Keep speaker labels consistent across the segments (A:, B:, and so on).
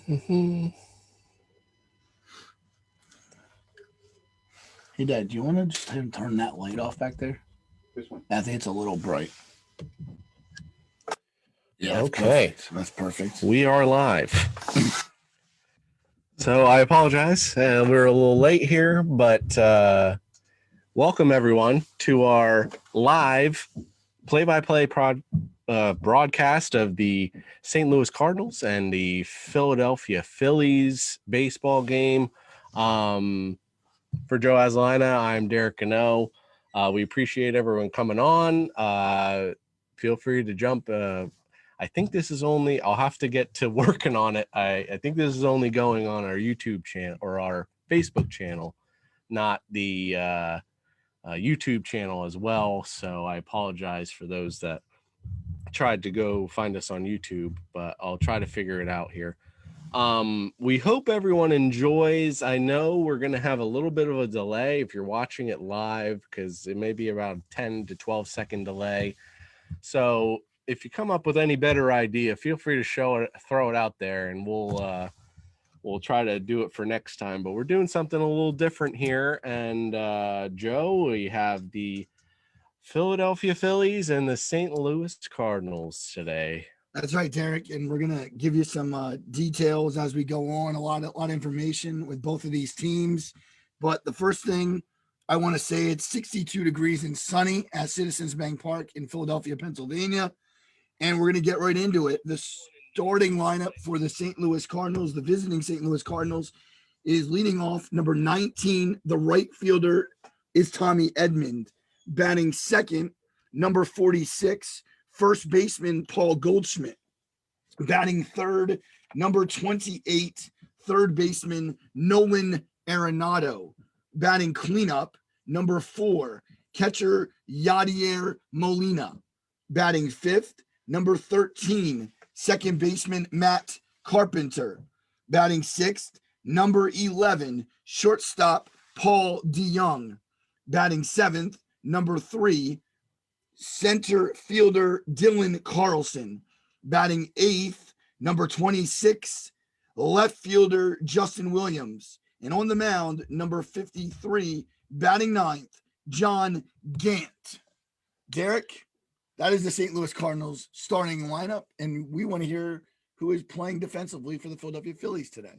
A: Hey, Dad, do you want to just turn that light off back there?
B: This one.
A: I think it's a little bright. Yeah, that's
C: Okay.
A: perfect. That's perfect.
C: We are live. So I apologize. We're a little late here, but welcome everyone to our live play-by-play broadcast of the St. Louis Cardinals and the Philadelphia Phillies baseball game. For Joe Aslina, I'm Derek Cano. We appreciate everyone coming on. Feel free to jump. I think this is only, I'll have to get to working on it. I think this is only going on our YouTube channel or our Facebook channel, not the YouTube channel as well. So I apologize for those that tried to go find us on YouTube, but I'll try to figure it out here. We hope everyone enjoys. I know we're going to have a little bit of a delay if you're watching it live, because it may be about 10 to 12 second delay. So if you come up with any better idea, feel free to throw it out there, and we'll try to do it for next time. But we're doing something a little different here. And Joe, we have the Philadelphia Phillies and the St. Louis Cardinals today.
D: That's right, Derek, and we're gonna give you some details as we go on. A lot of information with both of these teams. But the first thing I want to say, it's 62 degrees and sunny at Citizens Bank Park in Philadelphia, Pennsylvania, and we're gonna get right into it. The starting lineup for the St. Louis Cardinals, the visiting St. Louis Cardinals, is leading off number 19. The right fielder is Tommy Edman. Batting second, number 46. First baseman Paul Goldschmidt. Batting third, number 28, third baseman Nolan Arenado. Batting cleanup, number 4, catcher Yadier Molina. Batting fifth, number 13, second baseman Matt Carpenter. Batting sixth, number 11, shortstop Paul DeYoung. Batting seventh, number 3, center fielder Dylan Carlson. Batting eighth, number 26, left fielder Justin Williams. And on the mound, number 53, batting ninth, John Gant. Derek, that is the St. Louis Cardinals starting lineup, and we want to hear who is playing defensively for the Philadelphia Phillies today.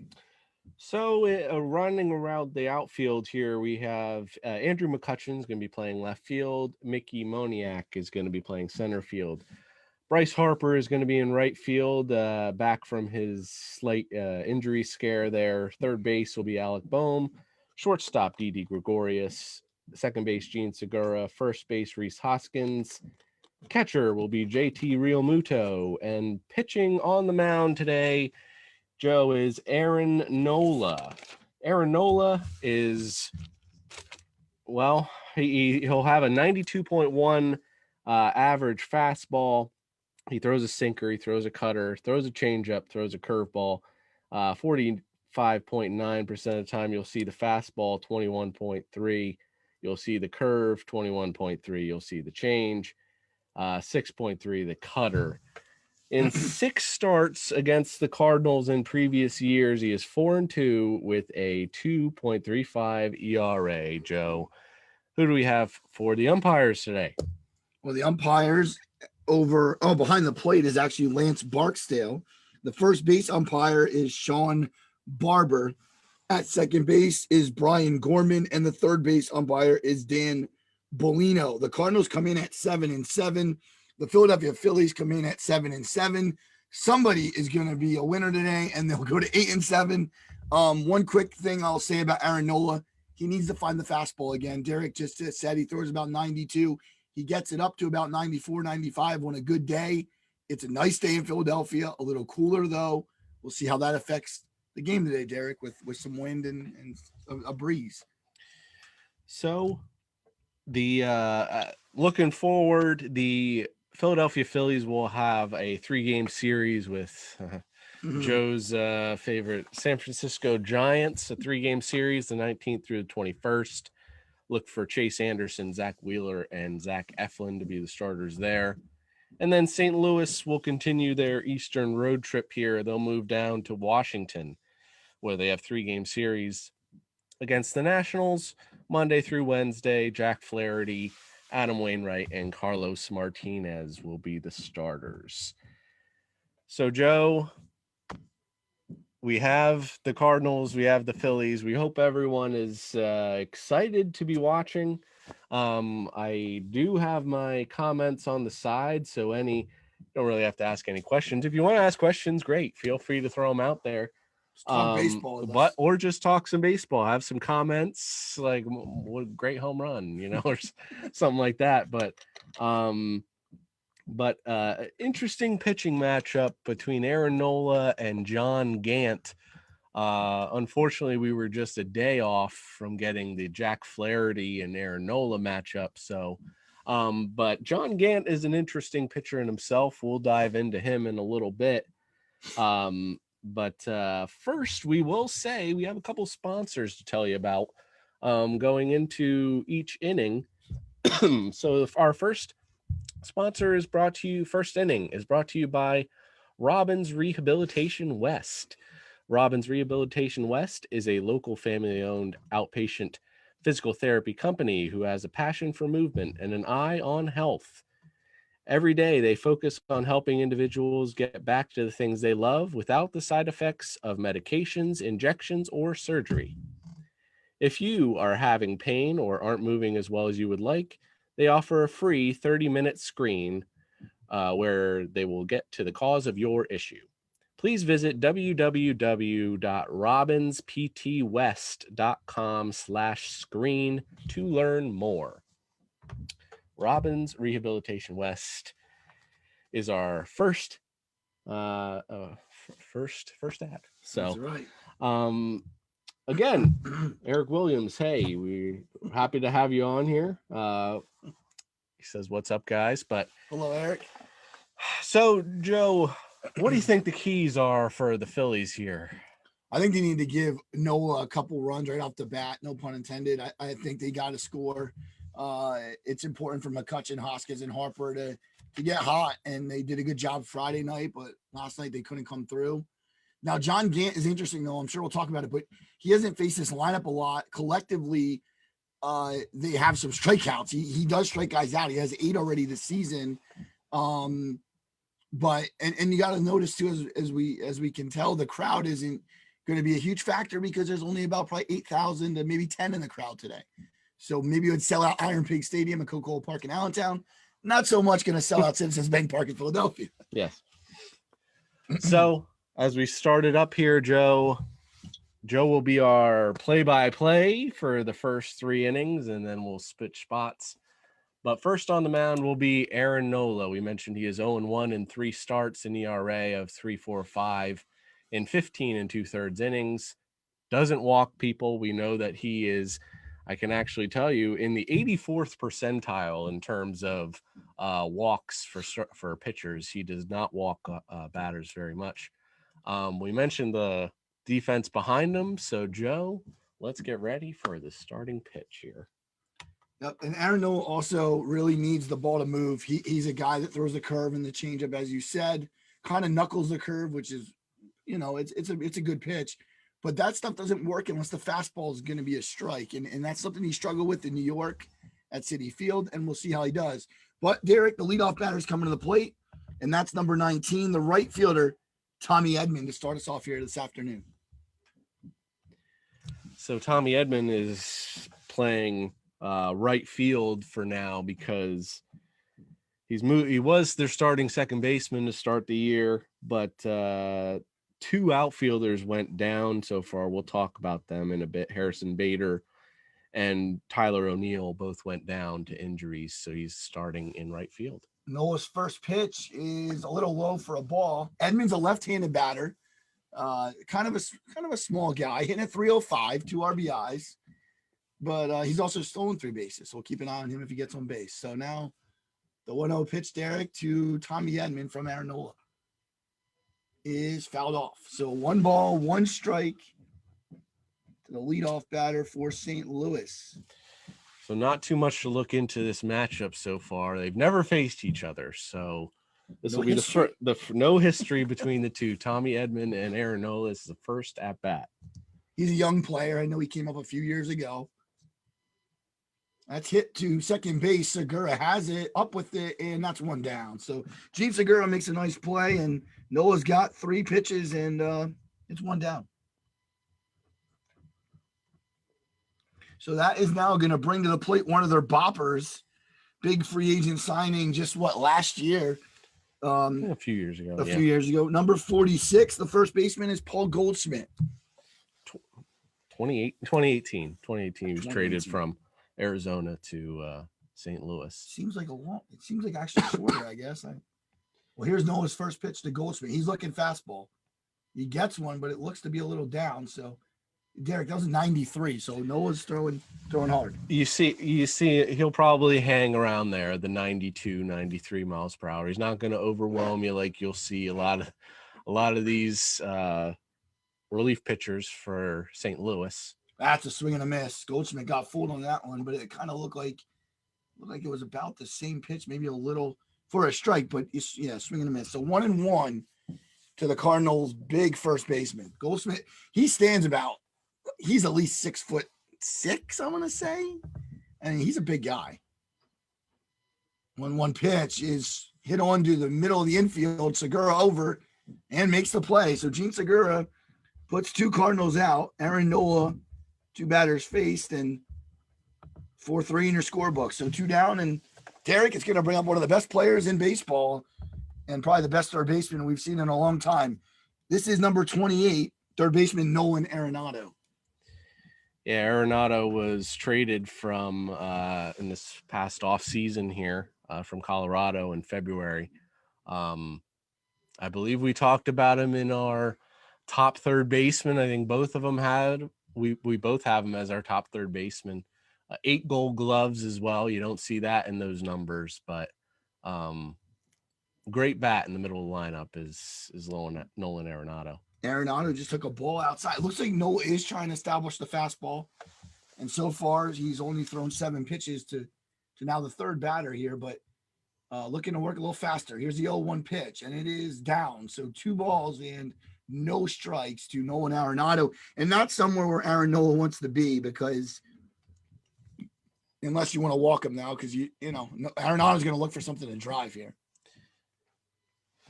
C: So running around the outfield here, we have Andrew McCutcheon is going to be playing left field. Mickey Moniak is going to be playing center field. Bryce Harper is going to be in right field, back from his slight injury scare there. Third base will be Alec Boehm. Shortstop, Didi Gregorius. Second base, Gene Segura. First base, Rhys Hoskins. Catcher will be JT Realmuto. And pitching on the mound today, Joe, is Aaron Nola. Aaron Nola is, well, he'll have a 92.1 average fastball. He throws a sinker, he throws a cutter, throws a changeup, throws a curveball. 45.9% of the time you'll see the fastball, 21.3. You'll see the curve, 21.3. You'll see the change, 6.3, the cutter. In 6 starts against the Cardinals in previous years, he is 4-2 with a 2.35 ERA. Joe, who do we have for the umpires today?
D: Well, the umpires behind the plate is actually Lance Barksdale. The first base umpire is Sean Barber. At second base is Brian Gorman, and the third base umpire is Dan Bolino. The Cardinals come in at 7-7. The Philadelphia Phillies come in at 7-7. Somebody is going to be a winner today, and they'll go to 8-7. One quick thing I'll say about Aaron Nola: he needs to find the fastball again. Derek just said he throws about 92. He gets it up to about 94, 95 on a good day. It's a nice day in Philadelphia, a little cooler though. We'll see how that affects the game today, Derek, with some wind and a breeze.
C: So the looking forward, the Philadelphia Phillies will have a 3-game series with Joe's favorite San Francisco Giants, a 3-game series, the 19th through the 21st. Look for Chase Anderson, Zach Wheeler, and Zach Eflin to be the starters there. And then St. Louis will continue their Eastern road trip here. They'll move down to Washington, where they have 3-game series against the Nationals Monday through Wednesday. Jack Flaherty, Adam Wainwright, and Carlos Martinez will be the starters. So, Joe, we have the Cardinals, we have the Phillies. We hope everyone is excited to be watching. I do have my comments on the side, so you don't really have to ask any questions. If you want to ask questions, great. Feel free to throw them out there.
D: Just talk baseball with us.
C: Or just talk some baseball. Have some comments like what great home run, or something like that. But interesting pitching matchup between Aaron Nola and John Gant. Unfortunately, we were just a day off from getting the Jack Flaherty and Aaron Nola matchup. So, but John Gant is an interesting pitcher in himself. We'll dive into him in a little bit. But first, we will say we have a couple sponsors to tell you about going into each inning. So our first sponsor first inning is brought to you by Robbins Rehabilitation West. Robbins Rehabilitation West is a local family-owned outpatient physical therapy company who has a passion for movement and an eye on health. Every day, they focus on helping individuals get back to the things they love without the side effects of medications, injections, or surgery. If you are having pain or aren't moving as well as you would like, they offer a free 30-minute screen where they will get to the cause of your issue. Please visit www.robinsptwest.com/screen to learn more. Robbins Rehabilitation West is our first ad. So
D: That's right.
C: Again, Eric Williams, hey, we're happy to have you on here. He says, "What's up, guys?" But
D: Hello, Eric.
C: So, Joe, what do you think the keys are for the Phillies here?
D: I think they need to give Nola a couple runs right off the bat. No pun intended. I think they got to score. It's important for McCutchen, Hoskins, and Harper to get hot, and they did a good job Friday night, but last night they couldn't come through. Now, John Gant is interesting, though. I'm sure we'll talk about it, but he hasn't faced this lineup a lot. Collectively, they have some strikeouts. He does strike guys out. He has 8 already this season. But you got to notice too, as we can tell, the crowd isn't going to be a huge factor because there's only about probably 8,000 to maybe 10 in the crowd today. So maybe it would sell out Iron Pig Stadium and Coca-Cola Park in Allentown. Not so much going to sell out Citizens Bank Park in Philadelphia.
C: Yes. So as we started up here, Joe will be our play-by-play for the first 3 innings, and then we'll switch spots. But first on the mound will be Aaron Nola. We mentioned he is 0-1 in 3 starts, an ERA of 3.45 in 15 2/3 innings. Doesn't walk people. We know that he is, I can actually tell you, in the 84th percentile in terms of walks for pitchers. He does not walk batters very much. We mentioned the defense behind him. So, Joe, let's get ready for the starting pitch here.
D: Yep. And Aaron Nola also really needs the ball to move. He's a guy that throws the curve and the changeup, as you said, kind of knuckles the curve, which is, it's a good pitch. But that stuff doesn't work unless the fastball is going to be a strike. And that's something he struggled with in New York at Citi Field, and we'll see how he does. But Derek, the leadoff batter is coming to the plate, and that's number 19, the right fielder, Tommy Edman, to start us off here this afternoon.
C: So Tommy Edman is playing right field for now because he was their starting second baseman to start the year, but 2 outfielders went down so far. We'll talk about them in a bit. Harrison Bader and Tyler O'Neill both went down to injuries, so he's starting in right field.
D: Nola's first pitch is a little low for a ball. Edman's a left-handed batter, kind of a small guy, hitting at 305, 2 RBIs, but he's also stolen 3 bases, so we'll keep an eye on him if he gets on base. So now the 1-0 pitch, Derek, to Tommy Edman from Aaron Nola is fouled off. So 1 ball, 1 strike to the leadoff batter for St. Louis.
C: So not too much to look into this matchup so far. They've never faced each other. So This
D: No
C: will be
D: history?
C: no history between the two. Tommy Edman and Aaron Nola. This is the first at bat.
D: He's a young player. I know he came up a few years ago. That's hit to second base. Segura has it up with it, and that's one down. So Gene Segura makes a nice play, and Noah's got 3 pitches, and it's one down. So that is now going to bring to the plate one of their boppers. Big free agent signing just last year?
C: A few years ago.
D: Few years ago. Number 46, the first baseman is Paul Goldschmidt.
C: 2018. He was traded from Arizona to St. Louis.
D: Seems like it seems like actually shorter, I guess. Well, here's Noah's first pitch to Goldschmidt. He's looking fastball. He gets one, but it looks to be a little down. So, Derek, that was 93. So Noah's throwing hard.
C: You see, he'll probably hang around there, the 92, 93 miles per hour. He's not going to overwhelm you like you'll see a lot of these relief pitchers for St. Louis.
D: That's a swing and a miss. Goldschmidt got fooled on that one, but it kind of looked like it was about the same pitch, maybe a little for a strike, but swing and a miss. So 1-1 to the Cardinals' big first baseman. Goldschmidt, he's at least 6'6", I want to say. And he's a big guy. 1-1 pitch is hit onto the middle of the infield. Segura over and makes the play. So Gene Segura puts 2 Cardinals out. Aaron Nola, 2 batters faced, and 4-3 in your scorebook. So 2 down, and Derek is going to bring up one of the best players in baseball and probably the best third baseman we've seen in a long time. This is number 28, third baseman Nolan Arenado.
C: Yeah, Arenado was traded from in this past offseason here from Colorado in February. I believe we talked about him in our top third baseman. I think both of them we both have him as our top third baseman. 8 Gold Gloves as well. You don't see that in those numbers, but great bat in the middle of the lineup is Nolan Arenado.
D: Arenado just took a ball outside. It looks like Nola is trying to establish the fastball, and so far he's only thrown 7 pitches to now the third batter here, but looking to work a little faster. Here's the 0-1 pitch, and it is down. So 2 balls and no strikes to Nolan Arenado, and not somewhere where Aaron Nola wants to be, because unless you want to walk him now, because Arenado's going to look for something to drive here.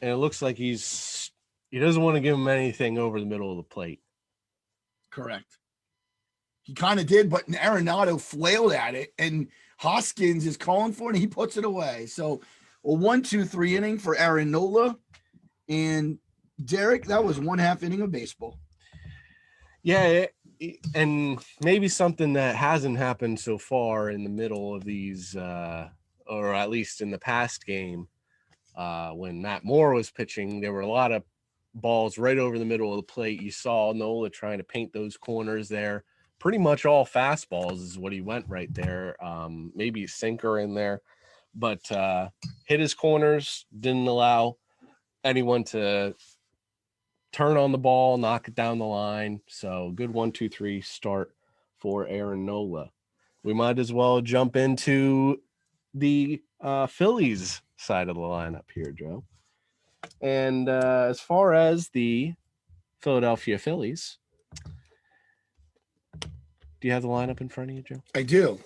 C: And it looks like he doesn't want to give him anything over the middle of the plate.
D: Correct. He kind of did, but Arenado flailed at it, and Hoskins is calling for it, and he puts it away. So a 1-2-3 inning for Aaron Nola. And Derek, that was 1/2 inning of baseball.
C: Yeah, and maybe something that hasn't happened so far in the middle of these, or at least in the past game, when Matt Moore was pitching, there were a lot of balls right over the middle of the plate. You saw Nola trying to paint those corners there. Pretty much all fastballs is what he went right there. Maybe a sinker in there, but hit his corners, didn't allow anyone to turn on the ball, knock it down the line. So good 1-2-3 start for Aaron Nola. We might as well jump into the Phillies side of the lineup here, Joe. And as far as the Philadelphia Phillies, do you have the lineup in front of you, Joe?
D: I do.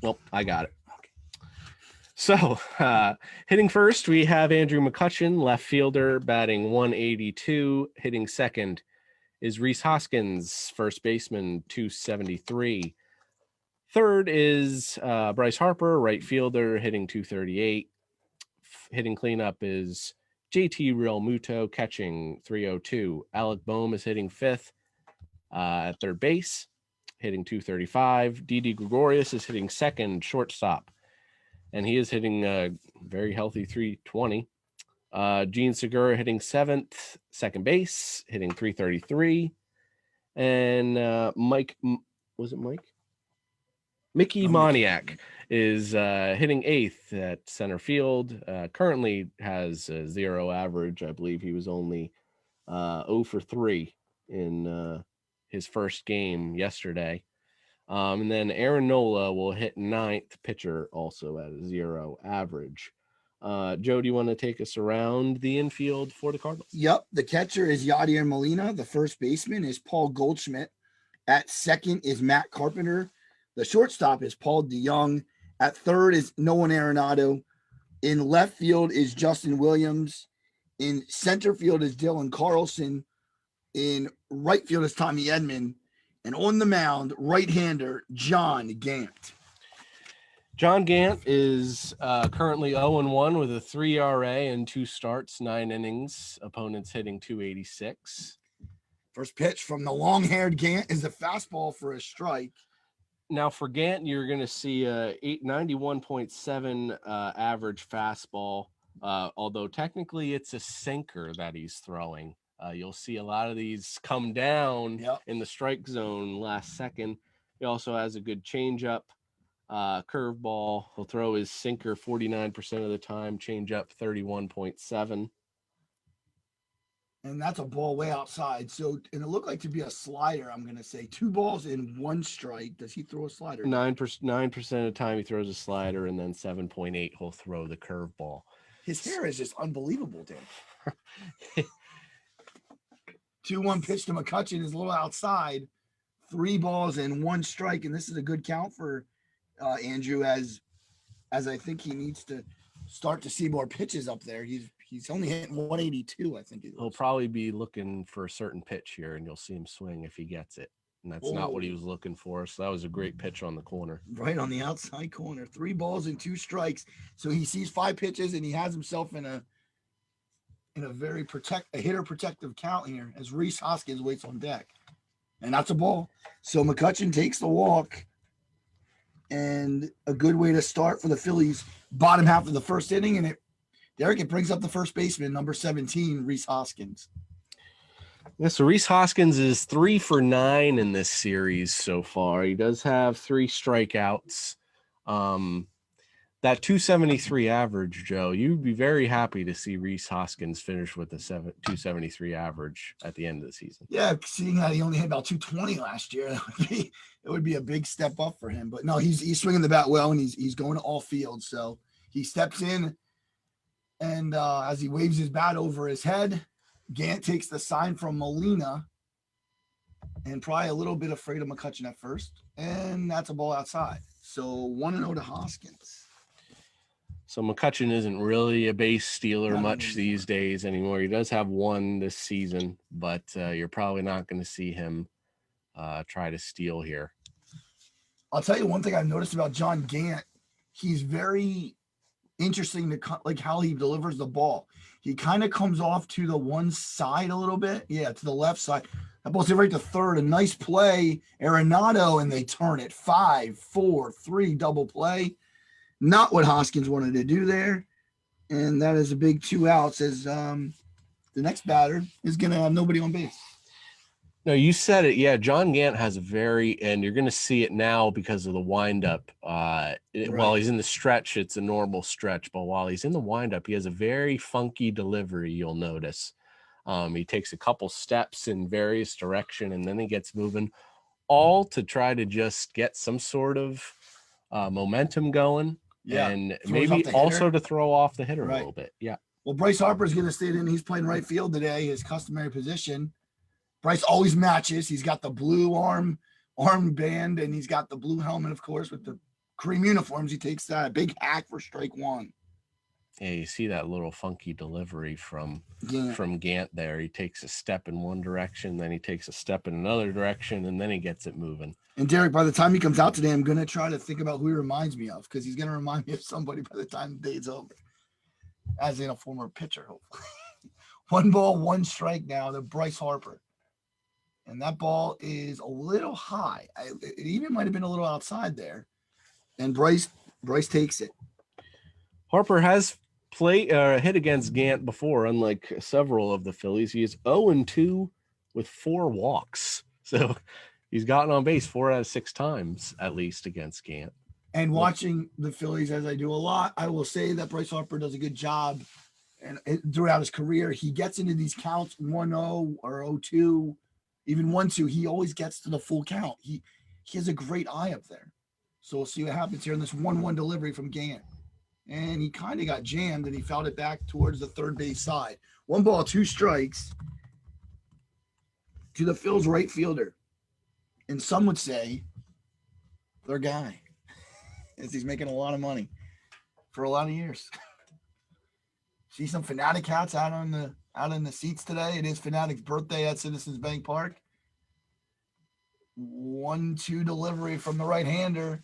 C: Nope, I got it. So, hitting first, we have Andrew McCutchen, left fielder, batting 182. Hitting second is Rhys Hoskins, first baseman, 273. Third is Bryce Harper, right fielder, hitting 238. Hitting cleanup is JT Realmuto, catching 302. Alec Boehm is hitting fifth at third base, hitting 235. Didi Gregorius is hitting second, shortstop, and he is hitting a very healthy 320. Gene Segura hitting seventh, second base, hitting 333. And Mickey Moniak is hitting eighth at center field. Currently has a 0 average. I believe he was only 0 for 3 in his first game yesterday. And then Aaron Nola will hit ninth, pitcher, also at a 0 average. Joe, do you want to take us around the infield for the Cardinals?
D: Yep. The catcher is Yadier Molina. The first baseman is Paul Goldschmidt. At second is Matt Carpenter. The shortstop is Paul DeYoung. At third is Nolan Arenado. In left field is Justin Williams. In center field is Dylan Carlson. In right field is Tommy Edman. And on the mound, right-hander John Gant.
C: John Gant is currently 0-1 with a 3 ERA and 2 starts, 9 innings. Opponents hitting .286.
D: First pitch from the long-haired Gant is a fastball for a strike.
C: Now for Gant, you're going to see a 91.7 average fastball, although technically it's a sinker that he's throwing. You'll see a lot of these come down in the strike zone last second. He also has a good changeup. Curveball. He'll throw his sinker 49% of the time, change up 31.7.
D: And that's a ball way outside. So, and it looked like to be a slider, I'm going to say. 2 balls in 1 strike. Does he throw a slider?
C: 9% of the time he throws a slider, and then 7.8 he'll throw the curveball.
D: His hair is just unbelievable, Dan. 2-1 pitch to McCutchen is a little outside. 3 balls and 1 strike, and this is a good count for Andrew, as I think he needs to start to see more pitches up there. He's only hitting 182, I think.
C: He'll probably be looking for a certain pitch here, and you'll see him swing if he gets it. And that's not what he was looking for. So that was a great pitch on the corner. Right
D: on the outside corner. 3 balls and 2 strikes. So he sees 5 pitches, and he has himself in a very hitter protective count here as Rhys Hoskins waits on deck. And that's a ball. So McCutchen takes the walk. And a good way to start for the Phillies bottom half of the first inning. And it brings up the first baseman, number 17, Rhys Hoskins.
C: Yeah, so Rhys Hoskins is 3 for 9 in this series so far. He does have 3 strikeouts. That 273 average, Joe, you'd be very happy to see Rhys Hoskins finish with a 273 average at the end of the season.
D: Yeah, seeing how he only hit about 220 last year, it would be a big step up for him. But no, he's swinging the bat well, and he's going to all fields. So he steps in, and as he waves his bat over his head, Gant takes the sign from Molina, and probably a little bit afraid of McCutchen at first, and that's a ball outside. So 1-0 to Hoskins.
C: So McCutchen isn't really a base stealer much these days anymore. He does have 1 this season, but you're probably not going to see him try to steal here.
D: I'll tell you one thing I've noticed about John Gant. He's very interesting to how he delivers the ball. He kind of comes off to the one side a little bit. Yeah, to the left side. That ball's right to third. A nice play, Arenado, and they turn it 5-4-3 double play. Not what Hoskins wanted to do there. And that is a big 2 outs as the next batter is going to have nobody on base.
C: No, you said it. Yeah, John Gant has and you're going to see it now because of the windup. While he's in the stretch, it's a normal stretch. But while he's in the windup, he has a very funky delivery, you'll notice. He takes a couple steps in various direction, and then he gets moving, all to try to just get some sort of momentum going. Yeah, and maybe also to throw off the hitter a little bit. Yeah.
D: Well, Bryce Harper's going to stay in. He's playing right field today, his customary position. Bryce always matches. He's got the blue armband, and he's got the blue helmet, of course, with the cream uniforms. He takes that big hack for strike 1.
C: Yeah, you see that little funky delivery from Gant there. He takes a step in one direction, then he takes a step in another direction, and then he gets it moving.
D: And Derek, by the time he comes out today, I'm going to try to think about who he reminds me of, because he's going to remind me of somebody by the time the day's over, as in a former pitcher, hopefully. 1 ball, 1 strike now to Bryce Harper. And that ball is a little high. It even might have been a little outside there. And Bryce takes it.
C: Harper has hit against Gant before, unlike several of the Phillies. He is 0-2 with 4 walks. So he's gotten on base 4 out of 6 times, at least, against Gant.
D: And watching the Phillies, as I do a lot, I will say that Bryce Harper does a good job. And throughout his career, he gets into these counts 1-0 or 0-2, even 1-2. He always gets to the full count. He has a great eye up there. So we'll see what happens here in this 1-1 delivery from Gant. and he kind of got jammed, and he fouled it back towards the third base side. 1 ball, 2 strikes to the Phil's right fielder. And some would say their guy, as he's making a lot of money for a lot of years. See some Fanatic hats out in the seats today. It is Fanatic's birthday at Citizens Bank Park. 1-2 delivery from the right-hander,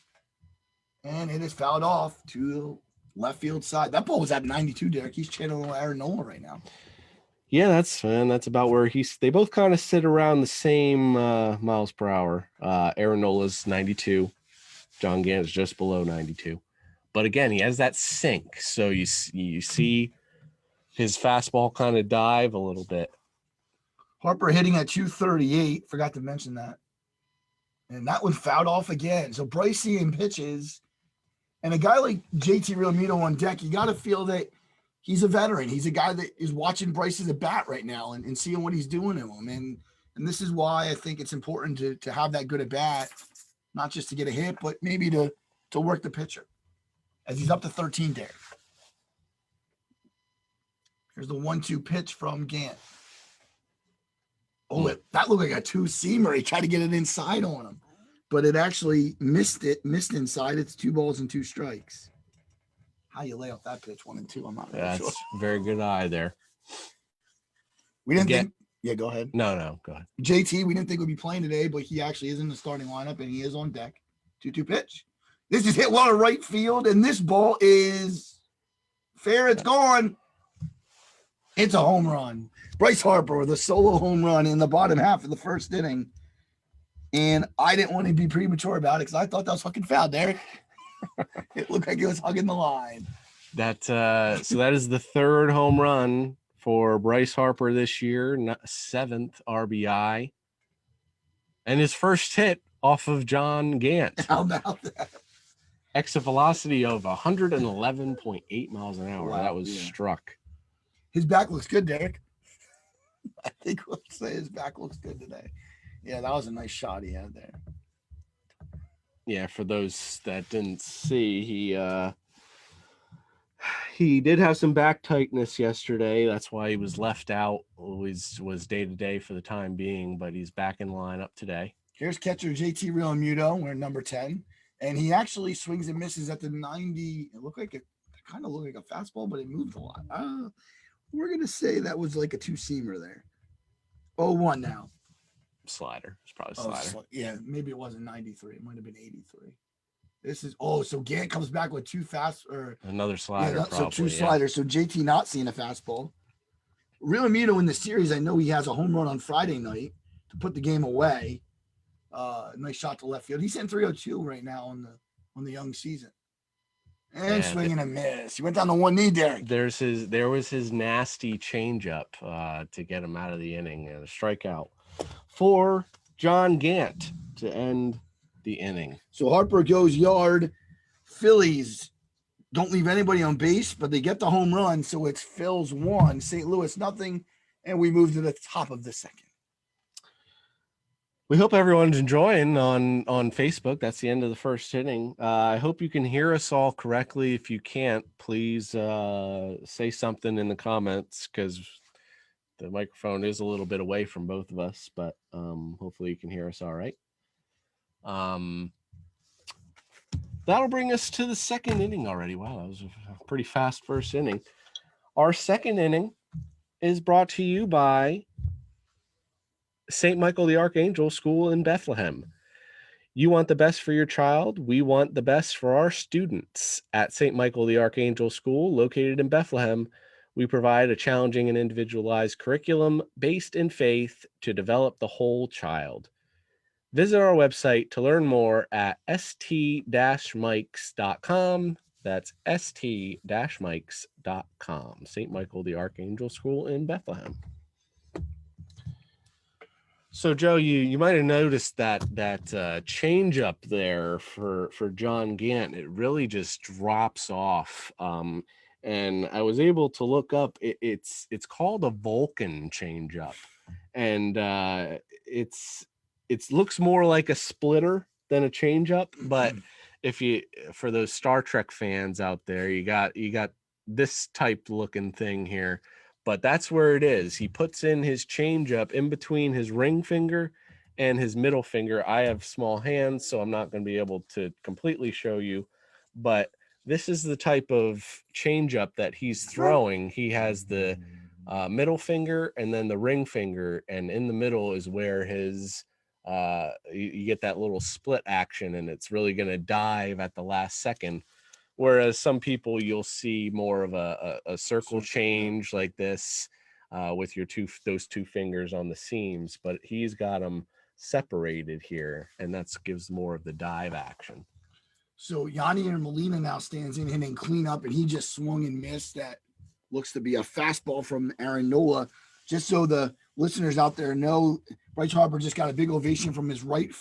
D: and it is fouled off to left field side. That ball was at 92, Derek. He's channeling Aaron Nola right now.
C: Yeah, that's about where they both kind of sit around the same miles per hour. Aaron Nola's 92. John Gant is just below 92. But again, he has that sink. So you see his fastball kind of dive a little bit.
D: Harper hitting at 238. Forgot to mention that. And that one fouled off again. So Bryce seeing pitches. And a guy like JT Realmuto on deck, you got to feel that he's a veteran. He's a guy that is watching Bryce's at bat right now and seeing what he's doing to him. And this is why I think it's important to have that good at bat, not just to get a hit, but maybe to work the pitcher. As he's up to 13 there. Here's the 1-2 pitch from Gant. Oh, that looked like a 2-seamer. He tried to get it inside on him, but it actually missed inside. It's 2 balls and 2 strikes. How you lay off that pitch 1 and 2? I'm not really sure.
C: Very good eye there.
D: We didn't think. Yeah, go ahead.
C: No, go ahead.
D: JT, we didn't think would be playing today, but he actually is in the starting lineup and he is on deck. 2-2 pitch. This is hit well to right field, and this ball is fair. It's gone. It's a home run. Bryce Harper with a solo home run in the bottom half of the first inning. And I didn't want to be premature about it because I thought that was fucking foul, Derek. It looked like it was hugging the line.
C: So that is the 3rd home run for Bryce Harper this year, 7th RBI. And his first hit off of John Gant.
D: How about that?
C: Exit velocity of 111.8 miles an hour.
D: Wow,
C: that was struck.
D: His back looks good, Derek. I think we'll say his back looks good today. Yeah, that was a nice shot he had there.
C: Yeah, for those that didn't see, he did have some back tightness yesterday. That's why he was left out. Always was day-to-day for the time being, but he's back in lineup today.
D: Here's catcher JT Realmuto. We're number 10. And he actually swings and misses at the 90. It looked like it kind of looked like a fastball, but it moved a lot. We're going to say that was like a 2-seamer there. 0-1 now.
C: Slider. It's probably slider.
D: Yeah, maybe it wasn't 93. It might have been 83. This is so Gant comes back with 2 fast or
C: another slider.
D: Yeah, so 2 sliders. So JT not seeing a fastball. Realmuto in the series, I know he has a home run on Friday night to put the game away. Nice shot to left field. He's hitting 302 right now on the young season. And swinging a miss. He went down to 1 knee, Derek.
C: There was his nasty changeup to get him out of the inning, and a strikeout for John Gant to end the inning.
D: So Harper goes yard. Phillies don't leave anybody on base, but they get the home run. So it's Phil's 1, St. Louis nothing, and we move to the top of the second.
C: We hope everyone's enjoying on Facebook. That's the end of the first inning. I hope you can hear us all correctly. If you can't, please say something in the comments because the microphone is a little bit away from both of us, but hopefully you can hear us all right. That'll bring us to the second inning already. Wow, that was a pretty fast first inning. Our second inning is brought to you by St. Michael the Archangel School in Bethlehem. You want the best for your child? We want the best for our students. At St. Michael the Archangel School, located in Bethlehem, we provide a challenging and individualized curriculum based in faith to develop the whole child. Visit our website to learn more at st-mikes.com. That's st-mikes.com. St. Michael the Archangel School in Bethlehem. So, Joe, you might have noticed that change up there for John Gant. It really just drops off. And I was able to look up. It's called a Vulcan change up, and it looks more like a splitter than a change up, but if you, for those Star Trek fans out there, you got this type looking thing here, but that's where it is. He puts in his changeup in between his ring finger and his middle finger. I have small hands, so I'm not going to be able to completely show you, but this is the type of changeup that he's throwing. He has the middle finger and then the ring finger, and in the middle is where his you get that little split action, and it's really going to dive at the last second. Whereas some people, you'll see more of a circle change like this with those two fingers on the seams, but he's got them separated here, and that gives more of the dive action.
D: So Yadier Molina now stands in hitting cleanup, and he just swung and missed. That looks to be a fastball from Aaron Nola. Just so the listeners out there know, Bryce Harper just got a big ovation from his right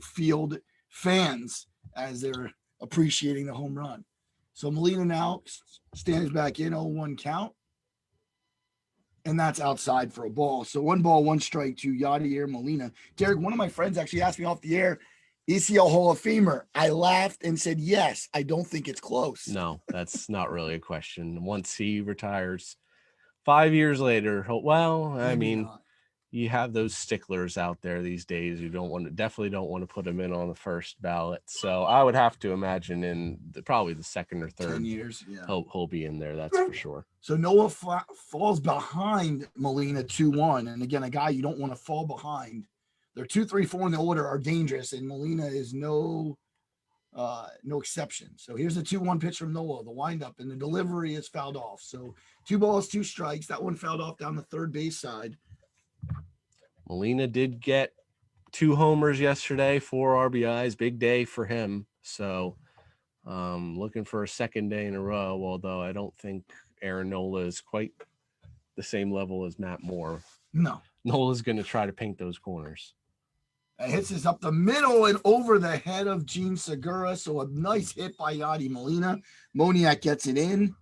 D: field fans as they're appreciating the home run. So Molina now stands back in 0-1 count, and that's outside for a ball. So 1 ball, 1 strike to Yadier Molina. Derek, one of my friends actually asked me off the air, is he a Hall of Famer? I laughed and said, yes. I don't think it's close.
C: No, that's not really a question. Once he retires 5 years later, well, I mean, you have those sticklers out there these days who definitely don't want to put him in on the first ballot. So I would have to imagine in probably the second or third
D: 10 years, yeah.
C: He'll be in there. That's for sure.
D: So Noah falls behind Molina 2-1. And again, a guy you don't want to fall behind. They're 2, 3, 4 in the order are dangerous, and Molina is no exception. So here's a 2-1 pitch from Noah, the windup, and the delivery is fouled off. So 2 balls, 2 strikes. That one fouled off down the third base side.
C: Molina did get 2 homers yesterday, 4 RBIs, big day for him. So looking for a second day in a row, although I don't think Aaron Nola is quite the same level as Matt Moore.
D: No.
C: Nola's going to try to paint those corners.
D: It hits this up the middle and over the head of Gene Segura. So a nice hit by Yadi Molina. Moniak gets it in,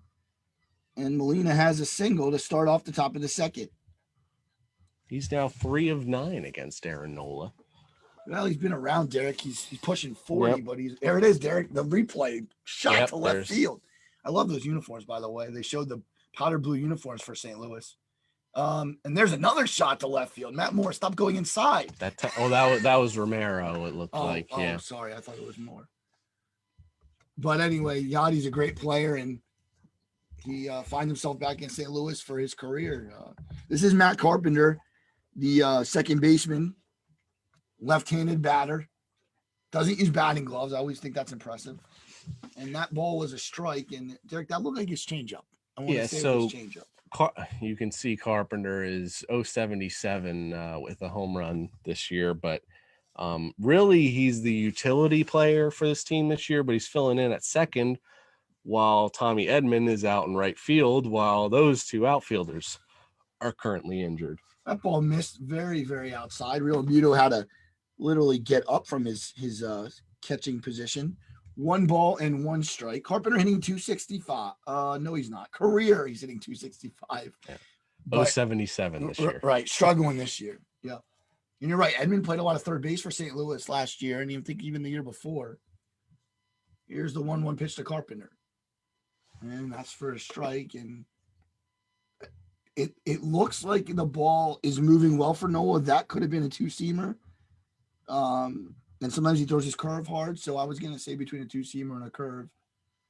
D: and Molina has a single to start off the top of the second.
C: He's now 3 of 9 against Aaron Nola.
D: Well, he's been around, Derek. He's pushing 40, but there it is, Derek. The replay shot to left field. I love those uniforms, by the way. They showed the powder blue uniforms for St. Louis. And there's another shot to left field. Matt Moore, stop going inside.
C: That was Romero, it looked like. Yeah.
D: Oh, sorry. I thought it was Moore. But anyway, Yadi's a great player, and he finds himself back in St. Louis for his career. This is Matt Carpenter, the second baseman, left-handed batter. Doesn't use batting gloves. I always think that's impressive. And that ball was a strike. And, Derek, that looked like his changeup. I want to say it was changeup.
C: You can see Carpenter is 077 with a home run this year, but really he's the utility player for this team this year, but he's filling in at second while Tommy Edman is out in right field, while those 2 outfielders are currently injured.
D: That ball missed very, very outside. Real Muto had to literally get up from his catching position. 1 ball and 1 strike. Carpenter hitting 265. No, he's not. Career, he's hitting 265.
C: Yeah. 077 this year.
D: Right. Struggling this year. Yeah. And you're right. Edmund played a lot of third base for St. Louis last year, and even the year before. Here's the 1-1 pitch to Carpenter. And that's for a strike. And it looks like the ball is moving well for Noah. That could have been a 2-seamer. And sometimes he throws his curve hard. So I was going to say between a 2-seamer and a curve.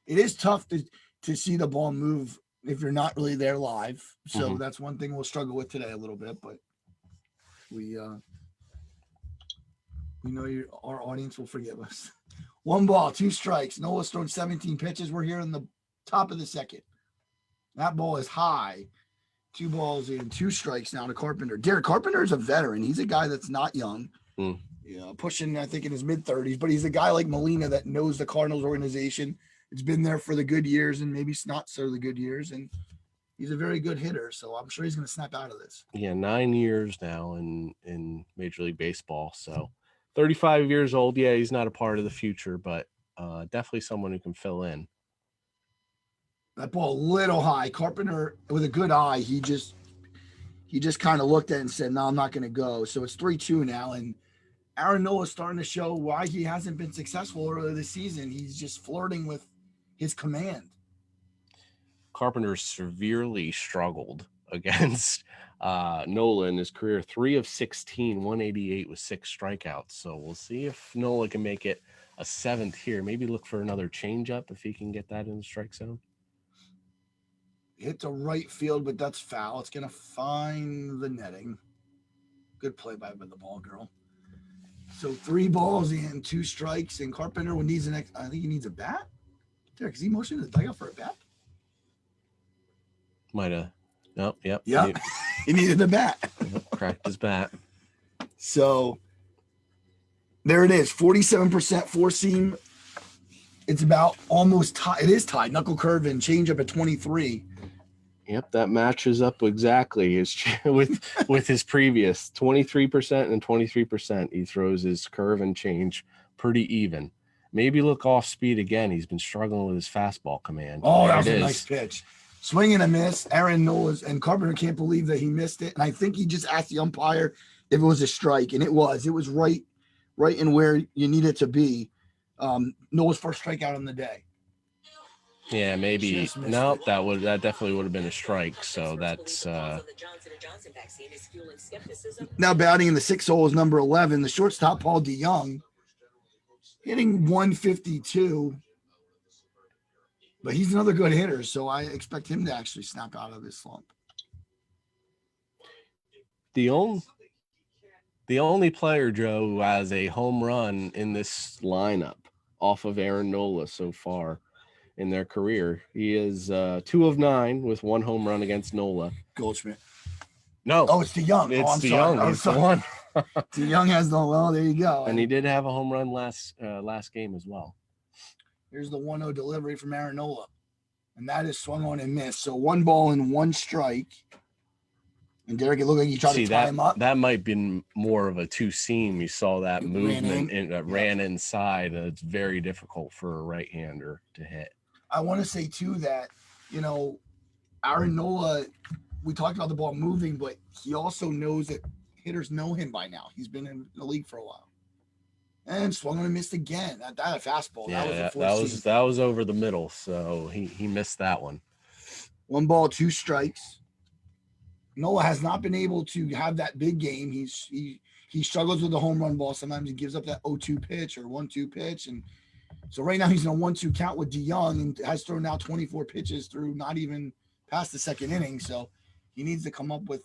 D: It is tough to see the ball move if you're not really there live. So that's one thing we'll struggle with today a little bit. But we know our audience will forgive us. 1 ball, 2 strikes. Noah's thrown 17 pitches. We're here in the top of the second. That ball is high. 2 balls and 2 strikes now to Carpenter. Derek Carpenter is a veteran. He's a guy that's not young. Pushing, I think, in his mid-30s, but he's a guy like Molina that knows the Cardinals organization. It's been there for the good years and maybe not so the good years, and he's a very good hitter, so I'm sure he's going to snap out of this.
C: Yeah, 9 years now in Major League Baseball, so 35 years old. Yeah, he's not a part of the future, but definitely someone who can fill in.
D: That ball a little high. Carpenter, with a good eye, he just kind of looked at it and said, no, I'm not going to go. So it's 3-2 now, and Aaron Nola starting to show why he hasn't been successful earlier this season. He's just flirting with his command.
C: Carpenter severely struggled against Nola in his career. 3 of 16, 188 with 6 strikeouts. So we'll see if Nola can make it a 7th here. Maybe look for another changeup if he can get that in the strike zone.
D: Hit to right field, but that's foul. It's going to find the netting. Good play by the ball girl. So 3 balls and 2 strikes, and Carpenter needs an I think he needs a bat. Derek, is he motioning the dugout for a bat?
C: Might have. No, yep.
D: Yeah, he needed a bat.
C: Cracked his bat.
D: So there it is, 47% four seam. It's about almost tied. It is tied. Knuckle curve and change up at 23.
C: Yep, that matches up exactly with his previous 23% and 23%. He throws his curve and change pretty even. Maybe look off speed again. He's been struggling with his fastball command.
D: Oh, that was a nice pitch. Swing and a miss. Aaron Nola's and Carpenter can't believe that he missed it. And I think he just asked the umpire if it was a strike, and it was. It was right in where you need it to be. Nola's first strikeout on the day.
C: Yeah, maybe. No, that definitely would have been a strike. So that's
D: now batting in the 6th hole is number 11, the shortstop Paul DeYoung, hitting 152. But he's another good hitter, so I expect him to actually snap out of his slump.
C: The only player, Joe, who has a home run in this lineup off of Aaron Nola so far in their career. He is 2 of 9 with 1 home run against Nola.
D: Goldschmidt.
C: No.
D: Oh, it's DeYoung.
C: It's DeYoung. He's the one.
D: DeYoung has the well. There you go.
C: And he did have a home run last game as well.
D: Here's the 1-0 delivery from Aaron Nola, and that is swung on and missed. So 1 ball and 1 strike. And Derek, it looked like he tried to tie him up.
C: That might be more of a 2-seam. You saw that movement ran inside, and it's very difficult for a right-hander to hit.
D: I want to say, too, that, Aaron Nola, we talked about the ball moving, but he also knows that hitters know him by now. He's been in the league for a while. And swung on and missed again. That a fastball.
C: Yeah, that was over the middle, so he missed that one.
D: 1 ball, 2 strikes. Nola has not been able to have that big game. He struggles with the home run ball. Sometimes he gives up that 0-2 pitch or 1-2 pitch. And so right now he's in a 1-2 count with DeYoung and has thrown out 24 pitches through not even past the 2nd inning. So he needs to come up with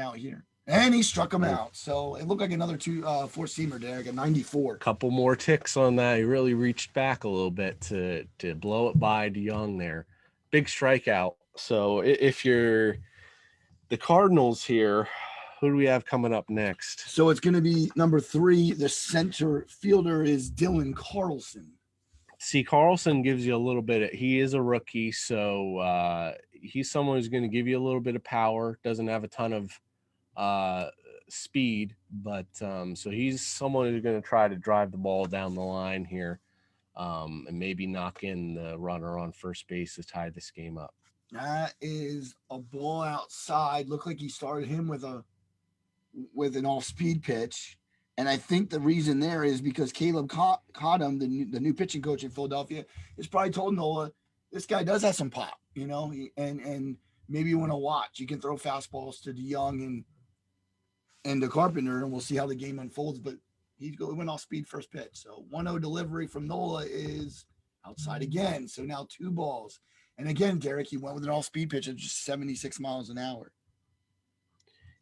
D: out here. And he struck him out. So it looked like another 4-seamer, Derek, at 94.
C: Couple more ticks on that. He really reached back a little bit to blow it by DeYoung there. Big strikeout. So if you're the Cardinals here, who do we have coming up next?
D: So it's going to be number 3. The center fielder is Dylan Carlson.
C: See, Carlson gives you a little bit he is a rookie, so he's someone who's going to give you a little bit of power. Doesn't have a ton of speed, but so he's someone who's going to try to drive the ball down the line here, and maybe knock in the runner on first base to tie this game up.
D: That is a ball outside. Looked like he started him with an off-speed pitch. And I think the reason there is because Caleb caught him, the new pitching coach in Philadelphia, has probably told Nola, this guy does have some pop, and maybe you want to watch. You can throw fastballs to DeYoung and to Carpenter, and we'll see how the game unfolds. But he went off speed first pitch. So 1-0 delivery from Nola is outside again. So now 2 balls. And again, Derek, he went with an all-speed pitch of just 76 miles an hour.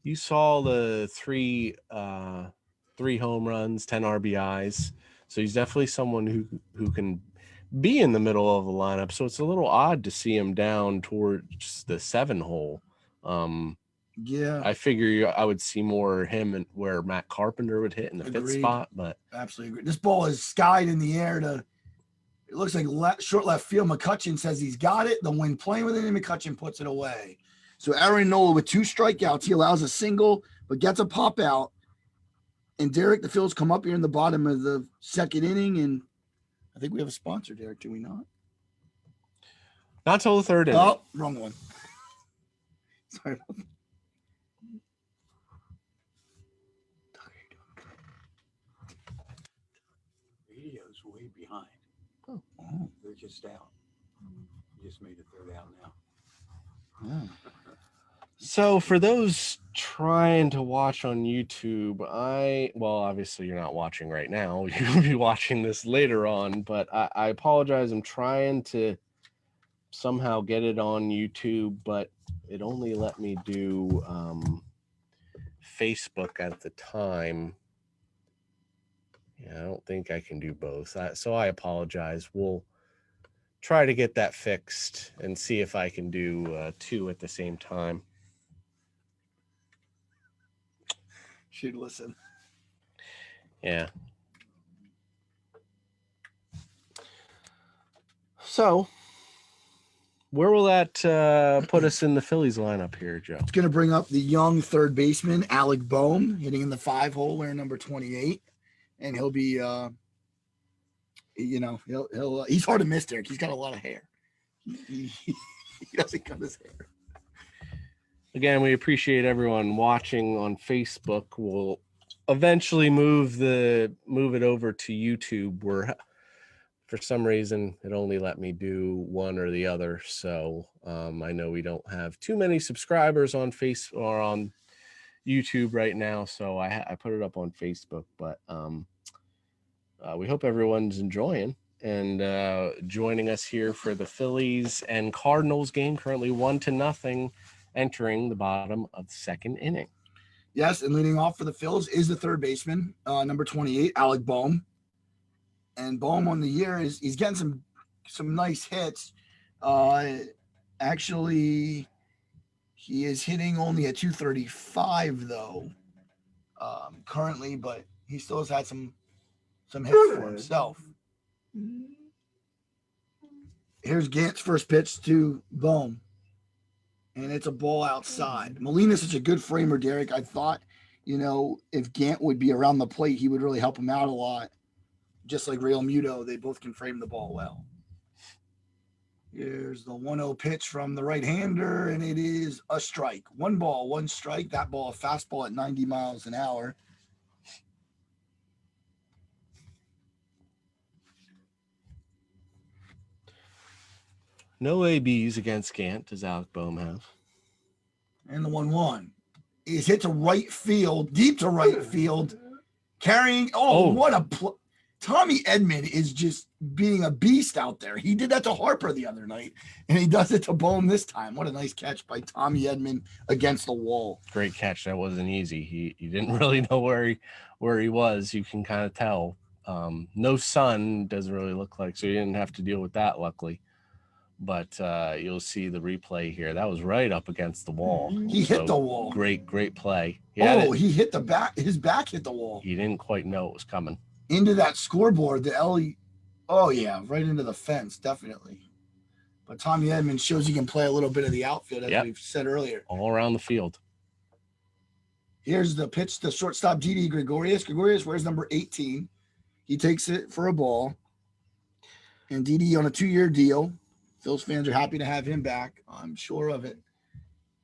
C: You saw the 3 home runs, 10 RBIs. So he's definitely someone who can be in the middle of the lineup. So it's a little odd to see him down towards the 7 hole.
D: Yeah,
C: I figure I would see more him and where Matt Carpenter would hit in the 5th spot, but
D: absolutely agree. This ball is skied in the air it looks like short left field. McCutcheon says he's got it. The wind playing with it, and McCutcheon puts it away. So Aaron Nola with 2 strikeouts. He allows a single, but gets a pop out. And Derek, the Phillies come up here in the bottom of the 2nd inning, and I think we have a sponsor, Derek. Do we not?
C: Not till the 3rd inning.
D: Oh, wrong one. Sorry about that.
B: They're just out. Just made a third out now.
A: Yeah.
C: So for those trying to watch on YouTube, well, obviously you're not watching right now. You'll be watching this later on, but I apologize. I'm trying to somehow get it on YouTube, but it only let me do Facebook at the time. Yeah, I don't think I can do both. So I apologize. We'll try to get that fixed and see if I can do 2 at the same time.
D: Should listen.
C: Yeah. So, where will that put us in the Phillies lineup here, Joe?
D: It's going to bring up the young third baseman, Alec Boehm, hitting in the 5 hole, wearing number 28. And he'll be, he's hard to miss, Derek. He's got a lot of hair. He doesn't cut his hair.
C: Again, we appreciate everyone watching on Facebook. We'll eventually move it over to YouTube, where for some reason it only let me do one or the other. So I know we don't have too many subscribers on Facebook or on YouTube right now, so I put it up on Facebook. But we hope everyone's enjoying and joining us here for the Phillies and Cardinals game. Currently 1-0, entering the bottom of the second inning.
D: Yes, and leading off for the Phils is the third baseman, number 28, Alec Boehm. And Boehm on the year he's getting some nice hits. Actually, he is hitting only a 235 though, currently, but he still has had some hits for himself. Here's Gant's first pitch to Boehm. And it's a ball outside. Molina's such a good framer, Derek. I thought, if Gant would be around the plate, he would really help him out a lot. Just like Real Muto, they both can frame the ball well. Here's the 1-0 pitch from the right-hander, and it is a strike. 1 ball, 1 strike. That ball, a fastball at 90 miles an hour.
C: No ABs against Gant. Does Alec Boehm have?
D: And the 1-1 is hit to right field, deep to right field, carrying. What a Tommy Edman is just being a beast out there. He did that to Harper the other night, and he does it to Boehm this time. What a nice catch by Tommy Edman against the wall. Great
C: catch. That wasn't easy. He didn't really know where he was. You can kind of tell. No sun doesn't really look like, so he didn't have to deal with that, luckily. But you'll see the replay here. That was right up against the wall.
D: He hit the wall.
C: Great play.
D: He hit the back. His back hit the wall.
C: He didn't quite know it was coming.
D: Into that scoreboard, right into the fence, definitely. But Tommy Edman shows he can play a little bit of the outfield, as we've said earlier.
C: All around the field.
D: Here's the pitch to shortstop Didi Gregorius. Gregorius wears number 18. He takes it for a ball. And Didi on a 2-year deal. Phil's fans are happy to have him back. I'm sure of it.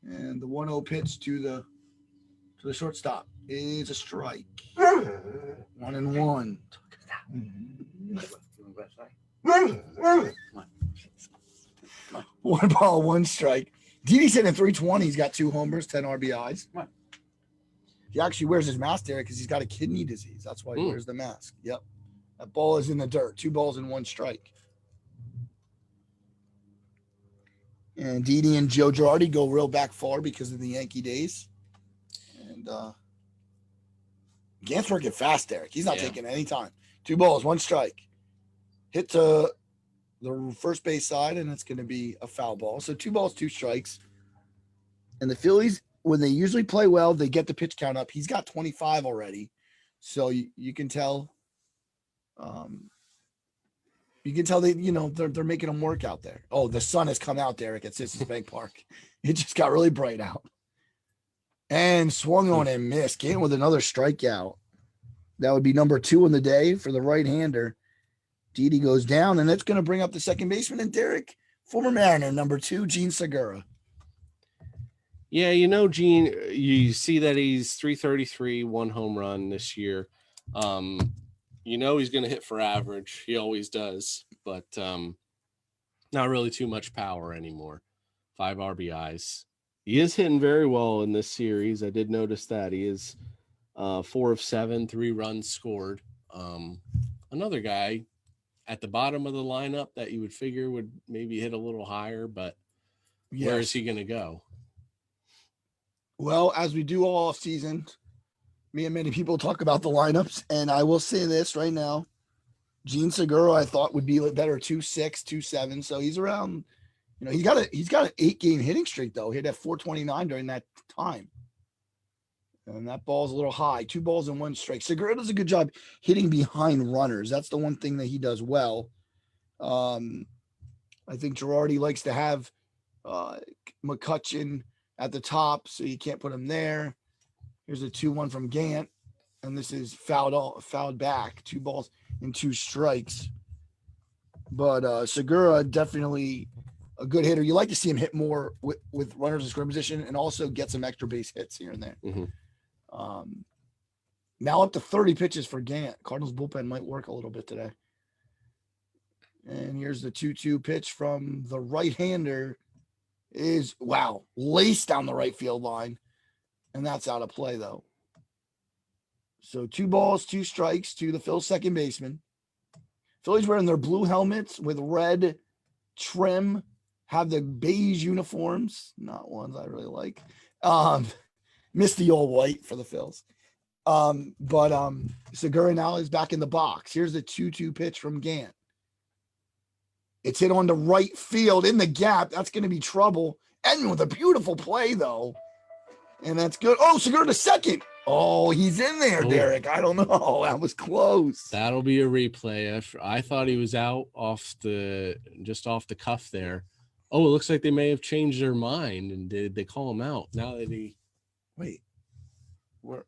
D: And the 1-0 pitch to the shortstop is a strike. 1-1. 1 ball, 1 strike. Didi's hitting 320. He's got 2 homers, 10 RBIs. He actually wears his mask there because he's got a kidney disease. That's why he wears the mask. Yep. That ball is in the dirt. 2 balls and 1 strike. And Didi and Joe Girardi go real back far because of the Yankee days. And Gant's working fast, Derek. He's not taking any time. 2 balls, 1 strike. Hit to the first base side, and it's going to be a foul ball. So 2 balls, 2 strikes. And the Phillies, when they usually play well, they get the pitch count up. He's got 25 already. So you can tell they're making him work out there. Oh, the sun has come out, Derek, at Citizens Bank Park. It just got really bright out. And swung on and missed. Gant with another strikeout. That would be number 2 in the day for the right-hander. Didi goes down, and that's going to bring up the second baseman. And Derek, former Mariner, number 2, Gene Segura.
C: Yeah, Gene, you see that he's 333, 1 home run this year. you know he's going to hit for average. He always does, but not really too much power anymore. 5 RBIs. He is hitting very well in this series. I did notice that. He is 4 of 7, 3 runs scored. Another guy at the bottom of the lineup that you would figure would maybe hit a little higher, but where is he going to go?
D: Well, as we do all off season, me and many people talk about the lineups, and I will say this right now. Gene Segura, I thought would be better 2.6, 2.7. So he's around, he's got an 8-game hitting streak though. He had that 429 during that time. And that ball's a little high. 2 balls and 1 strike. Segura does a good job hitting behind runners. That's the one thing that he does well. I think Girardi likes to have McCutchen at the top, so you can't put him there. Here's a 2-1 from Gant, and this is fouled back. 2 balls and 2 strikes. But Segura, definitely a good hitter. You like to see him hit more with runners in scoring position and also get some extra base hits here and there.
C: Mm-hmm.
D: Now up to 30 pitches for Gant. Cardinals bullpen might work a little bit today. And here's the 2-2 pitch from the right-hander is, laced down the right field line. And that's out of play, though. So 2 balls, 2 strikes to the Phil's second baseman. Phillies wearing their blue helmets with red trim, have the beige uniforms, not ones I really like. Missed the old white for the Phils. But Segura now is back in the box. Here's the 2-2 pitch from Gant. It's hit on the right field in the gap. That's going to be trouble. Edmund with a beautiful play, though. And that's good. Oh, Segura to second. Oh, he's in there, Derek. I don't know. That was close.
C: That'll be a replay. I thought he was out off the cuff there. Oh, it looks like they may have changed their mind. And did they call him out now that he?
D: Wait. Where?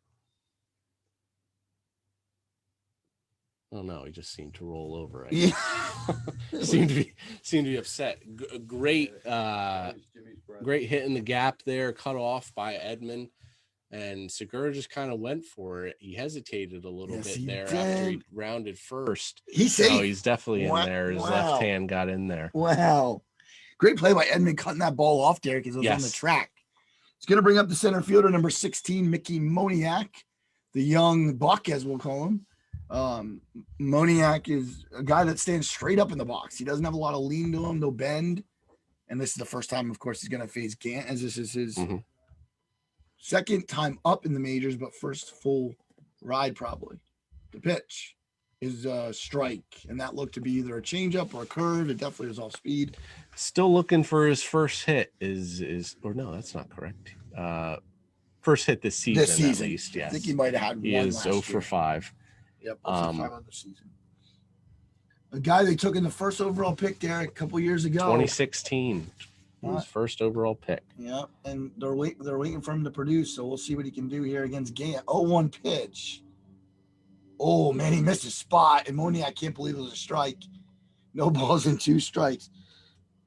C: Oh no, he just seemed to roll over.
D: Yeah.
C: seemed to be upset. Great hit in the gap there, cut off by Edmund, and Segura just kind of went for it. He hesitated a little bit there after he rounded first.
D: He's
C: definitely in there. His left hand got in there.
D: Wow, great play by Edmund cutting that ball off, Derek, because it was on the track. It's going to bring up the center fielder, number 16, Mickey Moniak, the young buck, as we'll call him. Moniak is a guy that stands straight up in the box. He doesn't have a lot of lean to him, no bend. And this is the first time, of course, he's going to face Gant, as this is his second time up in the majors, but first full ride probably. The pitch is a strike, and that looked to be either a changeup or a curve. It definitely was off speed.
C: Still looking for his first hit or no, that's not correct. First hit this season. At least, yes.
D: I think he might have had one.
C: He is
D: last
C: 0
D: year.
C: for 5.
D: Yep, 0 for 5 on the season. A guy they took in the first overall pick, Derek, a couple years ago.
C: 2016. His first overall pick.
D: Yeah, and they're waiting for him to produce, so we'll see what he can do here against Gant. 0-1 pitch. Oh, man, he missed his spot. And Moniak, I can't believe it was a strike. No balls and 2 strikes.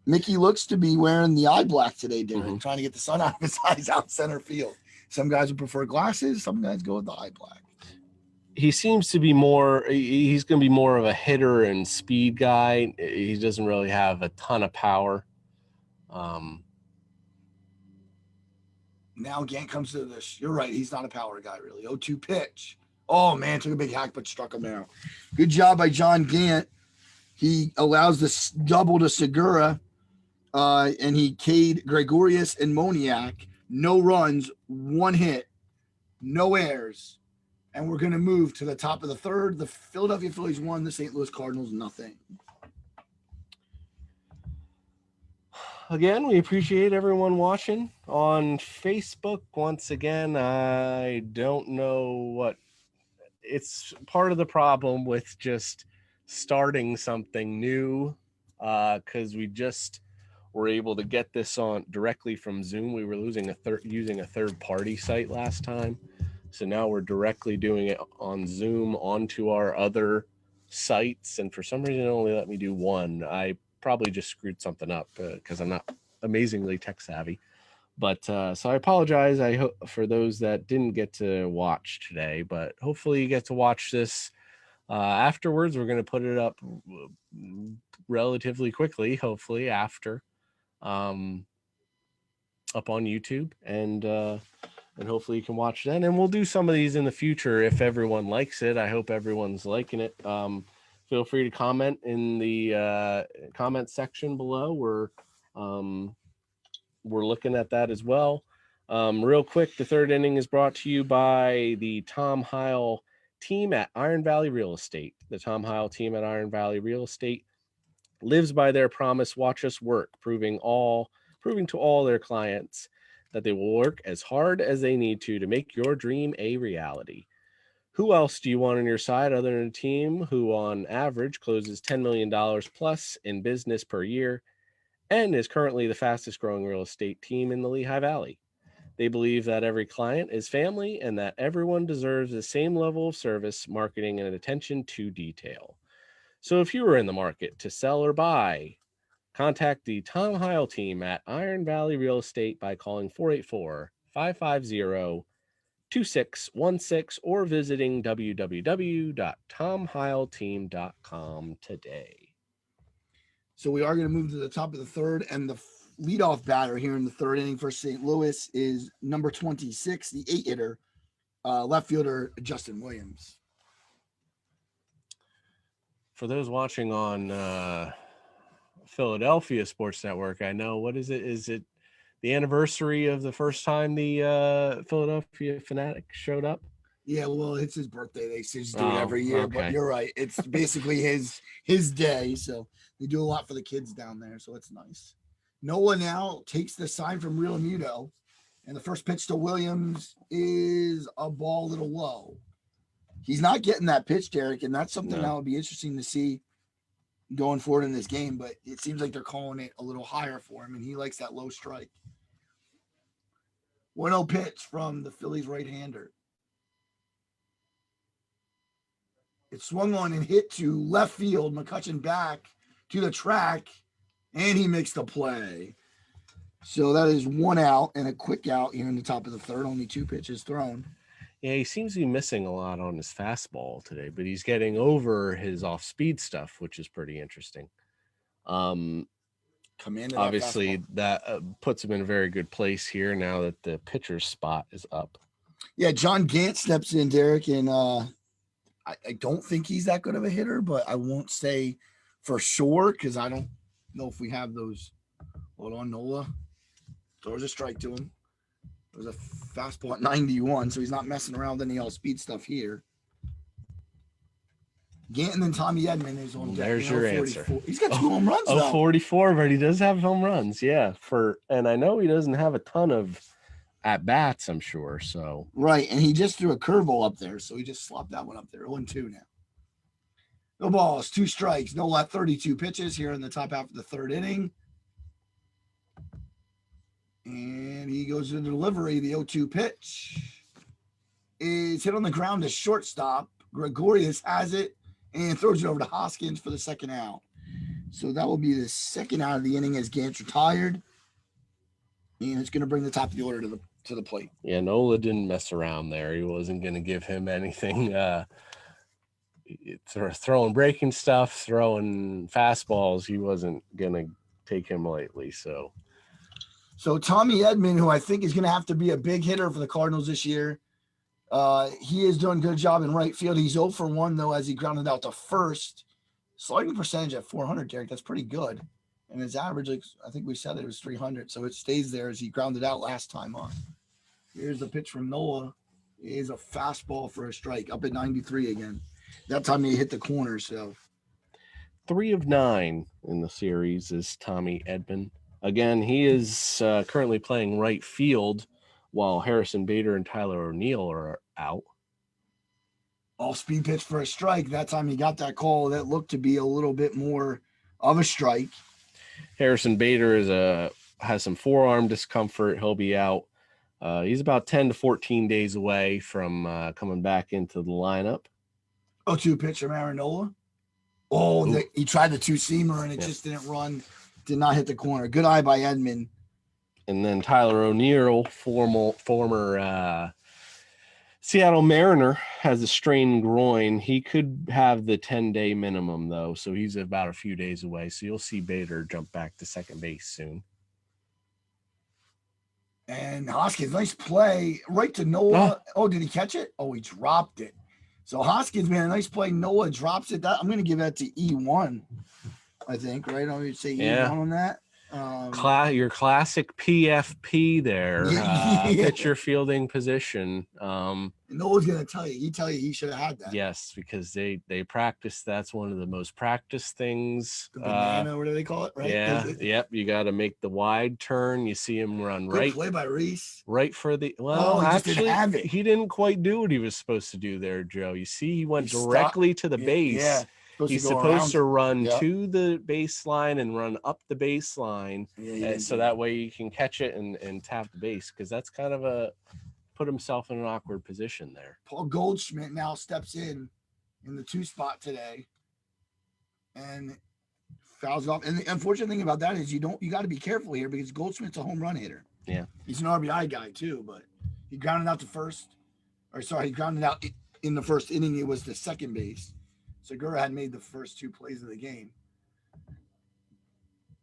D: Mickey looks to be wearing the eye black today, Derek, trying to get the sun out of his eyes out center field. Some guys would prefer glasses. Some guys go with the eye black.
C: He seems to be he's going to be more of a hitter and speed guy. He doesn't really have a ton of power.
D: Now Gant comes to this. You're right. He's not a power guy, really. 0-2 pitch. Oh, man, took a big hack, but struck him now. Good job by John Gant. He allows this double to Segura, and he K'd Gregorius and Moniak. No runs, 1 hit, no errors. And we're going to move to the top of the third. The Philadelphia Phillies won, the St. Louis Cardinals nothing.
C: Again, we appreciate everyone watching on Facebook. Once again, I don't know what it's part of the problem with just starting something new, because we just were able to get this on directly from Zoom. We were using a third-party site last time. So now we're directly doing it on Zoom onto our other sites. And for some reason, it only let me do one. I probably just screwed something up because I'm not amazingly tech savvy. But so I apologize. I hope for those that didn't get to watch today, but hopefully you get to watch this Afterwards, we're going to put it up relatively quickly, hopefully after, up on YouTube, and hopefully you can watch then. And we'll do some of these in the future if everyone likes it. I hope everyone's liking it. Feel free to comment in the comment section below. We're looking at that as well. Real quick, the third inning is brought to you by the Tom Heil team at Iron Valley Real Estate. The Tom Heil team at Iron Valley Real Estate lives by their promise, watch us work, proving to all their clients that they will work as hard as they need to make your dream a reality. Who else do you want on your side other than a team who on average closes $10 million plus in business per year and is currently the fastest growing real estate team in the Lehigh Valley? They believe that every client is family and that everyone deserves the same level of service, marketing, and attention to detail. So if you are in the market to sell or buy, contact the Tom Heil team at Iron Valley Real Estate by calling 484-550-2616 or visiting www.tomheilteam.com today.
D: So we are going to move to the top of the third, and the leadoff batter here in the third inning for St. Louis is number 26, the 8-hitter, left fielder Justin Williams.
C: For those watching on Philadelphia Sports Network, I know, what is it? Is it the anniversary of the first time the Philadelphia Fanatic showed up?
D: Yeah, well, it's his birthday. They just do it every year,
C: okay.
D: But you're right. It's basically his day. So they do a lot for the kids down there. So it's nice. Noah now takes the sign from Real Muto, and the first pitch to Williams is a ball a little low. He's not getting that pitch, Derek, and that's something that would be interesting to see going forward in this game. But it seems like they're calling it a little higher for him, and he likes that low strike. 1-0 pitch from the Phillies right-hander. It's swung on and hit to left field. McCutcheon back to the track, and he makes the play. So that is 1 out and a quick out here in the top of the third. Only 2 pitches thrown.
C: Yeah, he seems to be missing a lot on his fastball today, but he's getting over his off-speed stuff, which is pretty interesting. Obviously, that puts him in a very good place here now that the pitcher's spot is up.
D: Yeah, John Gant steps in, Derek, and I don't think he's that good of a hitter, but I won't say for sure because I don't know if we have those. Hold on, Nola throws a strike to him. There's a fastball at 91, so he's not messing around with any all-speed stuff here. Gant and then Tommy Edman is on deck.
C: There's your answer.
D: He's got 2 home runs, though.
C: 44, but he does have home runs, yeah. And I know he doesn't have a ton of at-bats, I'm sure, so.
D: Right, and he just threw a curveball up there, so he just slopped that one up there. 0-2 now. No balls, 2 strikes, no left, 32 pitches here in the top half of the third inning. And he goes to the delivery. The 0-2 pitch is hit on the ground to shortstop. Gregorius has it and throws it over to Hoskins for the second out. So that will be the second out of the inning as Gant's retired. And it's going to bring the top of the order to the plate.
C: Yeah, Nola didn't mess around there. He wasn't going to give him anything. Throwing breaking stuff, throwing fastballs. He wasn't going to take him lightly, So
D: Tommy Edman, who I think is going to have to be a big hitter for the Cardinals this year, he is doing a good job in right field. He's 0 for 1, though, as he grounded out to first. Slugging percentage at 400, Derek. That's pretty good. And his average, I think we said it was 300, so it stays there as he grounded out last time on. Here's the pitch from Noah. It is a fastball for a strike, up at 93 again. That time he hit the corner, so.
C: 3 of 9 in the series is Tommy Edman. Again, he is currently playing right field while Harrison Bader and Tyler O'Neill are out.
D: Off-speed pitch for a strike. That time he got that call. That looked to be a little bit more of a strike.
C: Harrison Bader has some forearm discomfort. He'll be out. He's about 10 to 14 days away from coming back into the lineup.
D: 0-2 pitch from Aaron Nola. He tried the 2-seamer and it just didn't run. Did not hit the corner. Good eye by Edman.
C: And then Tyler O'Neill, former Seattle Mariner has a strained groin. He could have the 10-day minimum, though, so he's about a few days away. So you'll see Bader jump back to second base soon.
D: And Hoskins, nice play right to Noah. Oh, did he catch it? Oh, he dropped it. So Hoskins, man, a nice play. Noah drops it. I'm going to give that to E1, I think, right? I'm going to say E1 on that.
C: Your classic PFP there,
D: Yeah.
C: pitcher fielding position.
D: Noah's going to tell you. He tell you he should have had that.
C: Yes, because they practice. That's one of the most practiced things.
D: The banana, what do they call it? Right?
C: Yeah. Yep. You got to make the wide turn. You see him run
D: Good
C: right.
D: play by Reese.
C: Right for the
D: he just didn't have it.
C: He didn't quite do what he was supposed to do there, Joe. You see, he went directly to the base.
D: Yeah.
C: He's supposed to run to the baseline and run up the baseline, so that way you can catch it and tap the base, because that's kind of put himself in an awkward position there.
D: Paul Goldschmidt now steps in the 2 spot today and fouls off. And the unfortunate thing about that is you got to be careful here, because Goldschmidt's a home run hitter.
C: Yeah,
D: he's an RBI guy too, but he grounded out he grounded out in the first inning. It was the second base. Segura had made the first 2 plays of the game.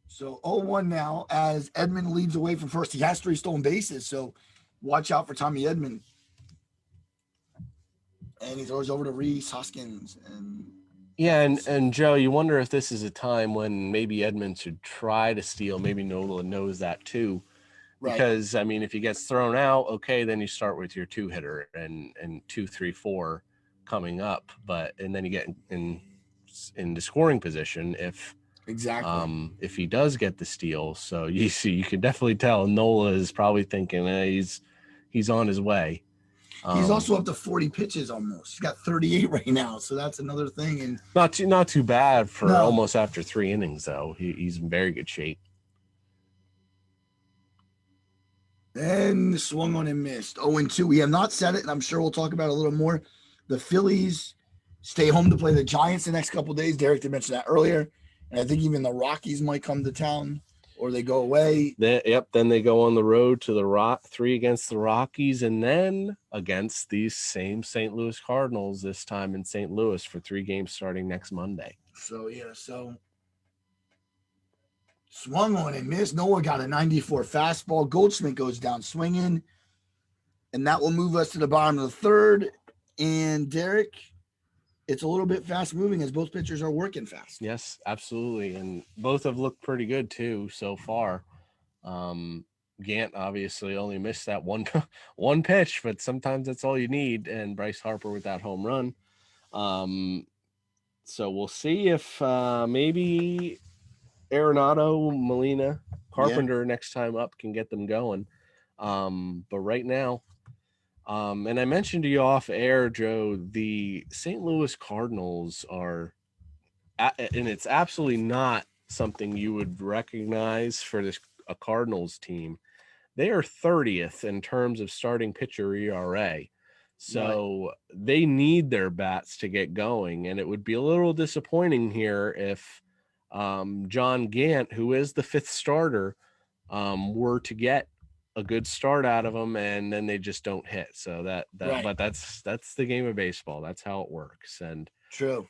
D: So 0-1 now as Edmund leads away from first. He has 3 stolen bases, so watch out for Tommy Edmund. And he throws over to Reese, Hoskins,
C: and Joe, you wonder if this is a time when maybe Edmund should try to steal. Maybe Nola knows that too. Right. Because, I mean, if he gets thrown out, okay, then you start with your 2 hitter and 2, 3, 4 coming up, and then you get in the scoring position if he does get the steal. So you can definitely tell Nola is probably thinking he's on his way.
D: He's also up to 40 pitches almost. He's got 38 right now, so that's another thing. And
C: not too bad for almost after 3 innings, though. He's in very good shape.
D: And swung on and missed. 0-2. We have not said it, and I'm sure we'll talk about it a little more. The Phillies stay home to play the Giants the next couple of days. Derek did mention that earlier. And I think even the Rockies might come to town, or they go away.
C: Then they go on the road to the 3 against the Rockies, and then against these same St. Louis Cardinals, this time in St. Louis, for 3 games starting next Monday.
D: So swung on and missed. Noah got a 94 fastball. Goldschmidt goes down swinging, and that will move us to the bottom of the 3rd. And Derek, it's a little bit fast moving as both pitchers are working fast.
C: Yes, absolutely. And both have looked pretty good too so far. Gant obviously only missed that one pitch, but sometimes that's all you need. And Bryce Harper with that home run. So we'll see if maybe Arenado, Molina, Carpenter next time up can get them going. But right now, and I mentioned to you off air, Joe, the St. Louis Cardinals are, and it's absolutely not something you would recognize for a Cardinals team. They are 30th in terms of starting pitcher ERA. So they need their bats to get going. And it would be a little disappointing here if John Gant, who is the 5th starter, were to get a good start out of them and then they just don't hit. So but that's the game of baseball. That's how it works. And
D: true.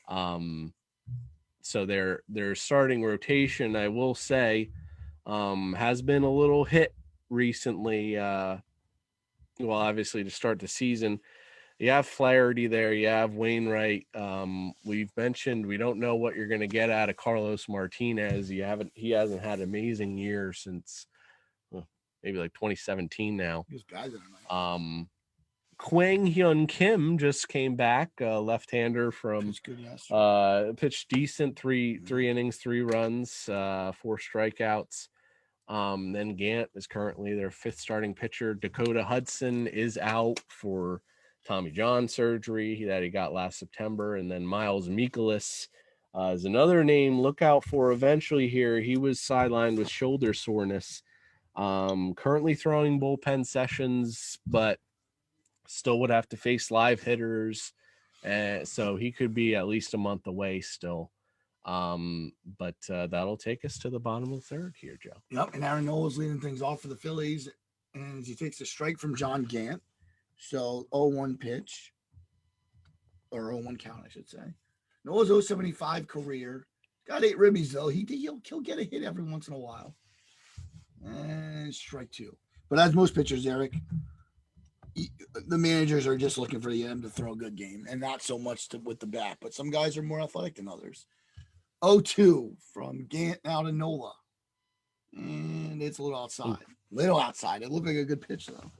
C: So their starting rotation, I will say, has been a little hit recently. Obviously to start the season, you have Flaherty there, you have Wainwright. We've mentioned we don't know what you're going to get out of Carlos Martinez. He hasn't had an amazing year since maybe like 2017 now.
D: He was bad than
C: Kwang Hyun Kim just came back, left-hander from pitched decent, three innings, 3 runs, 4 strikeouts. Then Gant is currently their 5th starting pitcher. Dakota Hudson is out for Tommy John surgery that he got last September. And then Miles Mikolas is another name. Look out for eventually here. He was sidelined with shoulder soreness. Currently throwing bullpen sessions, but still would have to face live hitters. So he could be at least a month away still. But that'll take us to the bottom of the 3rd here, Joe.
D: Yep. And Aaron Nola's leading things off for the Phillies. And he takes a strike from John Gant. So 0-1 pitch. Or 0-1 count, I should say. Nola's 075 career. Got 8 ribbies, though. He'll get a hit every once in a while. And strike 2. But as most pitchers, Eric, the managers are just looking for them to throw a good game and not so much with the bat. But some guys are more athletic than others. 0-2 from Gant now to Nola. And it's a little outside. It looked like a good pitch, though.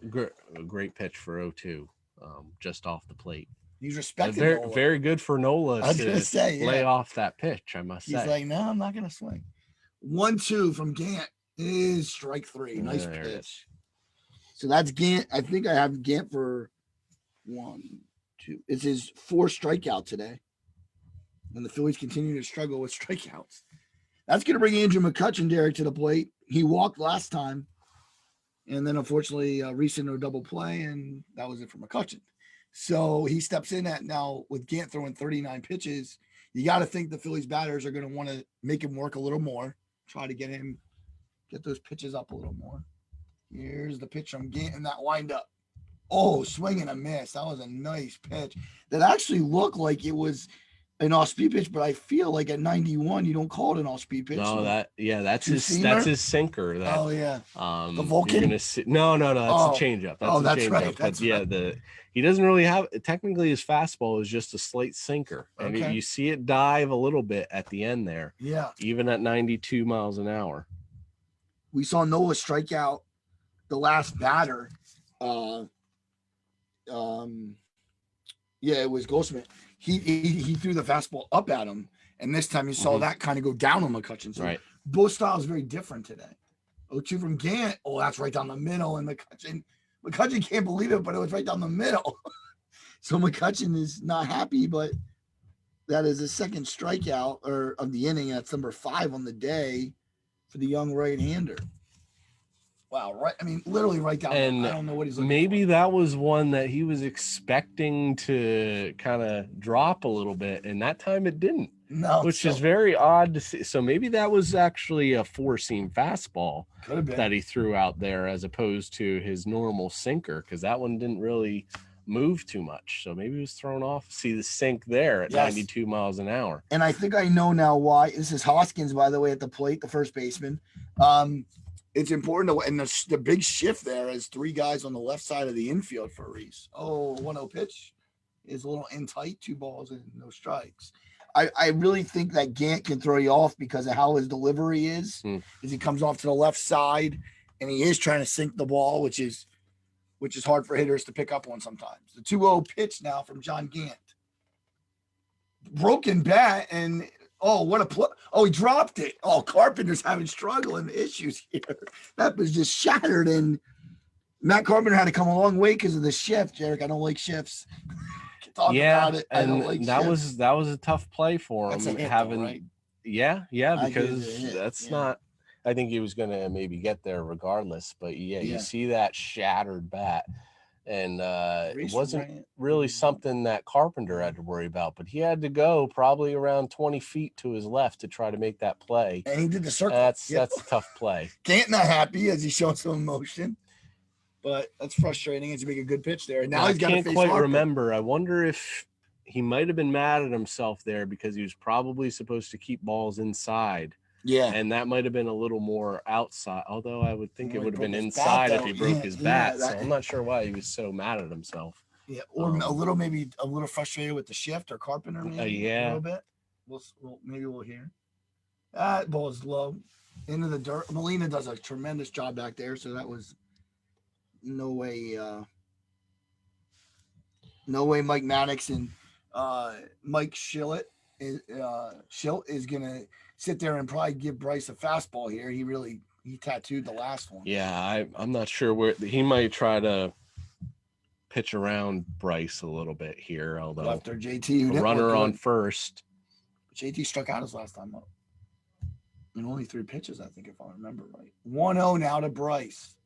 C: Great pitch for 0-2, just off the plate.
D: He's respecting
C: very,
D: Nola.
C: very good for Nola to lay off that pitch, I must say.
D: He's like, no, I'm not going to swing. 1-2 from Gant is strike 3. Nice pitch. So that's Gant. I think I have Gant for 1, 2. It's his 4th strikeout today. And the Phillies continue to struggle with strikeouts. That's going to bring Andrew McCutchen, Derek, to the plate. He walked last time. And then, unfortunately, Reese into a double play, and that was it for McCutchen. So he steps in at now with Gant throwing 39 pitches. You got to think the Phillies batters are going to want to make him work a little more, try to get those pitches up a little more. Here's the pitch from Gant and that windup. Oh, swing and a miss. That was a nice pitch. That actually looked like it was an off-speed pitch, but I feel like at 91, you don't call it an off-speed pitch.
C: No, that's his sinker.
D: The
C: The
D: Vulcan?
C: No, that's a changeup.
D: That's
C: changeup.
D: right.
C: But he doesn't really have. Technically, his fastball is just a slight sinker, and
D: Okay.
C: you see it dive a little bit at the end there.
D: Yeah.
C: Even at 92 miles an hour.
D: We saw Nola strike out the last batter. It was Goldschmidt. He threw the fastball up at him, and this time you saw that kind of go down on McCutchen. So
C: right.
D: Both styles very different today. 0-2 from Gant. Oh, that's right down the middle, and McCutchen can't believe it, but it was right down the middle. So McCutchen is not happy, but that is his 2nd strikeout of the inning. That's number 5 on the day for the young right-hander. Wow, right. I mean, literally right down.
C: And
D: I don't know what he's looking
C: maybe
D: for.
C: that was one that he was expecting to kind of drop a little bit, and that time it didn't.
D: No,
C: which is very odd to see. So maybe that was actually a 4-seam fastball that he threw out there as opposed to his normal sinker, because that one didn't really move too much. So maybe he was thrown off. See the sink there at 92 miles an hour.
D: And I think I know now why. This is Hoskins, by the way, at the plate, the first baseman. It's important to, and the big shift there is 3 guys on the left side of the infield for Reese. 1-0 pitch is a little in tight, 2 balls and no strikes. I really think that Gant can throw you off because of how his delivery is. As he comes off to the left side and he is trying to sink the ball, which is hard for hitters to pick up on sometimes. The 2-0 pitch now from John Gant. Broken bat and what a play. Oh, he dropped it. Oh, Carpenter's having struggling issues here. That was just shattered, and Matt Carpenter had to come a long way because of the shift, Jarek. I don't like shifts.
C: About it. And that was a tough play for him.
D: Right?
C: Because that's not. I think he was going to maybe get there regardless, but you see that shattered bat, and it wasn't really something that Carpenter had to worry about, but he had to go probably around 20 feet to his left to try to make that play.
D: And he did the circle.
C: That's a tough play.
D: Gant not happy as he showed some emotion. But that's frustrating as you make a good pitch there. And now he's got to face
C: quite
D: Harper.
C: Remember. I wonder if he might have been mad at himself there because he was probably supposed to keep balls inside.
D: Yeah.
C: And that might have been a little more outside, although I would think it would have been inside if he broke his bat. So I'm not sure why he was so mad at himself.
D: Yeah, or a little frustrated with the shift or Carpenter maybe a little bit. Maybe we'll hear. That ball is low. Into the dirt. Molina does a tremendous job back there, so that was no way Mike Maddox and Mike Schilt is gonna sit there and probably give Bryce a fastball here. He tattooed the last one.
C: Yeah, I'm not sure where he might try to pitch around Bryce a little bit here, although
D: after JT
C: runner on first.
D: JT struck out his last time up. And only 3 pitches, I think, if I remember right. 1-0 now to Bryce.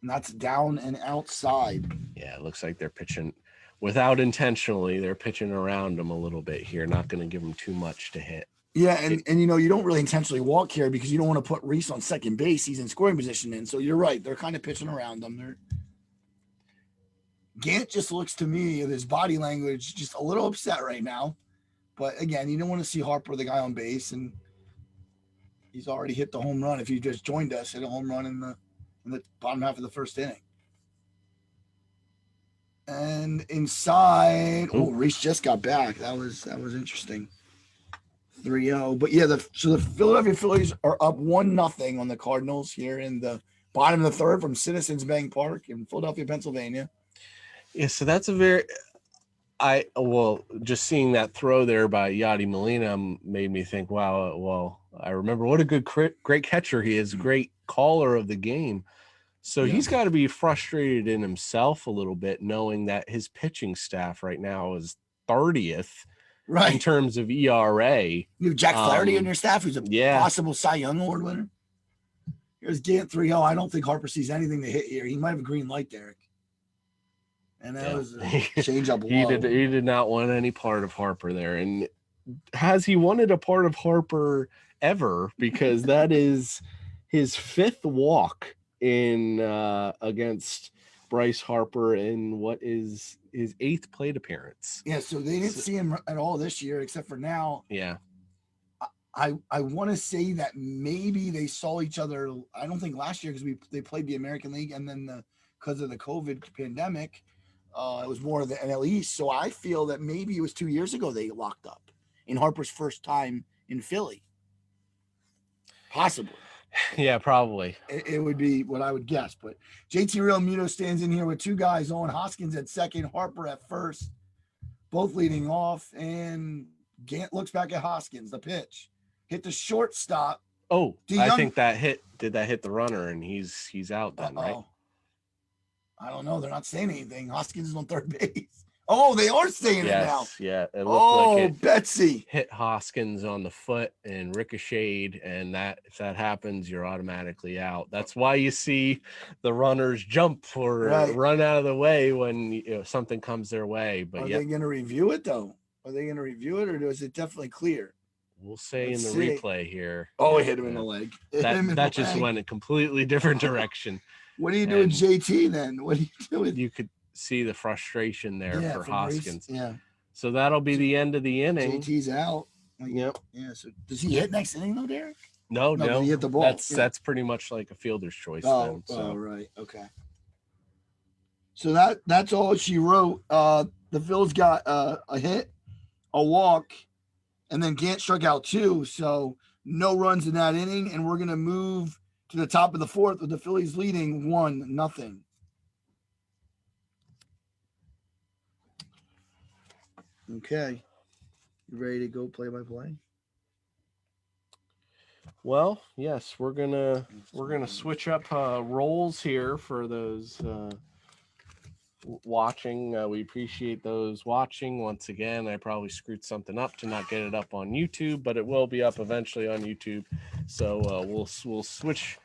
D: And that's down and outside.
C: Yeah, it looks like they're pitching without intentionally. They're pitching around him a little bit here. Not going to give him too much to hit.
D: Yeah, and you don't really intentionally walk here because you don't want to put Reese on second base. He's in scoring position. And so you're right. They're kind of pitching around him. Gant just looks to me with his body language just a little upset right now. But again, you don't want to see Harper, the guy on base, and he's already hit the home run. If you just joined us, hit a home run in the bottom half of the first inning. And inside, Reese just got back. That was interesting. 3-0. But yeah, so the Philadelphia Phillies are up 1-0 on the Cardinals here in the bottom of the third from Citizens Bank Park in Philadelphia, Pennsylvania.
C: Yeah, so that's a very just seeing that throw there by Yadi Molina made me think, wow, well, I remember what a great catcher he is, great caller of the game. So he's got to be frustrated in himself a little bit, knowing that his pitching staff right now is 30th in terms of ERA.
D: You have Jack Flaherty on your staff, who's a possible Cy Young Award winner. Here's Gant 3-0. I don't think Harper sees anything to hit here. He might have a green light, Derek. And that was a change up low.
C: He did not want any part of Harper there. And has he wanted a part of Harper ever? Because that is his 5th walk in against Bryce Harper in what is his 8th plate appearance.
D: Yeah, so they didn't see him at all this year, except for now.
C: Yeah.
D: I want to say that maybe they saw each other. I don't think last year because they played the American League, and then because of the COVID pandemic, it was more of the NL East. So I feel that maybe it was 2 years ago they locked up in Harper's first time in Philly. Possibly.
C: Yeah, probably.
D: It would be what I would guess. But JT Realmuto stands in here with 2 guys on. Hoskins at second, Harper at first, both leading off. And Gant looks back at Hoskins, the pitch. Hit the shortstop.
C: Oh, I think that hit the runner, and he's out then, right?
D: I don't know. They're not saying anything. Hoskins is on third base. Oh, they are saying it now.
C: Yeah. It looked like it
D: Betsy
C: hit Hoskins on the foot and ricocheted, and that if that happens, you're automatically out. That's why you see the runners jump or run out of the way when something comes their way. But
D: are they going to review it though? Are they going to review it, or is it definitely clear?
C: We'll say in the replay here.
D: Oh, it hit him in the leg.
C: That just went a completely different direction.
D: What do you do with JT then? What do you do with?
C: You could see the frustration there for Hoskins.
D: Yeah.
C: So that'll be the end of the inning.
D: JT's out.
C: Yep.
D: Yeah. So does he hit next inning though, Derek?
C: No.
D: He hit the ball.
C: That's pretty much like a fielder's choice.
D: Oh,
C: then, so.
D: Right. Okay. So that's all she wrote. The Phil's got a hit, a walk, and then Gant struck out 2. So no runs in that inning, and we're gonna move to the top of the 4th with the Phillies leading 1-0. Okay. You ready to go play by play?
C: Well, yes, we're gonna switch up roles here for those watching. We appreciate those watching. Once again, I probably screwed something up to not get it up on YouTube, but it will be up eventually on YouTube. So we'll switch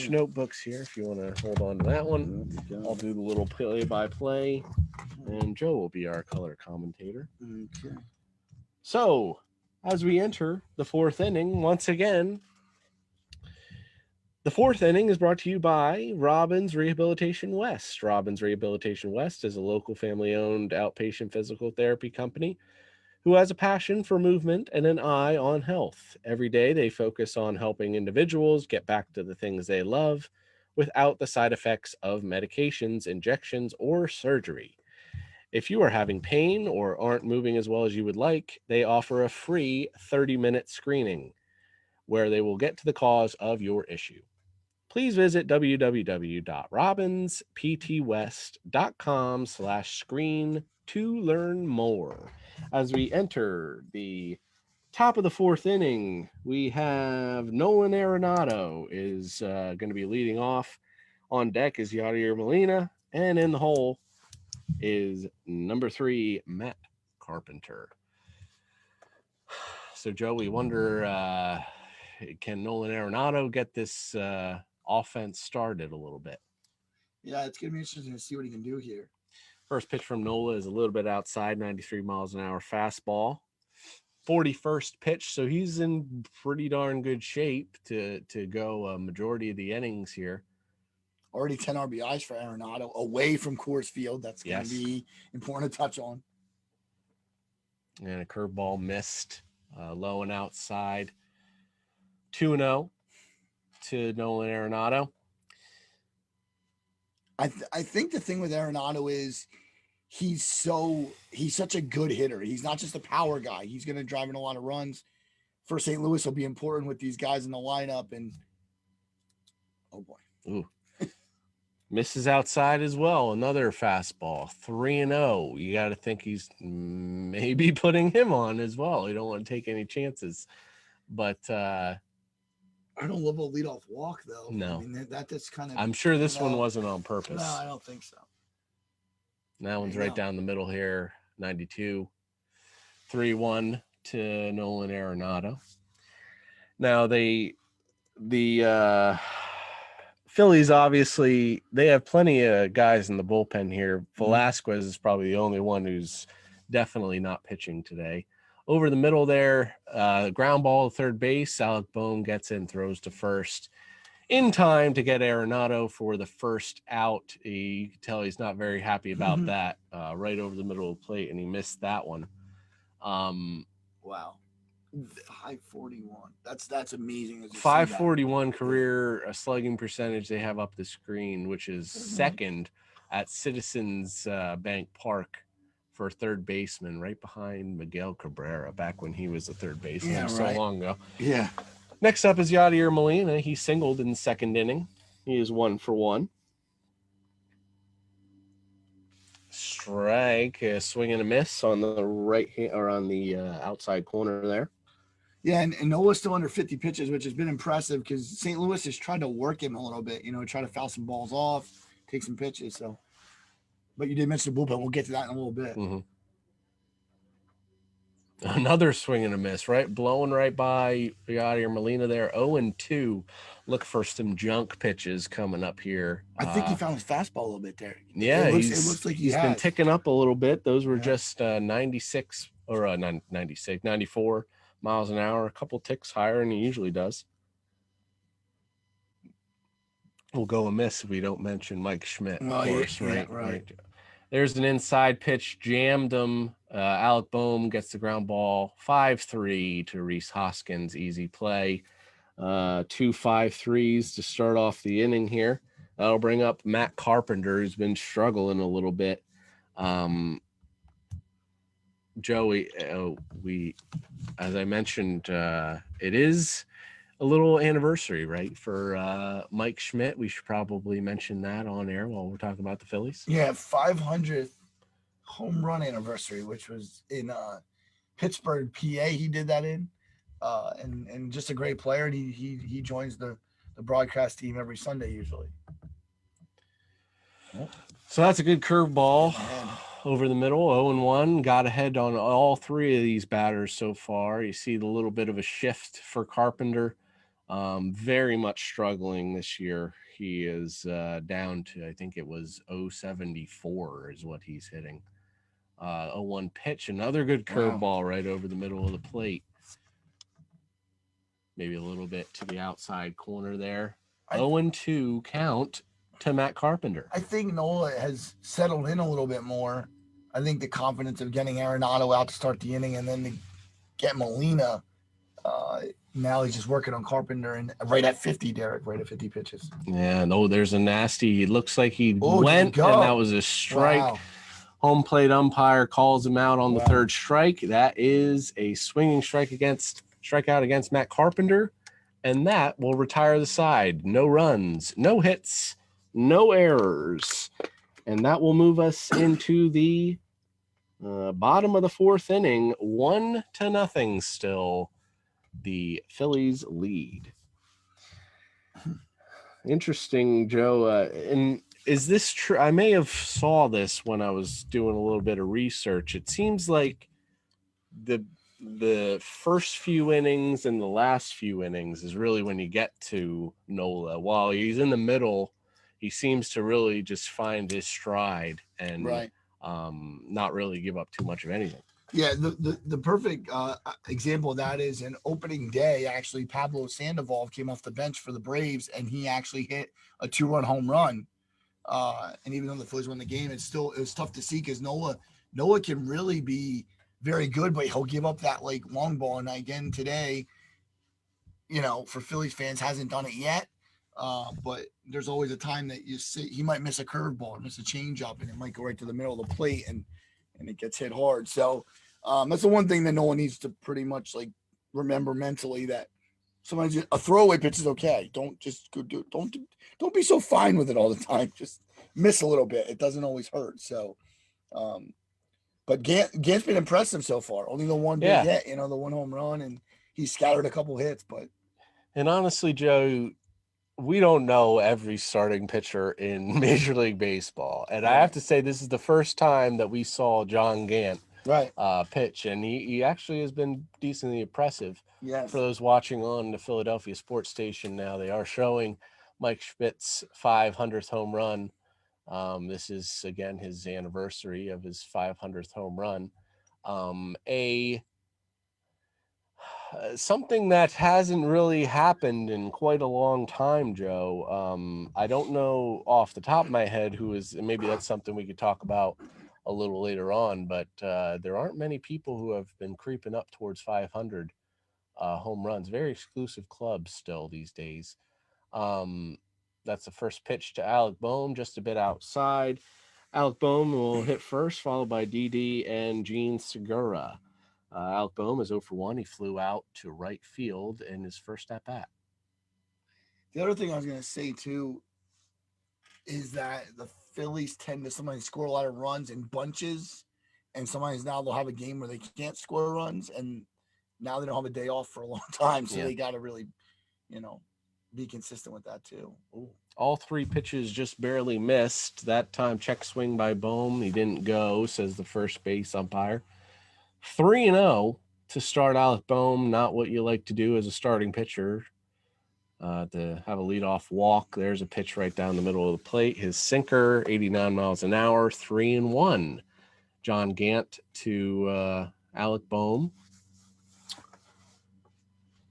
C: notebooks here if you want to hold on to that one. I'll do the little play-by-play, and Joe will be our color commentator.
D: Okay.
C: So as we enter the 4th inning, once again, the 4th inning is brought to you by Robbins Rehabilitation West. Robbins Rehabilitation West is a local family-owned outpatient physical therapy company who has a passion for movement and an eye on health. Every day, they focus on helping individuals get back to the things they love without the side effects of medications, injections, or surgery. If you are having pain or aren't moving as well as you would like, they offer a free 30-minute screening where they will get to the cause of your issue. Please visit www.robinsptwest.com/screen to learn more. As we enter the top of the 4th inning, we have Nolan Arenado is going to be leading off. On deck is Yadier Molina, and in the hole is number 3, Matt Carpenter. So, Joe, we wonder, can Nolan Arenado get this offense started a little bit?
D: Yeah, it's going to be interesting to see what he can do here.
C: First pitch from Nola is a little bit outside, 93 miles an hour fastball. 41st pitch, so he's in pretty darn good shape to go a majority of the innings here.
D: Already 10 RBIs for Arenado away from Coors Field. That's going to be important to touch on.
C: And a curveball missed, low and outside. 2-0 to Nolan Arenado.
D: I think the thing with Arenado is he's such a good hitter. He's not just a power guy. He's going to drive in a lot of runs. For St. Louis will be important with these guys in the lineup. And oh boy.
C: Ooh. Misses outside as well. Another fastball. 3-0. You got to think he's maybe putting him on as well. You don't want to take any chances. But
D: I don't love a leadoff walk though.
C: No.
D: I mean, that's kind of.
C: I'm sure this one wasn't on purpose.
D: No, I don't think so.
C: That one's right down the middle here. 92. 3-1 to Nolan Arenado. Now the Phillies, obviously, they have plenty of guys in the bullpen here. Velasquez is probably the only one who's definitely not pitching today. Over the middle there, ground ball to third base. Alec Bohm gets in, throws to first in time to get Arenado for the first out. You can tell he's not very happy about that. Right over the middle of the plate, and he missed that one.
D: Wow. 541. That's amazing.
C: 541 career slugging percentage they have up the screen, which is second at Citizens Bank Park for third baseman, right behind Miguel Cabrera back when he was a third baseman so long ago.
D: Yeah.
C: Next up is Yadier Molina. He singled in the second inning. He is 1 for 1. Strike, a swing and a miss on the right hand or on the outside corner there.
D: Yeah, and Nola's still under 50 pitches, which has been impressive because St. Louis has tried to work him a little bit, try to foul some balls off, take some pitches. So, but you did mention the bullpen. We'll get to that in a little bit.
C: Mm-hmm. Another swing and a miss, right? Blowing right by Yadier Molina there. 0-2. Look for some junk pitches coming up here.
D: I think he found his fastball a little bit there.
C: Yeah,
D: it looks like
C: he's been ticking up a little bit. Those were just 96 or 96, 94 miles an hour, a couple ticks higher than he usually does. We'll go a miss if we don't mention Mike Schmidt, of course, right. There's an inside pitch, jammed him. Alec Bohm gets the ground ball, 5-3 to Rhys Hoskins, easy play. 2 5-3s to start off the inning here. That'll bring up Matt Carpenter, who's been struggling a little bit. Joey, as I mentioned, it is a little anniversary, right, for Mike Schmidt. We should probably mention that on air while we're talking about the Phillies.
D: Yeah, 500th home run anniversary, which was in Pittsburgh, PA. He did that in, and just a great player. And he joins the broadcast team every Sunday usually.
C: So that's a good curveball over the middle. 0-1, got ahead on all three of these batters so far. You see the little bit of a shift for Carpenter. Very much struggling this year. He is down to, I think it was 074 is what he's hitting. 0-1 pitch, another good curveball right over the middle of the plate. Maybe a little bit to the outside corner there. 0-2 count to Matt Carpenter.
D: I think Nola has settled in a little bit more. I think the confidence of getting Arenado out to start the inning and then to get Molina. Now he's just working on Carpenter and right at 50, Derek, right at 50 pitches.
C: Yeah, no, there's a nasty. It looks like he went, and that was a strike.
D: Wow.
C: Home plate umpire calls him out on the third strike. That is a swinging strikeout against Matt Carpenter, and that will retire the side. No runs, no hits, no errors, and that will move us into the bottom of the fourth inning. 1-0 still. The Phillies lead. Interesting, Joe. And is this true? I may have saw this when I was doing a little bit of research. It seems like the first few innings and the last few innings is really when you get to Nola. While he's in the middle, he seems to really just find his stride and not really give up too much of anything.
D: Yeah, the perfect example of that is an opening day. Actually, Pablo Sandoval came off the bench for the Braves, and he actually hit a 2-run home run. And even though the Phillies won the game, it was tough to see because Noah can really be very good, but he'll give up that like long ball. And again today, for Phillies fans, hasn't done it yet. But there's always a time that you see he might miss a curveball, miss a changeup, and it might go right to the middle of the plate, and it gets hit hard. So that's the one thing that no one needs to pretty much like remember mentally, that sometimes a throwaway pitch is okay. Don't just go do. Don't be so fine with it all the time. Just miss a little bit. It doesn't always hurt. So, but Gant's been impressive so far. Only the one big
C: Yeah.
D: hit, the one home run, and he scattered a couple hits. But
C: And honestly, Joe, we don't know every starting pitcher in Major League Baseball. And I have to say, this is the first time that we saw John Gant
D: right,
C: pitch, and he actually has been decently impressive.
D: yes,
C: For those watching on the Philadelphia sports station now, they are showing Mike Schmidt's 500th home run. This is, again, his anniversary of his 500th home run. Something that hasn't really happened in quite a long time, Joe. I don't know off the top of my head who is, and maybe that's something we could talk about a little later on, but there aren't many people who have been creeping up towards 500 home runs. Very exclusive clubs still these days. That's the first pitch to Alec Boehm, just a bit outside. Alec Boehm will hit first, followed by Didi and Gene Segura. Alec Boehm is 0 for 1. He flew out to right field in his first at bat.
D: The other thing I was going to say too is that the Phillies tend to sometimes score a lot of runs in bunches, and sometimes now they'll have a game where they can't score runs, and now they don't have a day off for a long time, so they got to really, be consistent with that too. Ooh.
C: All three pitches just barely missed. That time, check swing by Boehm. He didn't go, says the first base umpire. 3-0 to start Alec Boehm. Not what you like to do as a starting pitcher. To have a leadoff walk. There's a pitch right down the middle of the plate. His sinker, 89 miles an hour, 3-1. John Gant to Alec Boehm.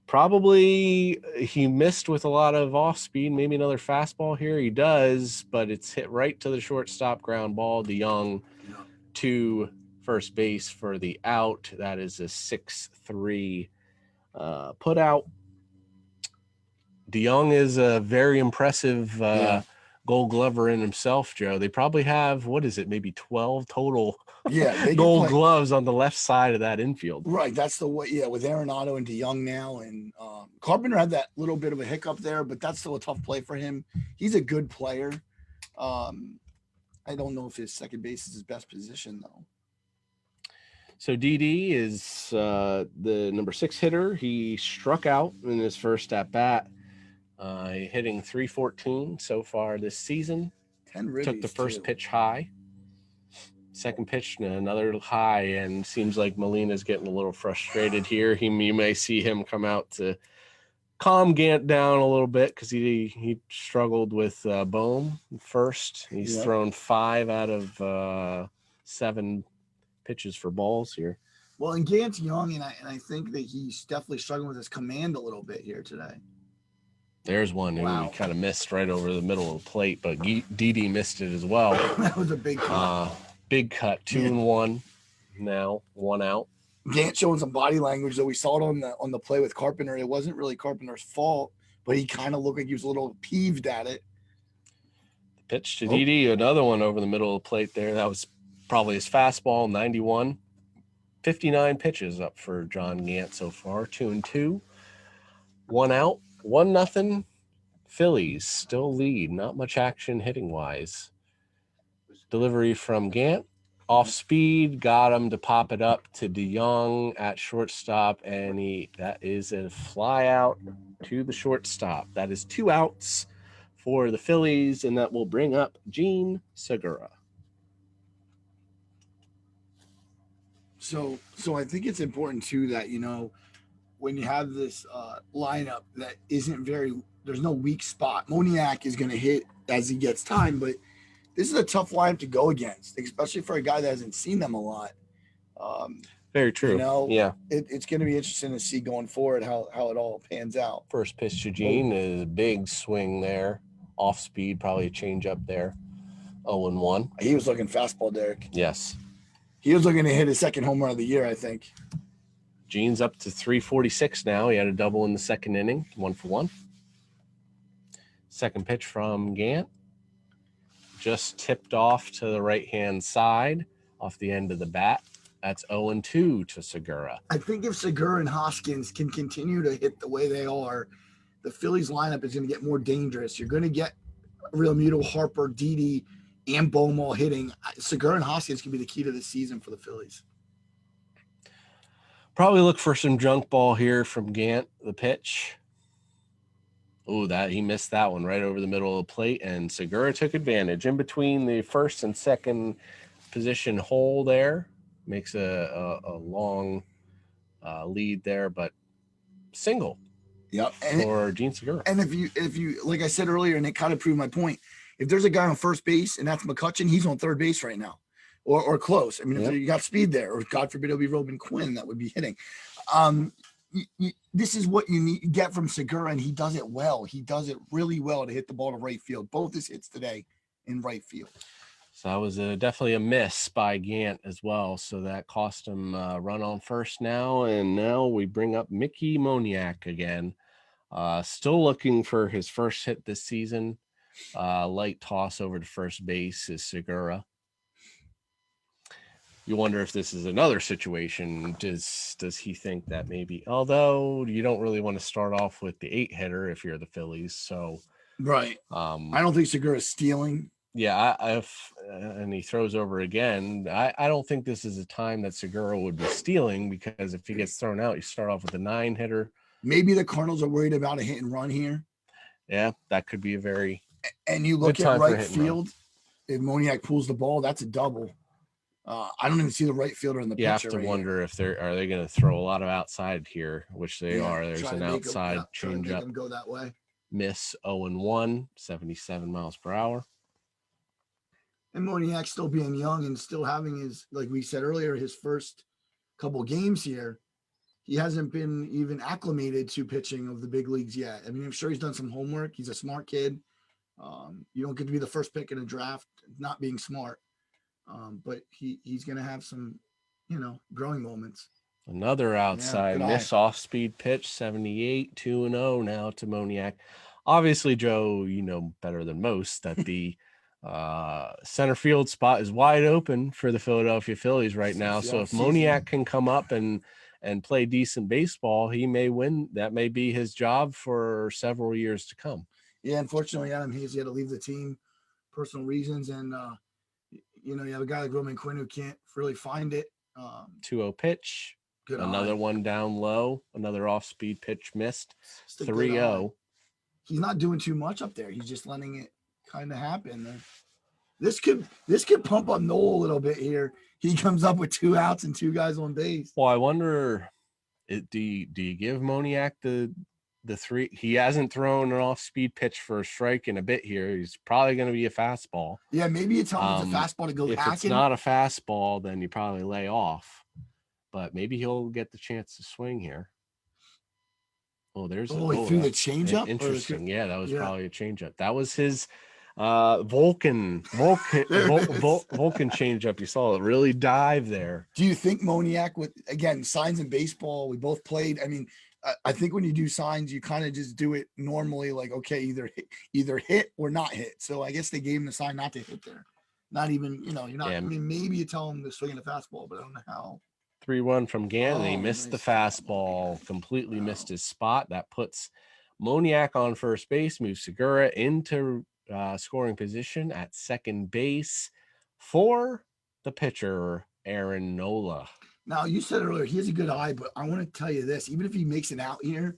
C: Probably he missed with a lot of off speed. Maybe another fastball here. He does, but it's hit right to the shortstop, ground ball. DeYoung to first base for the out. That is a 6-3 put out. DeYoung is a very impressive Gold Glover in himself, Joe. They probably have, maybe 12 total Gold Gloves on the left side of that infield.
D: Right, that's the way. Yeah, with Arenado and DeYoung now, and Carpenter had that little bit of a hiccup there, but that's still a tough play for him. He's a good player. I don't know if his second base is his best position though.
C: So Didi is the number 6 hitter. He struck out in his first at bat. Hitting .314 so far this season.
D: 10 ribbies,
C: took the first pitch high. Second pitch, another high, and seems like Molina's getting a little frustrated here. You may see him come out to calm Gant down a little bit because he struggled with Boehm first. He's thrown 5 out of 7 pitches for balls here.
D: Well, and Gant's young, and I think that he's definitely struggling with his command a little bit here today.
C: There's one who kind of missed right over the middle of the plate, but Didi missed it as well.
D: That was a big cut.
C: Big cut, 2-1 now, 1 out.
D: Gant showing some body language, though. We saw it on the play with Carpenter. It wasn't really Carpenter's fault, but he kind of looked like he was a little peeved at it.
C: The pitch to Didi, another one over the middle of the plate there. That was probably his fastball, 91. 59 pitches up for John Gant so far, 2-2. 1 out. 1-0. Phillies still lead. Not much action hitting wise. Delivery from Gant. Off speed, got him to pop it up to DeYoung at shortstop, and that is a fly out to the shortstop. That is 2 outs for the Phillies, and that will bring up Gene Segura.
D: So I think it's important too that when you have this lineup that isn't there's no weak spot. Moniak is going to hit as he gets time, but this is a tough lineup to go against, especially for a guy that hasn't seen them a lot.
C: Very true.
D: know,
C: Yeah.
D: It's going to be interesting to see going forward how it all pans out.
C: First pitch to Gene is a big swing there. Off speed, probably a change up there. 0-1.
D: He was looking fastball, Derek.
C: Yes.
D: He was looking to hit his second home run of the year, I think.
C: Gene's up to 346 now. He had a double in the second inning, 1-for-1. Second pitch from Gant. Just tipped off to the right-hand side off the end of the bat. That's 0-2 to Segura.
D: I think if Segura and Hoskins can continue to hit the way they are, the Phillies lineup is going to get more dangerous. You're going to get Real Muto, Harper, Didi, and Bowmal hitting. Segura and Hoskins can be the key to the season for the Phillies.
C: Probably look for some junk ball here from Gant, the pitch. Oh, that he missed that one right over the middle of the plate, and Segura took advantage. In between the first and second position hole there, makes a long lead there, but single.
D: Yep.
C: For Gene Segura.
D: And if you like I said earlier, and it kind of proved my point, if there's a guy on first base and that's McCutchen, he's on third base right now, or close. I mean, if you got speed there, or God forbid it'll be Robin Quinn that would be hitting. This is what you get from Segura, and he does it well. He does it really well to hit the ball to right field. Both his hits today in right field.
C: So that was definitely a miss by Gant as well. So that cost him run on first now. And now we bring up Mickey Moniak again. Still looking for his first hit this season. Light toss over to first base is Segura. You wonder if this is another situation. Does he think that maybe, although you don't really want to start off with the 8-hitter if you're the Phillies. So
D: right. I don't think Segura is stealing.
C: Yeah, and he throws over again. I don't think this is a time that Segura would be stealing, because if he gets thrown out, you start off with a 9-hitter.
D: Maybe the Cardinals are worried about a hit and run here.
C: Yeah, that could be a very
D: and you look at right field. If Moniak pulls the ball, that's a double. I don't even see the right fielder in the
C: you
D: picture.
C: You have to wonder if they going to throw a lot of outside here, which they are. There's an outside change up.
D: Go that way.
C: Miss 0-1, 77 miles per hour.
D: And Moniak still being young and still having his, like we said earlier, his first couple games here. He hasn't been even acclimated to pitching of the big leagues yet. I mean, I'm sure he's done some homework. He's a smart kid. You don't get to be the first pick in a draft not being smart. But he's going to have some, growing moments.
C: Another outside miss off-speed pitch, 78, 2-0 now to Moniak. Obviously, Joe, you know better than most that the center field spot is wide open for the Philadelphia Phillies right now. So if Moniak can come up and play decent baseball, he may win. That may be his job for several years to come. Yeah,
D: unfortunately, Adam Hayes had to leave the team, personal reasons, and you have a guy like Roman Quinn who can't really find it.
C: 2-0 pitch.
D: Good
C: another one down low. Another off-speed pitch missed. 3-0.
D: He's not doing too much up there. He's just letting it kind of happen. This could pump up Noel a little bit here. He comes up with 2 outs and 2 guys on base.
C: Well, I wonder, do you give Moniak the 3? He hasn't thrown an off-speed pitch for a strike in a bit here. He's probably going to be a fastball.
D: Yeah, maybe you tell him it's a fastball to go
C: if
D: hacking.
C: If it's not a fastball, then you probably lay off. But maybe he'll get the chance to swing here. Oh, there's
D: he threw the changeup.
C: Interesting. Yeah, that was probably a changeup. That was his Vulcan changeup. You saw it really dive there.
D: Do you think Moniak, with again signs in baseball, we both played? I mean, I think when you do signs, you kind of just do it normally, like okay, either hit or not hit. So I guess they gave him the sign not to hit there. Not even you're not. Yeah. I mean, maybe you tell him to swing in the fastball, but I don't know how.
C: 3-1 from Gant, and he missed the fastball, completely missed his spot. That puts Moniak on first base, moves Segura into scoring position at second base for the pitcher, Aaron Nola.
D: Now, you said earlier, he has a good eye, but I want to tell you this. Even if he makes it out here,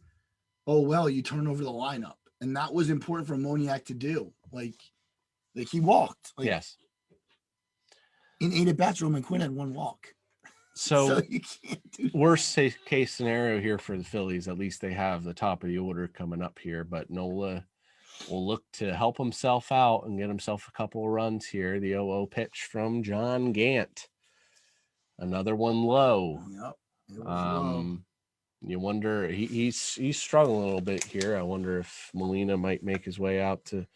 D: you turn over the lineup. And that was important for Moniak to do. Like he walked.
C: Yes.
D: In 8 at-bats, Roman Quinn had 1 walk.
C: So
D: you can't do
C: worst case scenario here for the Phillies, at least they have the top of the order coming up here, but Nola will look to help himself out and get himself a couple of runs here. The 0-0 pitch from John Gant. Another one low.
D: Yep. It was low.
C: You wonder he's struggling a little bit here. I wonder if Molina might make his way out to.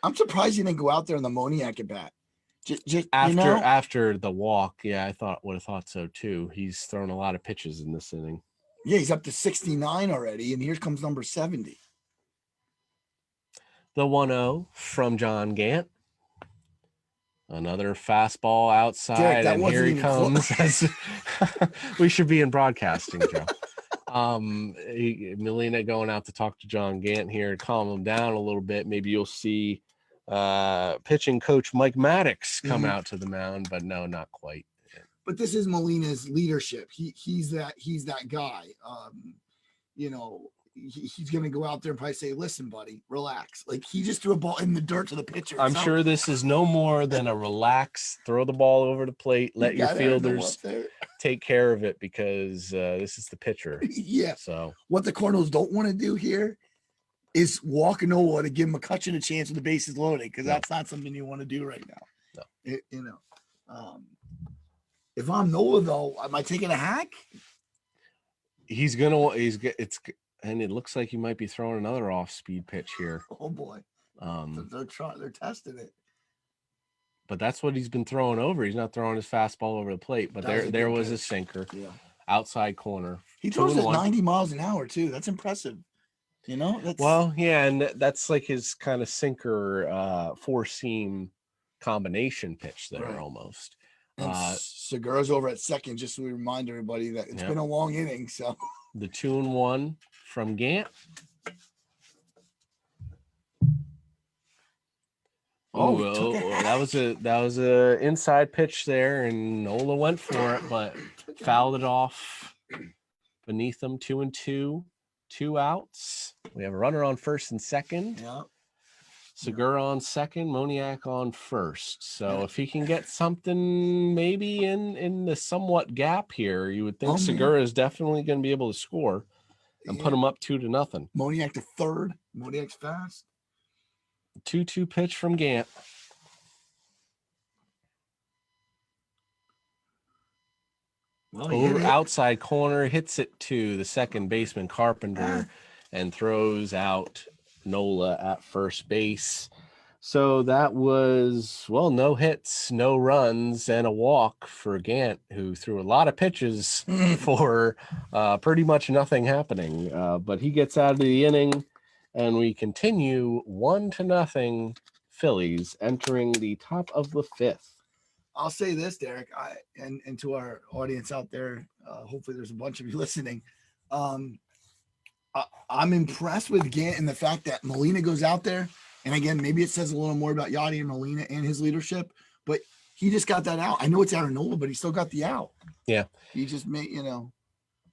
D: I'm surprised he didn't go out there in the Moniak at bat. Just
C: After the walk, yeah, I would have thought so too. He's thrown a lot of pitches in this inning.
D: Yeah, he's up to 69 already, and here comes number 70.
C: The 1-0 from John Gant. Another fastball outside,
D: Derek, that
C: and
D: wasn't
C: here he
D: even
C: comes. We should be in broadcasting, Joe. Molina going out to talk to John Gant here, calm him down a little bit. Maybe you'll see pitching coach Mike Maddox come out to the mound, but no, not quite.
D: But this is Molina's leadership. He's that guy. He's going to go out there and probably say, listen, buddy, relax. Like, he just threw a ball in the dirt to the pitcher.
C: I'm sure this is no more than a relax, throw the ball over the plate, let your fielders take care of it, because this is the pitcher.
D: Yeah.
C: So
D: what the Cardinals don't want to do here is walk Nola to give McCutchen a chance with the bases loaded, because that's not something you want to do right now.
C: No.
D: If I'm Nola, though, am I taking a hack?
C: And it looks like he might be throwing another off-speed pitch here.
D: Oh boy, they're testing it.
C: But that's what he's been throwing over. He's not throwing his fastball over the plate. But there was a sinker, outside corner.
D: He throws at 90 miles an hour too. That's impressive.
C: And that's like his kind of sinker, four-seam combination pitch there, almost.
D: And Segura's over at second, just to remind everybody that it's been a long inning. So
C: the 2-1 from Gant. That was a inside pitch there, and Nola went for it, but fouled it off beneath him. 2-2, 2 outs. We have a runner on first and second.
D: Yeah.
C: Segura on second, Moniak on first. So if he can get something maybe in the somewhat gap here, you would think Segura is definitely going to be able to score and put him up 2-0.
D: Moniak to third. Moniak's fast.
C: 2-2 pitch from Gant. Over outside corner, hits it to the second baseman Carpenter and throws out Nola at first base. So that was, no hits, no runs, and a walk for Gant, who threw a lot of pitches for pretty much nothing happening. But he gets out of the inning, and we continue 1-0 Phillies entering the top of the fifth.
D: I'll say this, Derek, and to our audience out there, hopefully there's a bunch of you listening. I'm impressed with Gant and the fact that Molina goes out there. And again, maybe it says a little more about Yadi and Molina and his leadership, but he just got that out. I know it's Aaron Nola, but he still got the out.
C: Yeah.
D: He just made,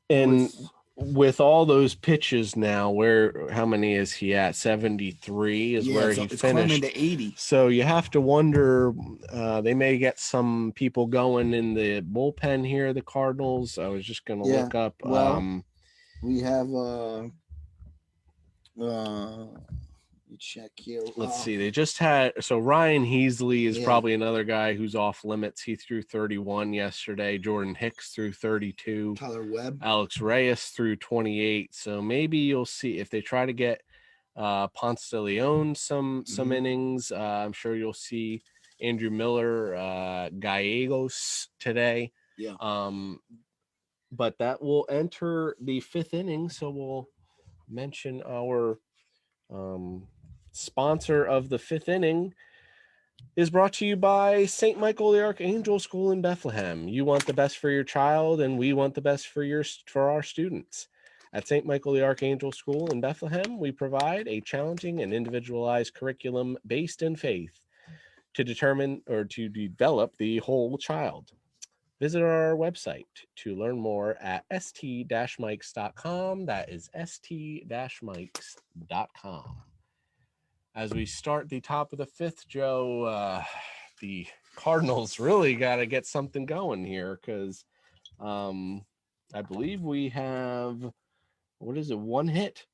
C: And with all those pitches now, how many is he at? 73 is where he finished.
D: To 80.
C: So you have to wonder, they may get some people going in the bullpen here, the Cardinals. I was just going to look up.
D: We have check here.
C: Let's see. They just had Ryan Heasley is probably another guy who's off limits. He threw 31 yesterday. Jordan Hicks threw 32.
D: Tyler Webb.
C: Alex Reyes threw 28. So maybe you'll see if they try to get Ponce de Leon some innings. I'm sure you'll see Andrew Miller, Gallegos today.
D: Yeah.
C: But that will enter the fifth inning. So we'll mention our sponsor of the fifth inning is brought to you by St. Michael the Archangel School in Bethlehem. You want the best for your child, and we want the best for our students. At St. Michael the Archangel School in Bethlehem, we provide a challenging and individualized curriculum based in faith to determine or to develop the whole child. Visit our website to learn more at st-mikes.com. That is st-mikes.com. As we start the top of the fifth, Joe, the Cardinals really got to get something going here because I believe we have, one hit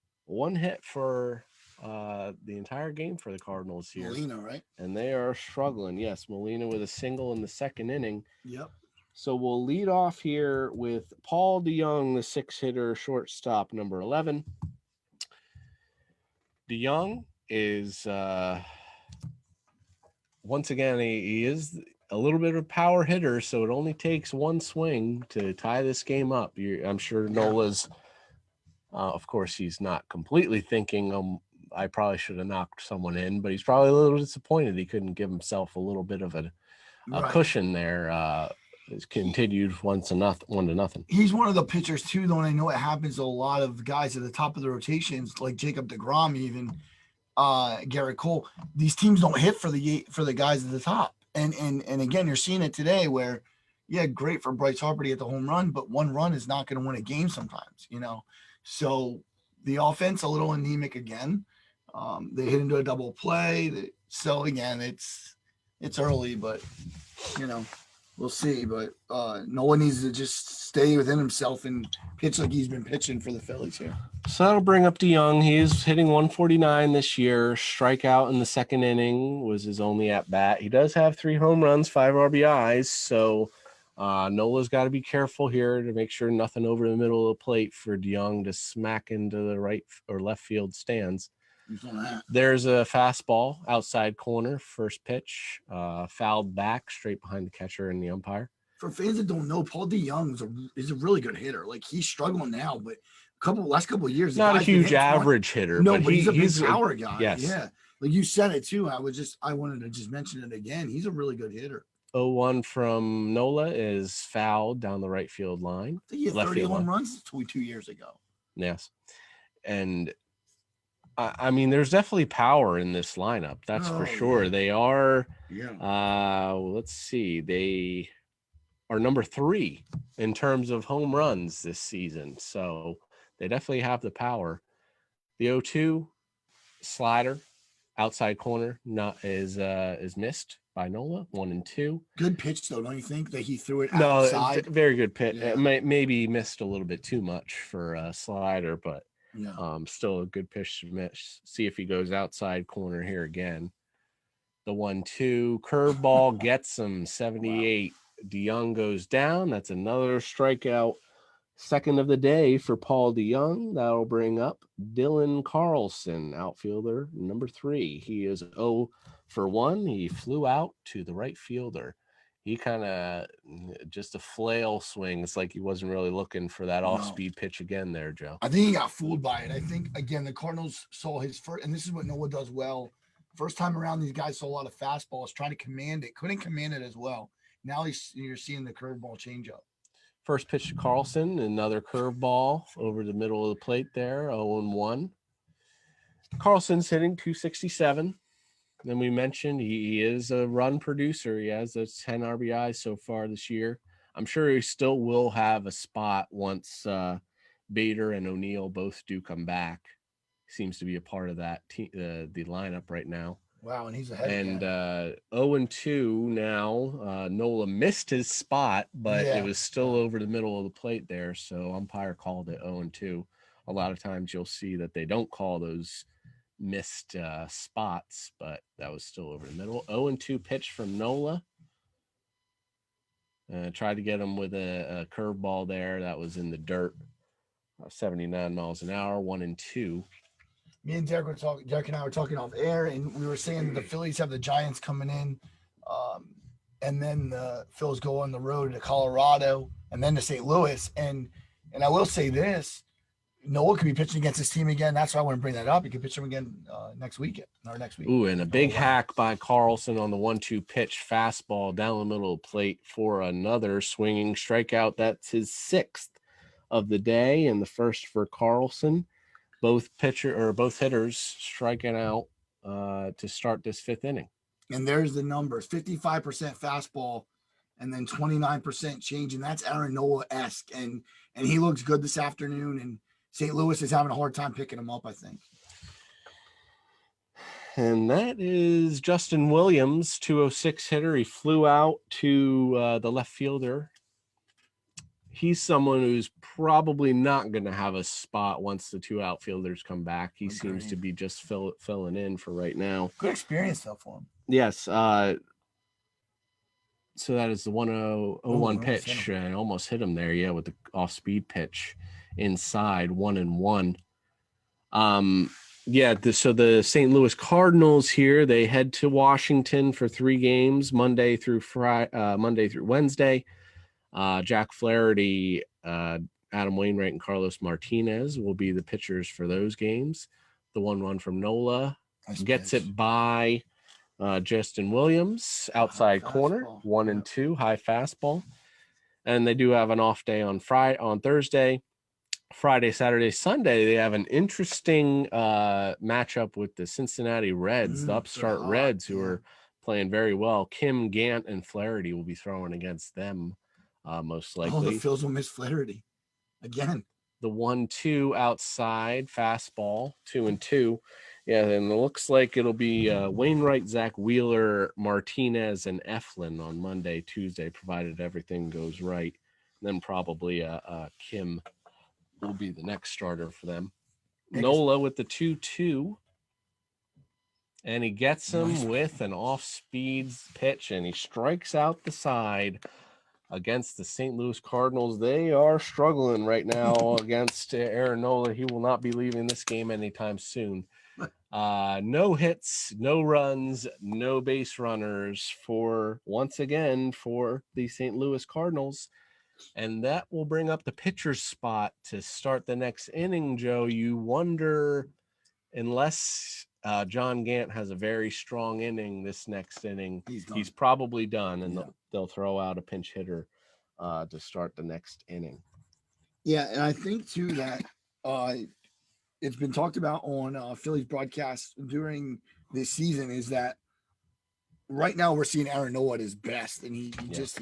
C: for the entire game for the Cardinals here.
D: Molina, right?
C: And they are struggling. Yes, Molina with a single in the second inning.
D: Yep.
C: So we'll lead off here with Paul DeYoung, the 6-hitter, shortstop, number 11. DeYoung is once again he is a little bit of a power hitter, so it only takes one swing to tie this game up. I'm sure Nola's, of course, he's not completely thinking, I probably should have knocked someone in, but he's probably a little disappointed he couldn't give himself a little bit of a cushion there. It's continued 1-0.
D: He's one of the pitchers too, though, and I know it happens to a lot of guys at the top of the rotations, like Jacob deGrom, even Garrett Cole. These teams don't hit for the guys at the top, and again, you're seeing it today where, yeah, great for Bryce Harper to get the home run, but one run is not going to win a game sometimes, you know. So the offense a little anemic again. They hit into a double play, so again, it's early, but you know. We'll see, but Nola needs to just stay within himself and pitch like he's been pitching for the Phillies here.
C: So that'll bring up DeYoung. He's hitting 149 this year. Strikeout in the second inning was his only at bat. He does have 3 home runs, 5 RBIs. So Nola's got to be careful here to make sure nothing over the middle of the plate for DeYoung to smack into the right or left field stands. There's a fastball outside corner, first pitch, fouled back straight behind the catcher and the umpire.
D: For fans that don't know, Paul DeYoung is a really good hitter. Like, he's struggling now, but last couple of years,
C: not a huge average hitter.
D: No, but he's a big power guy.
C: Yes.
D: Yeah. Like you said it too. I wanted to just mention it again. He's a really good hitter.
C: 0-1 from Nola is fouled down the right field line.
D: He had 30 home runs 2 years ago.
C: Yes. And I mean, there's definitely power in this lineup. That's for sure. Yeah. They are, let's see, they are number 3 in terms of home runs this season. So they definitely have the power. The 0-2 slider, outside corner, is missed by Nola, 1-2.
D: Good pitch though, don't you think that he threw it outside?
C: No, very good pitch. Yeah. Maybe missed a little bit too much for a slider, but. Yeah. Still a good pitch to miss. See if he goes outside corner here again. The 1-2 curveball gets him 78. Wow. DeYoung goes down. That's another strikeout. Second of the day for Paul DeYoung. That'll bring up Dylan Carlson, outfielder, number 3. He is 0 for 1. He flew out to the right fielder. He kind of just a flail swing. It's like he wasn't really looking for that off-speed pitch again there, Joe.
D: I think he got fooled by it. I think, again, the Cardinals saw his first, and this is what Nola does well. First time around, these guys saw a lot of fastballs, trying to command it. Couldn't command it as well. Now you're seeing the curveball change up.
C: First pitch to Carlson, another curveball over the middle of the plate there, 0-1. Carlson's hitting 267. Then we mentioned he is a run producer. He has those 10 RBIs so far this year. I'm sure he still will have a spot once Bader and O'Neill both do come back. Seems to be a part of that the lineup right now.
D: Wow, and he's ahead.
C: And 0-2 now. Nola missed his spot, but it was still over the middle of the plate there. So umpire called it 0-2. A lot of times you'll see that they don't call those missed spots, but that was still over the middle. 0-2 pitch from Nola. Tried to get him with a curveball there. That was in the dirt. 79 miles an hour, 1-2.
D: Me and Derek and I were talking off air, and we were saying the Phillies have the Giants coming in, and then the Phils go on the road to Colorado and then to St. Louis. And I will say this, Nola could be pitching against his team again. That's why I want to bring that up. He could pitch him again next week.
C: Ooh, and a big hack by Carlson on the 1-2 pitch, fastball down the middle of the plate for another swinging strikeout. That's his 6th of the day and the first for Carlson. Both hitters striking out to start this 5th inning.
D: And there's the numbers: 55% fastball, and then 29% change, and that's Aaron Nola-esque. And he looks good this afternoon. And St. Louis is having a hard time picking him up, I think.
C: And that is Justin Williams, 206 hitter. He flew out to the left fielder. He's someone who's probably not going to have a spot once the 2 outfielders come back. He seems to be just filling in for right now.
D: Good experience though for him.
C: Yes. So that is the 1-0-1
D: almost hit
C: pitch,
D: him.
C: and almost hit him there. Yeah, with the off-speed pitch inside 1-1. Yeah. So the St. Louis Cardinals here, they head to Washington for 3 games, Monday through Wednesday. Jack Flaherty, Adam Wainwright, and Carlos Martinez will be the pitchers for those games. The 1-1 from Nola gets it by Justin Williams, outside corner, 1-2, high fastball. And they do have an off day on Thursday. Friday, Saturday, Sunday, they have an interesting matchup with the Cincinnati Reds, the upstart Reds, who are playing very well. Kim, Gant, and Flaherty will be throwing against them most likely.
D: The Phils will miss Flaherty again.
C: The 1-2 outside fastball, 2-2. Yeah, and it looks like it'll be Wainwright, Zach Wheeler, Martinez, and Eflin on Monday, Tuesday, provided everything goes right. And then probably Kim will be the next starter for them. Nola with the 2-2. And he gets him with an off-speed pitch, and he strikes out the side against the St. Louis Cardinals. They are struggling right now against Aaron Nola. He will not be leaving this game anytime soon. No hits, no runs, no base runners once again for the St. Louis Cardinals. And that will bring up the pitcher's spot to start the next inning, Joe. You wonder, unless John Gant has a very strong inning this next inning, he's probably done, and they'll throw out a pinch hitter to start the next inning.
D: Yeah, and I think, too, that it's been talked about on Phillies broadcast during this season is that right now we're seeing Aaron Nola at his best, and he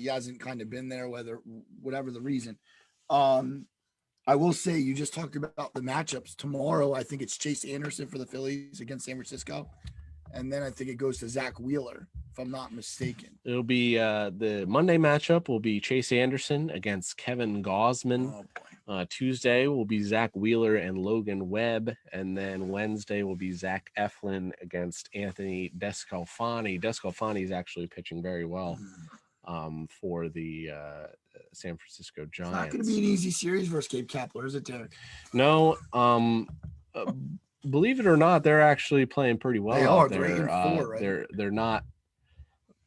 D: hasn't kind of been there, whatever the reason. I will say, you just talked about the matchups tomorrow. I think it's Chase Anderson for the Phillies against San Francisco, and then I think it goes to Zach Wheeler, if I'm not mistaken.
C: It'll be the Monday matchup will be Chase Anderson against Kevin Gausman.
D: Oh, boy.
C: Tuesday will be Zach Wheeler and Logan Webb, and then Wednesday will be Zach Eflin against Anthony Descalfani. Descalfani is actually pitching very well for the San Francisco Giants.
D: It's not going to be an easy series versus Cape Kepler, is it, Derek?
C: No. Believe it or not, they're actually playing pretty well.
D: They
C: out
D: are.
C: there.
D: They're 8-4, right?
C: They're not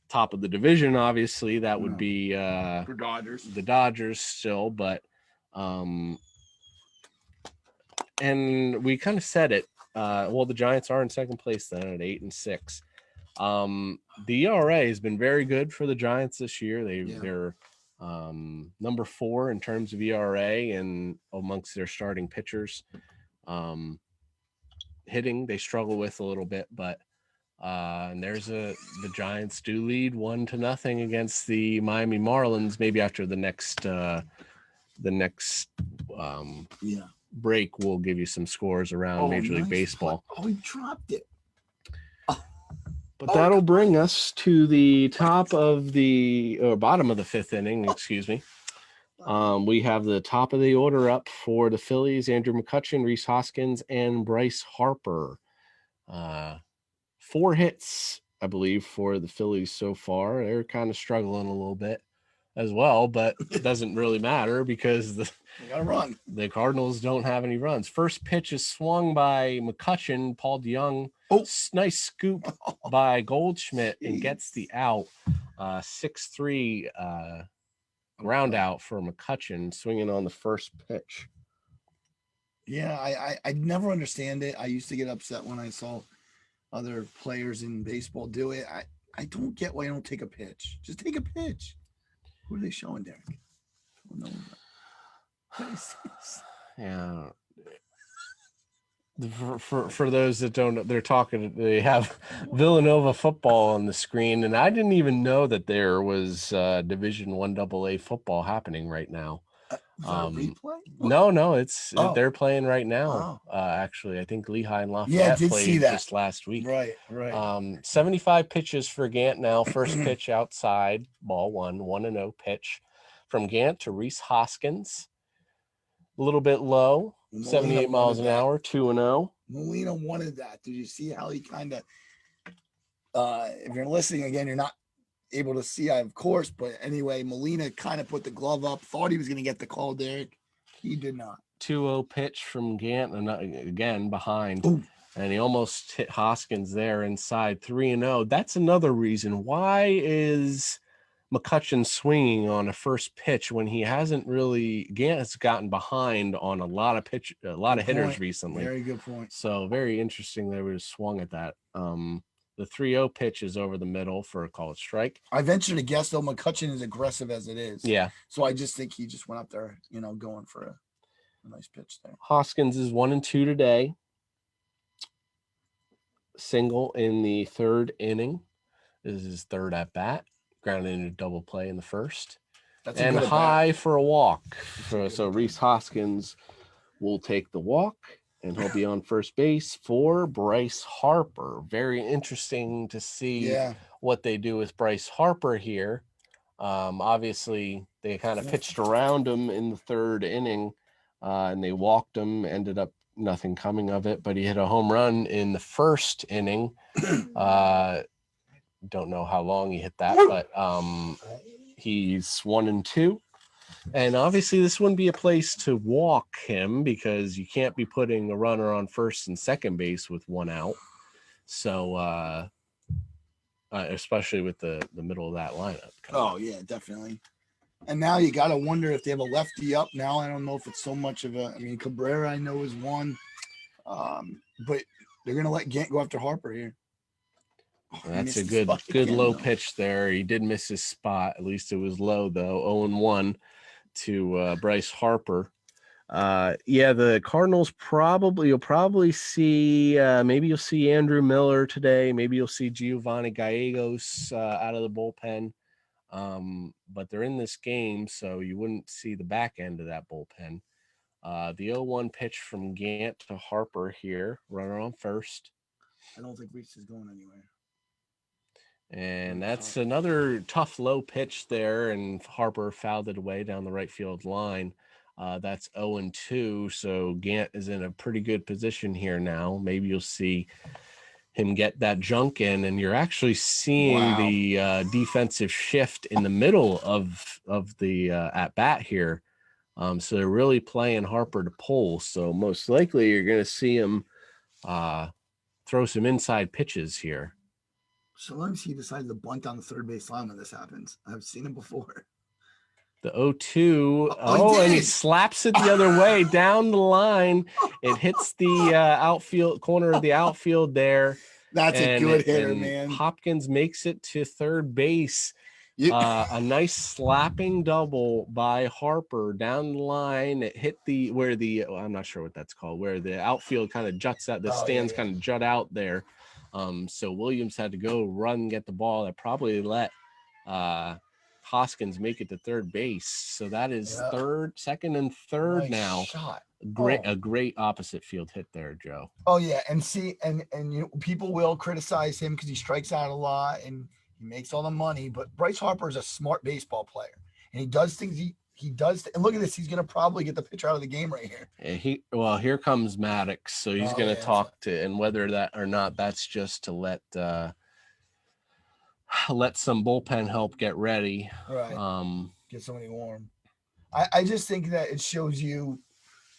C: top of the division, obviously. That would be
D: the
C: Dodgers still, but and we kind of said it. The Giants are in second place then at 8-6. The ERA has been very good for the Giants this year. They're number 4 in terms of ERA and amongst their starting pitchers. Hitting they struggle with a little bit, but and the Giants do lead 1-0 against the Miami Marlins. Maybe after the next break, we'll give you some scores around Major League Baseball.
D: He dropped it.
C: But that'll bring us to the top of bottom of the 5th inning, excuse me. We have the top of the order up for the Phillies: Andrew McCutchen, Rhys Hoskins, and Bryce Harper. 4 hits, I believe, for the Phillies so far. They're kind of struggling a little bit as well, but it doesn't really matter because
D: They got to run.
C: The Cardinals don't have any runs. First pitch is swung by McCutchen. Paul DeYoung, nice scoop by Goldschmidt and gets the out. 6-3 ground out for McCutchen, swinging on the first pitch.
D: Yeah, I never understand it. I used to get upset when I saw other players in baseball do it. I don't get why you don't take a pitch. Just take a pitch. Who are they showing, Derek?
C: Yeah. For those that don't know, they have Villanova football on the screen, and I didn't even know that there was Division I AA football happening right now.
D: Replay?
C: No, they're playing right now. Actually, I think Lehigh and Lafayette played just last week.
D: Right.
C: 75 pitches for Gant now. First pitch outside, ball 1-0 pitch from Gant to Rhys Hoskins. A little bit low, 78 miles an hour, 2-0.
D: Molina wanted that. Did you see how he kind of if you're listening again, you're not able to see, of course. But anyway, Molina kind of put the glove up, thought he was going to get the call, Derek. He did not.
C: 2-0 pitch from Gant, and again behind.
D: Ooh.
C: And he almost hit Hoskins there inside 3-0. That's another reason. Why is McCutcheon swinging on a first pitch when he hasn't really? Gant has gotten behind on a lot of hitters recently.
D: Very good point.
C: So very interesting that we swung at that. The 3-0 pitch is over the middle for a called strike.
D: I venture to guess though McCutcheon is aggressive as it is.
C: Yeah.
D: So I just think he just went up there, going for a nice pitch there.
C: Hoskins is 1-2 today. Single in the third inning. This is his third at bat. Grounded into double play in the first.
D: That's
C: and high for a walk. So Reese Hoskins will take the walk, and he'll be on first base for Bryce Harper. Very interesting to see what they do with Bryce Harper here. Obviously, they kind of pitched around him in the third inning, and they walked him. Ended up nothing coming of it, but he hit a home run in the first inning. Don't know how long he hit that, but he's 1-2. And obviously this wouldn't be a place to walk him because you can't be putting a runner on first and second base with one out. So especially with the middle of that lineup.
D: Oh yeah, definitely. And now you got to wonder if they have a lefty up now. I don't know if it's so much of Cabrera I know is one, but they're going to let Gant go after Harper here.
C: That's a good low pitch there. He did miss his spot. At least it was low though. 0-1 to Bryce Harper. The Cardinals you'll probably see maybe you'll see Andrew Miller today. Maybe you'll see Giovanni Gallegos out of the bullpen. But they're in this game, so you wouldn't see the back end of that bullpen. The 0-1 pitch from Gant to Harper here, runner on first.
D: I don't think Reese is going anywhere.
C: And that's another tough low pitch there, and Harper fouled it away down the right field line. That's 0-2, so Gant is in a pretty good position here now. Maybe you'll see him get that junk in, and you're actually seeing the defensive shift in the middle of the at bat here. So they're really playing Harper to pull. So most likely you're going to see him throw some inside pitches here.
D: So long as he decides to bunt on the third base line when this happens. I've seen it before.
C: The 0-2. And he slaps it the other way down the line. It hits the outfield corner of the outfield there.
D: That's a good hitter, man.
C: Hopkins makes it to third base. A nice slapping double by Harper down the line. It hit I'm not sure what that's called, where the outfield kind of juts out, the stands kind of jut out there. So Williams had to go run, get the ball. That probably let Hoskins make it to third base. So that is second and third now.
D: Shot.
C: A great opposite field hit there, Joe.
D: Oh yeah, and see, and people will criticize him because he strikes out a lot and he makes all the money. But Bryce Harper is a smart baseball player, and he does things. He does. And look at this. He's going to probably get the pitcher out of the game right here.
C: And here comes Maddox. So he's going to talk to, and whether that or not, that's just to let some bullpen help get ready.
D: Right. Get somebody warm. I just think that it shows you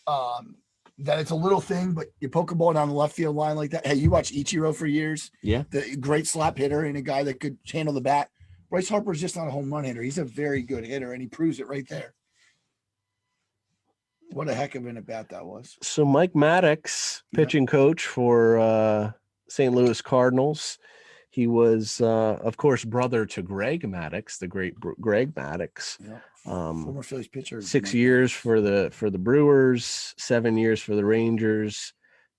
D: that it's a little thing, but you poke a ball down the left field line like that. Hey, you watch Ichiro for years.
C: Yeah.
D: The great slap hitter and a guy that could handle the bat. Bryce Harper's just not a home run hitter. He's a very good hitter, and he proves it right there. What a heck of an at-bat that was.
C: So Mike Maddox, pitching coach for St. Louis Cardinals. He was, of course, brother to Greg Maddox, the great Greg Maddox.
D: Yeah. Former Phillies pitcher.
C: 6 years for the Brewers, 7 years for the Rangers,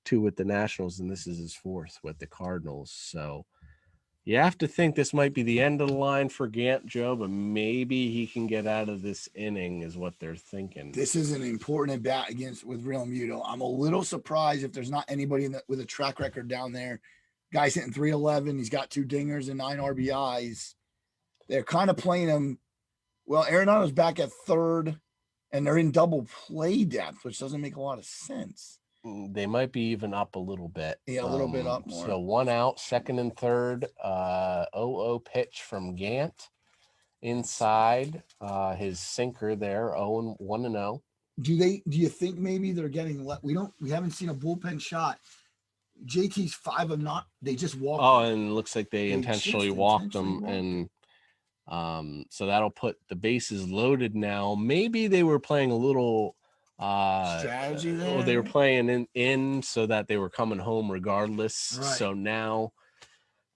C: 2 with the Nationals, and this is his 4th with the Cardinals. So you have to think this might be the end of the line for Gant, Joe, but maybe he can get out of this inning is what they're thinking.
D: This is an important at bat with Real Muto. I'm a little surprised if there's not anybody with a track record down there. Guy's hitting 311. He's got 2 dingers and 9 RBIs. They're kind of playing him. Well, Arenado's back at third, and they're in double play depth, which doesn't make a lot of sense.
C: They might be even up a little bit.
D: Yeah, a little bit up more.
C: So 1 out, second and third. 0-0 pitch from Gant inside. His sinker there. 1-0.
D: Do you think maybe they're getting we haven't seen a bullpen shot. JT's 5 of not. They just walked.
C: Oh,
D: him.
C: and it looks like they
D: They
C: intentionally
D: just
C: walked
D: intentionally
C: them,
D: walked
C: and so that'll put the bases loaded now. Maybe they were playing a little
D: Strategy
C: or they were
D: there?
C: playing in so that they were coming home regardless.
D: Right.
C: So now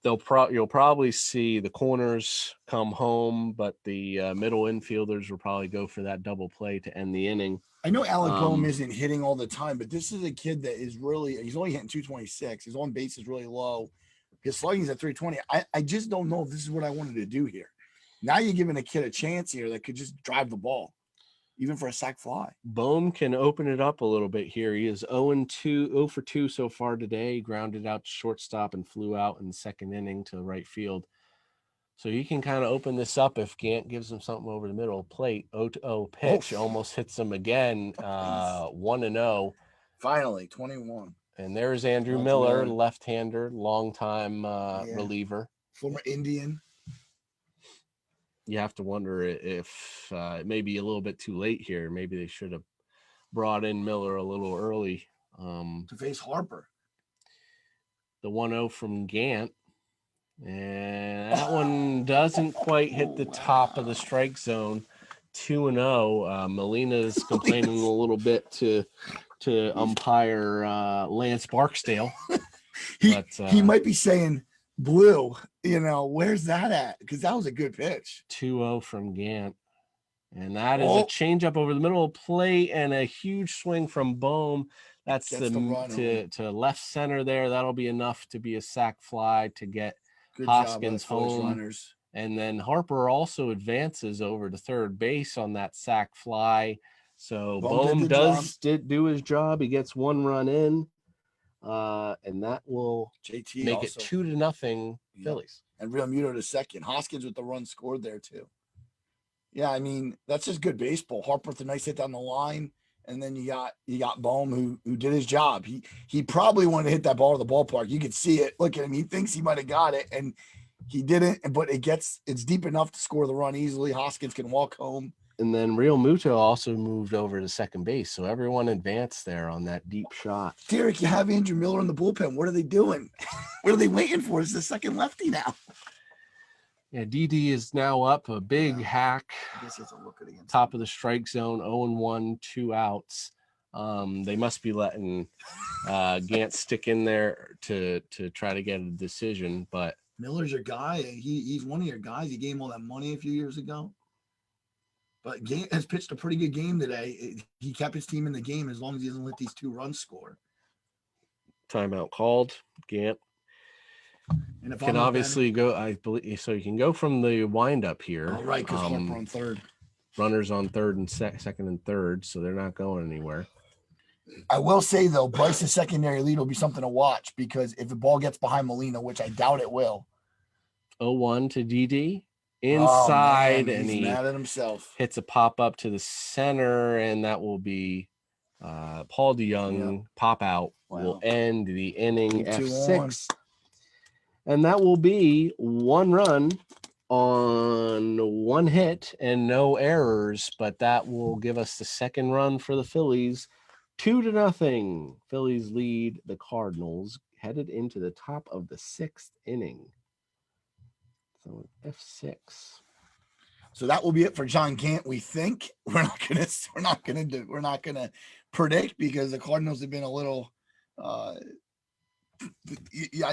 C: you'll probably see the corners come home, but the middle infielders will probably go for that double play to end the inning.
D: I know Alec Boehm isn't hitting all the time, but this is a kid that is he's only hitting 226. His on base is really low. His slugging's at 320. I just don't know if this is what I wanted to do here. Now you're giving a kid a chance here that could just drive the ball, even for a sac fly.
C: Boehm can open it up a little bit here. He is 0 for 2 so far today. He grounded out to shortstop and flew out in the second inning to right field. So he can kind of open this up if Gant gives him something over the middle plate. 0-0 pitch almost hits him again. 1-0.
D: Finally, 21.
C: And there's Andrew Miller, left-hander, longtime reliever.
D: Former Indian.
C: You have to wonder if it may be a little bit too late here. Maybe they should have brought in Miller a little early.
D: To face Harper.
C: The 1-0 from Gant. And that one doesn't quite hit the top of the strike zone. 2-0. Molina's complaining a little bit to umpire Lance Barksdale.
D: He might be saying, Blue, where's that at? Because that was a good pitch.
C: 2-0 from Gant. And that is a changeup over the middle of the plate and a huge swing from Boehm. That's to left center there. That'll be enough to be a sac fly to get Hoskins home. And then Harper also advances over to third base on that sac fly. So Boehm does do his job. He gets 1 run in. And that will make it 2-0 Phillies. And
D: Real Muto to second. Hoskins with the run scored there too. Yeah, I mean, that's just good baseball. Harper with a nice hit down the line. And then you got Boehm who did his job. He probably wanted to hit that ball to the ballpark. You could see it. Look at him. He thinks he might have got it, and he didn't. But it's deep enough to score the run easily. Hoskins can walk home.
C: And then Real Muto also moved over to second base, so everyone advanced there on that deep shot.
D: Derek, you have Andrew Miller in the bullpen. What are they doing? What are they waiting for? It's the second lefty now.
C: Yeah, DD is now up a big hack.
D: I guess he has to look at it again.
C: Top of the strike zone, 0-1, 2 outs. They must be letting Gant stick in there to try to get a decision. But
D: Miller's your guy. He's one of your guys. He gave him all that money a few years ago. But Gant has pitched a pretty good game today. He kept his team in the game as long as he doesn't let these 2 runs score.
C: Timeout called. Gant
D: and if
C: can obviously go, I believe, so you can go from the windup here.
D: Oh, right, because Harper on third.
C: Runners on third and second and third, so they're not going anywhere.
D: I will say, though, Bryce's secondary lead will be something to watch because if the ball gets behind Molina, which I doubt it will.
C: 0-1 to DD. Inside,
D: and
C: he
D: mad at himself.
C: Hits a pop up to the center, and that will be Paul DeYoung pop out. Will end the inning. F6, and that will be 1 run on 1 hit and no errors, but that will give us the second run for the Phillies. 2-0. Phillies lead the Cardinals, headed into the top of the 6th inning. So F6.
D: So that will be it for John Gant. We think we're not gonna predict because the Cardinals have been a little. I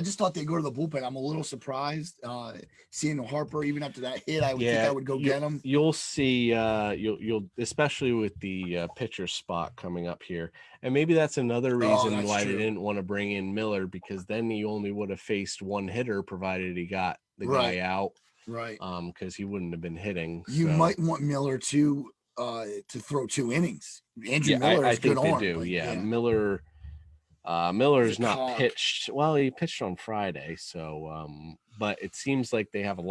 D: just thought they'd go to the bullpen. I'm a little surprised seeing Harper even after that hit. I would think I would go get him.
C: You'll see. You'll especially with the pitcher spot coming up here, and maybe that's another reason why they didn't want to bring in Miller, because then he only would have faced 1 hitter provided he got the guy out.
D: Right.
C: Because he wouldn't have been hitting.
D: You might want Miller to throw 2 innings. Andrew Miller is good
C: think
D: arm.
C: they do. Miller's not pitched. Well, he pitched on Friday, so but it seems like they have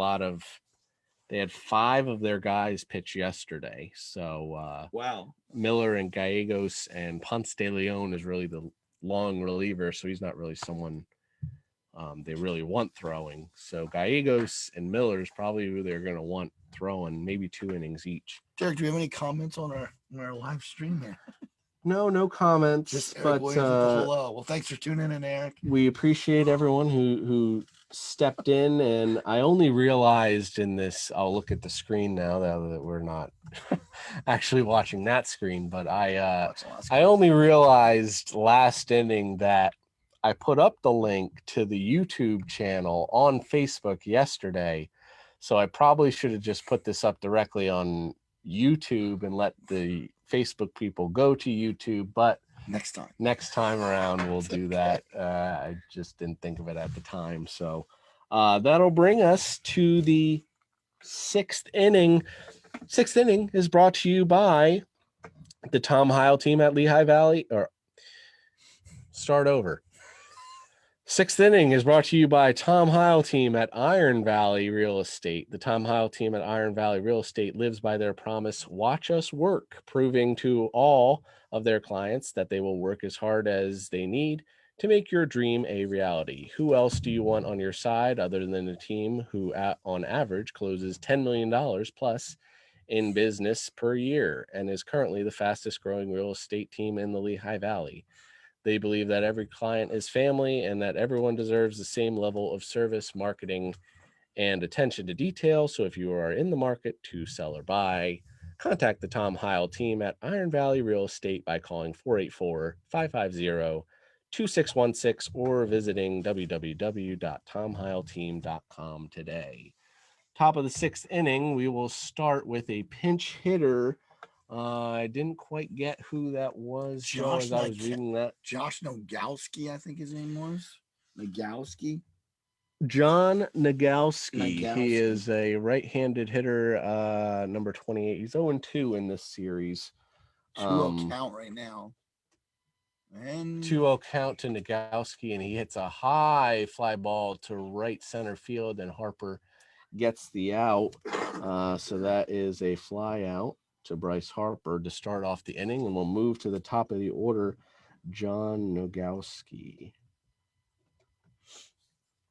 C: they had 5 of their guys pitch yesterday. So
D: wow.
C: Miller and Gallegos and Ponce de Leon is really the long reliever, so he's not really someone they really want throwing. So Gallegos and Miller's probably who they're going to want throwing, maybe 2 innings each.
D: Derek, do you have any comments on our live stream there?
C: No comments.
D: Just Eric
C: but
D: Williams with the hello. Well, thanks for tuning in, Eric.
C: We appreciate everyone who stepped in, and I only realized in this, I'll look at the screen now that we're not actually watching that screen, but I only realized last inning that I put up the link to the YouTube channel on Facebook yesterday. So I probably should have just put this up directly on YouTube and let the Facebook people go to YouTube, but next time around we'll do that. I just didn't think of it at the time. So that'll bring us to the 6th inning. 6th inning is brought to you by the Tom Heil team at Lehigh Valley, or start over. 6th inning is brought to you by Tom Heil team at Iron Valley Real Estate. The Tom Heil team at Iron Valley Real Estate lives by their promise, watch us work, proving to all of their clients that they will work as hard as they need to make your dream a reality. Who else do you want on your side other than a team who on average closes $10 million plus in business per year and is currently the fastest growing real estate team in the Lehigh Valley? They believe that every client is family and that everyone deserves the same level of service, marketing, and attention to detail. So if you are in the market to sell or buy, contact the Tom Heil team at Iron Valley Real Estate by calling 484-550-2616 or visiting www.tomheilteam.com today. Top of the 6th inning, we will start with a pinch hitter. I didn't quite get who that was. Josh, as I was reading that.
D: Josh Nogowski, I think his name was. Nogowski.
C: John Nogowski. He is a right-handed hitter, number 28. He's 0-2 in this series.
D: 2-0 count right now. And
C: 2-0 count to Nogowski, and he hits a high fly ball to right center field, and Harper gets the out. So that is a fly out to Bryce Harper to start off the inning, and we'll move to the top of the order, John Nogowski.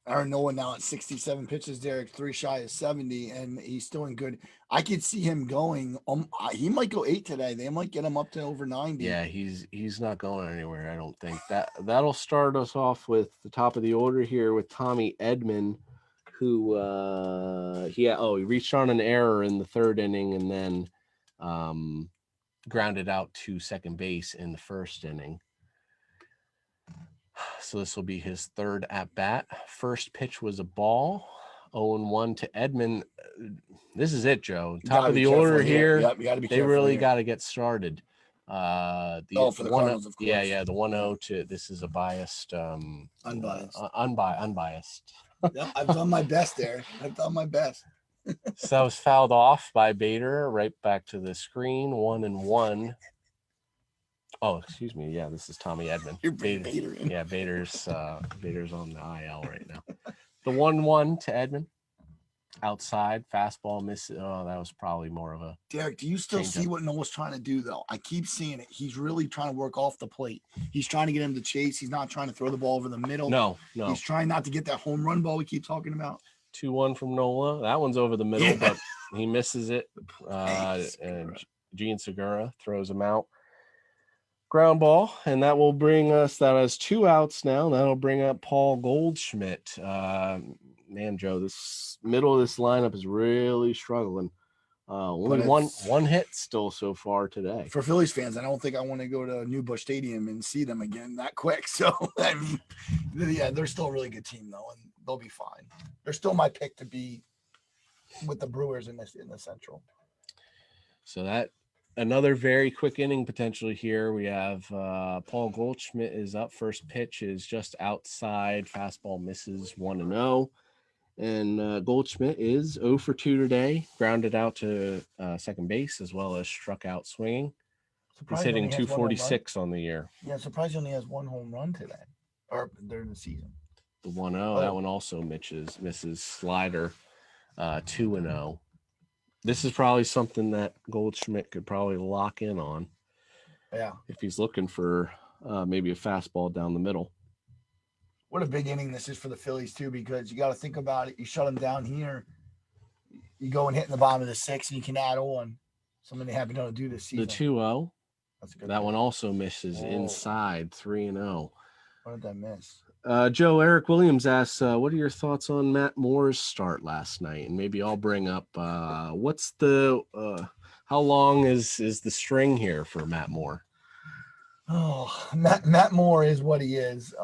D: Aaron Nola now at 67 pitches, Derek, 3 shy of 70, and he's still in good. I could see him going. He might go 8 today. They might get him up to over 90.
C: Yeah, he's not going anywhere. I don't think that'll start us off with the top of the order here with Tommy Edman, who he reached on an error in the 3rd inning and then grounded out to second base in the 1st inning. So this will be his 3rd at bat. First pitch was a ball. 0-1 to Edman. This is it, Joe. Top of the order here.
D: Yep, you got to be
C: they
D: careful.
C: Really got to get started.
D: For the Cardinals, of course.
C: Yeah. The 1-0 to this is a biased, unbiased.
D: Yep, I've done my best there. I've done my best.
C: So that was fouled off by Bader. Right back to the screen. 1-1. Oh, excuse me. Yeah, this is Tommy Edman.
D: Bader.
C: Yeah, Bader's on the IL right now. The 1-1 to Edman. Outside, fastball miss. Oh, that was probably more of a.
D: Derek, do you still see what Noah's trying to do, though? I keep seeing it. He's really trying to work off the plate. He's trying to get him to chase. He's not trying to throw the ball over the middle.
C: No.
D: He's trying not to get that home run ball we keep talking about.
C: 2-1 from Nola. That one's over the middle, but he misses it. And Gene Segura throws him out. Ground ball, and that will bring us. That has 2 outs now. That'll bring up Paul Goldschmidt. Man, Joe, this middle of this lineup is really struggling. Only one hit still so far today.
D: For Phillies fans, I don't think I want to go to New Busch Stadium and see them again that quick. So, yeah, they're still a really good team, though, and they'll be fine. They're still my pick to be with the Brewers in the Central.
C: So that another very quick inning potentially here. We have Paul Goldschmidt is up. First pitch is just outside. Fastball misses 1-0. And Goldschmidt is 0 for 2 today. Grounded out to second base as well as struck out swinging. He's hitting 246 on the year.
D: Yeah, surprised he only has 1 home run today or during the season.
C: The 1-0, that one also misses slider 2-0. This is probably something that Goldschmidt could probably lock in on.
D: Yeah.
C: If he's looking for maybe a fastball down the middle.
D: What a big inning this is for the Phillies too, because you got to think about it. You shut them down here, you go and hit in the bottom of the sixth, and you can add on. Something they haven't done to do this
C: The
D: season.
C: 2-0.
D: That's a good.
C: That
D: pitch.
C: one also misses
D: Oh.
C: inside 3-0.
D: What did I miss?
C: Joe, Eric Williams asks, what are your thoughts on Matt Moore's start last night? And maybe I'll bring up what's the how long is the string here for Matt Moore?
D: Oh, Matt Moore is what he is.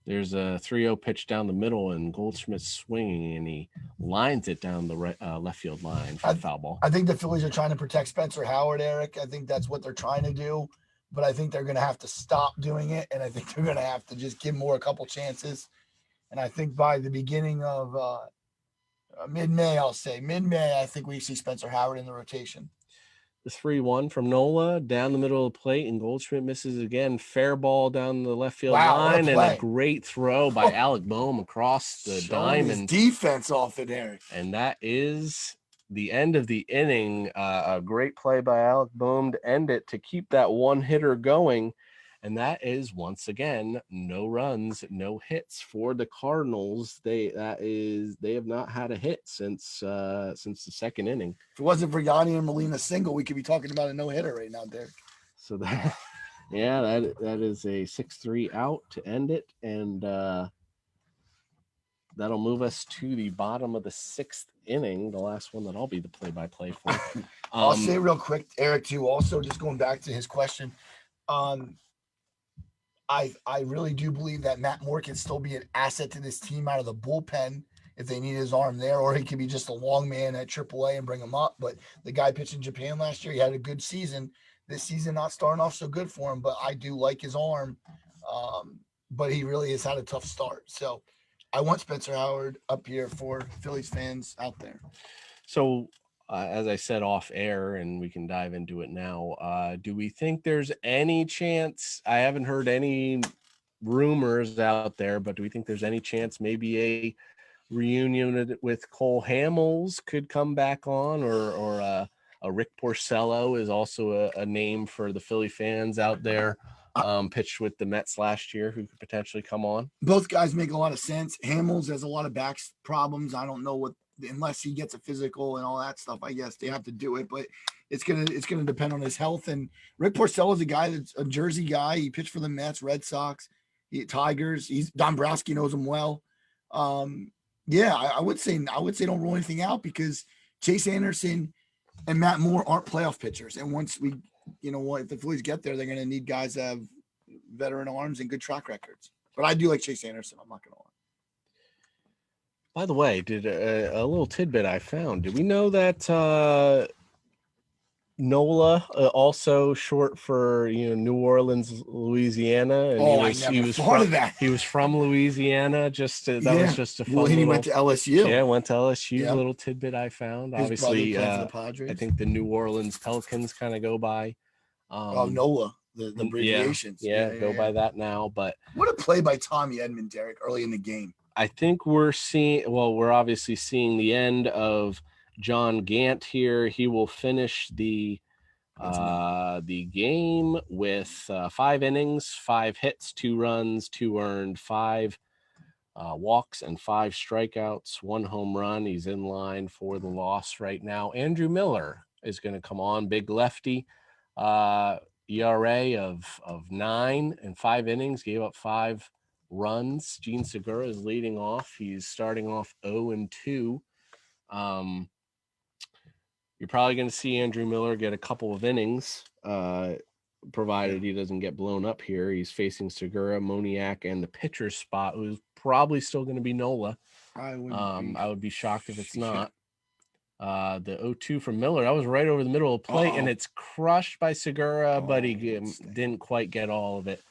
C: There's a 3-0 pitch down the middle, and Goldschmidt's swinging, and he lines it down the right, left field line for the foul ball.
D: I think the Phillies are trying to protect Spencer Howard, Eric. I think that's what they're trying to do, but I think they're going to have to stop doing it, and I think they're going to have to just give Moore a couple chances. And I think by the beginning of mid-May, I think we see Spencer Howard in the rotation.
C: The 3-1 from Nola down the middle of the plate, and Goldschmidt misses again. Fair ball down the left field line, and a great throw by Alec Boehm across the diamond.
D: Defense off it, Eric.
C: And that is the end of the inning. A great play by Alec Boehm to end it, to keep that one hitter going. And that is, once again, no runs, no hits for the Cardinals. They have not had a hit since the second inning.
D: If it wasn't for Yanni and Molina's single, we could be talking about a no-hitter right now, Derek.
C: So that, yeah, that is a 6-3 out to end it, and that'll move us to the bottom of the sixth inning, the last one that I'll be the play-by-play for.
D: I'll say real quick, Eric, too. Also, just going back to his question. I really do believe that Matt Moore can still be an asset to this team out of the bullpen if they need his arm there, or he could be just a long man at AAA and bring him up. But the guy pitched in Japan last year, he had a good season. This season not starting off so good for him, but I do like his arm. But he really has had a tough start. So I want Spencer Howard up here for Phillies fans out there.
C: So as I said off air, and we can dive into it now, do we think there's any chance? I haven't heard any rumors out there, but do we think there's any chance maybe a reunion with Cole Hamels could come back on, or a Rick Porcello is also a name for the Philly fans out there, pitched with the Mets last year, who could potentially come on? Both
D: guys make a lot of sense. Hamels has a lot of back problems. I don't know what, unless he gets a physical and all that stuff, I guess they have to do it, but it's gonna depend on his health. And Rick Porcello is a guy that's a Jersey guy. He pitched for the Mets, Red Sox, Tigers. Dombrowski knows him well. Yeah, I would say don't rule anything out, because Chase Anderson and Matt Moore aren't playoff pitchers. And once we, if the Phillies get there, they're going to need guys that have veteran arms and good track records. But I do like Chase Anderson. I'm not going to lie.
C: By the way, did a little tidbit I found. Did we know that Nola, also short for New Orleans, Louisiana, and he was from Louisiana. Was just a fun.
D: He went to LSU.
C: Yeah, went to LSU. Yeah. Little tidbit I found.
D: His
C: obviously,
D: the Padres.
C: I think the New Orleans Pelicans kind of go by.
D: Nola, the abbreviations.
C: Yeah, go by that now. But
D: what a play by Tommy Edman, Derek, early in the game.
C: I think we're obviously seeing the end of John Gant here. He will finish the game with 5 innings, 5 hits, 2 runs, 2 earned, 5 walks, and 5 strikeouts, 1 home run. He's in line for the loss right now. Andrew Miller is going to come on, big lefty. ERA of 9 and 5 innings, gave up 5 runs. Gene Segura is leading off. He's starting off 0-2. You're probably going to see Andrew Miller get a couple of innings, provided he doesn't get blown up here. He's facing Segura, Moniak, and the pitcher spot, who's probably still going to be Nola. I would be shocked if it's not. The 0-2 from Miller, that was right over the middle of the plate, and it's crushed by Segura, but he didn't quite get all of it.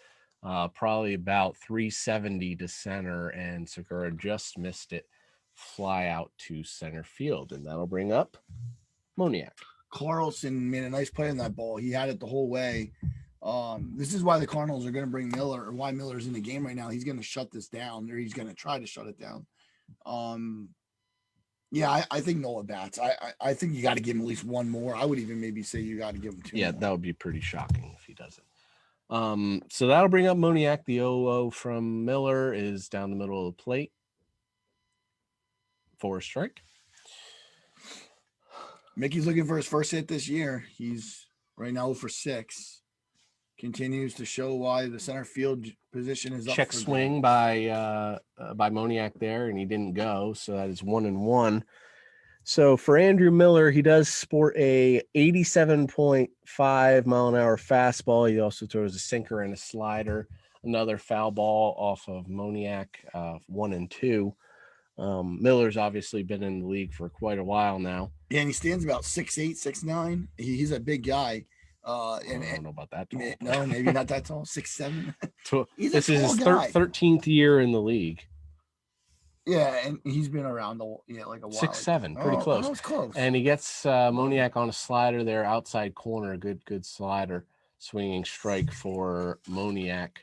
C: Probably about 370 to center, and Segura just missed it. Fly out to center field, and that'll bring up Moniak.
D: Carlson made a nice play on that ball. He had it the whole way. This is why the Cardinals are going to bring Miller, or why Miller's in the game right now. He's going to shut this down, or he's going to try to shut it down. Yeah, I think Nola bats. I think you got to give him at least one more. I would even maybe say you got to give him 2 more.
C: That would be pretty shocking if he doesn't. So that'll bring up Moniak. The 0-0 from Miller is down the middle of the plate for a strike.
D: Mickey's looking for his first hit this year. He's right now for 6. Continues to show why the center field position is up.
C: Check
D: for
C: swing by Moniak there, and he didn't go. So that is 1-1. So for Andrew Miller, he does sport a 87.5 mile an hour fastball. He also throws a sinker and a slider. Another foul ball off of Moniak, 1-2. Miller's obviously been in the league for quite a while now.
D: Yeah, and he stands about 6'8", 6'9". He's a big guy.
C: I don't know about that tall.
D: No, maybe not that tall. 6'7".
C: This is his 13th year in the league.
D: Yeah, and he's been around like a while.
C: 6'7", pretty close.
D: That was close.
C: And he gets Moniak on a slider there, outside corner, good slider, swinging strike for Moniak.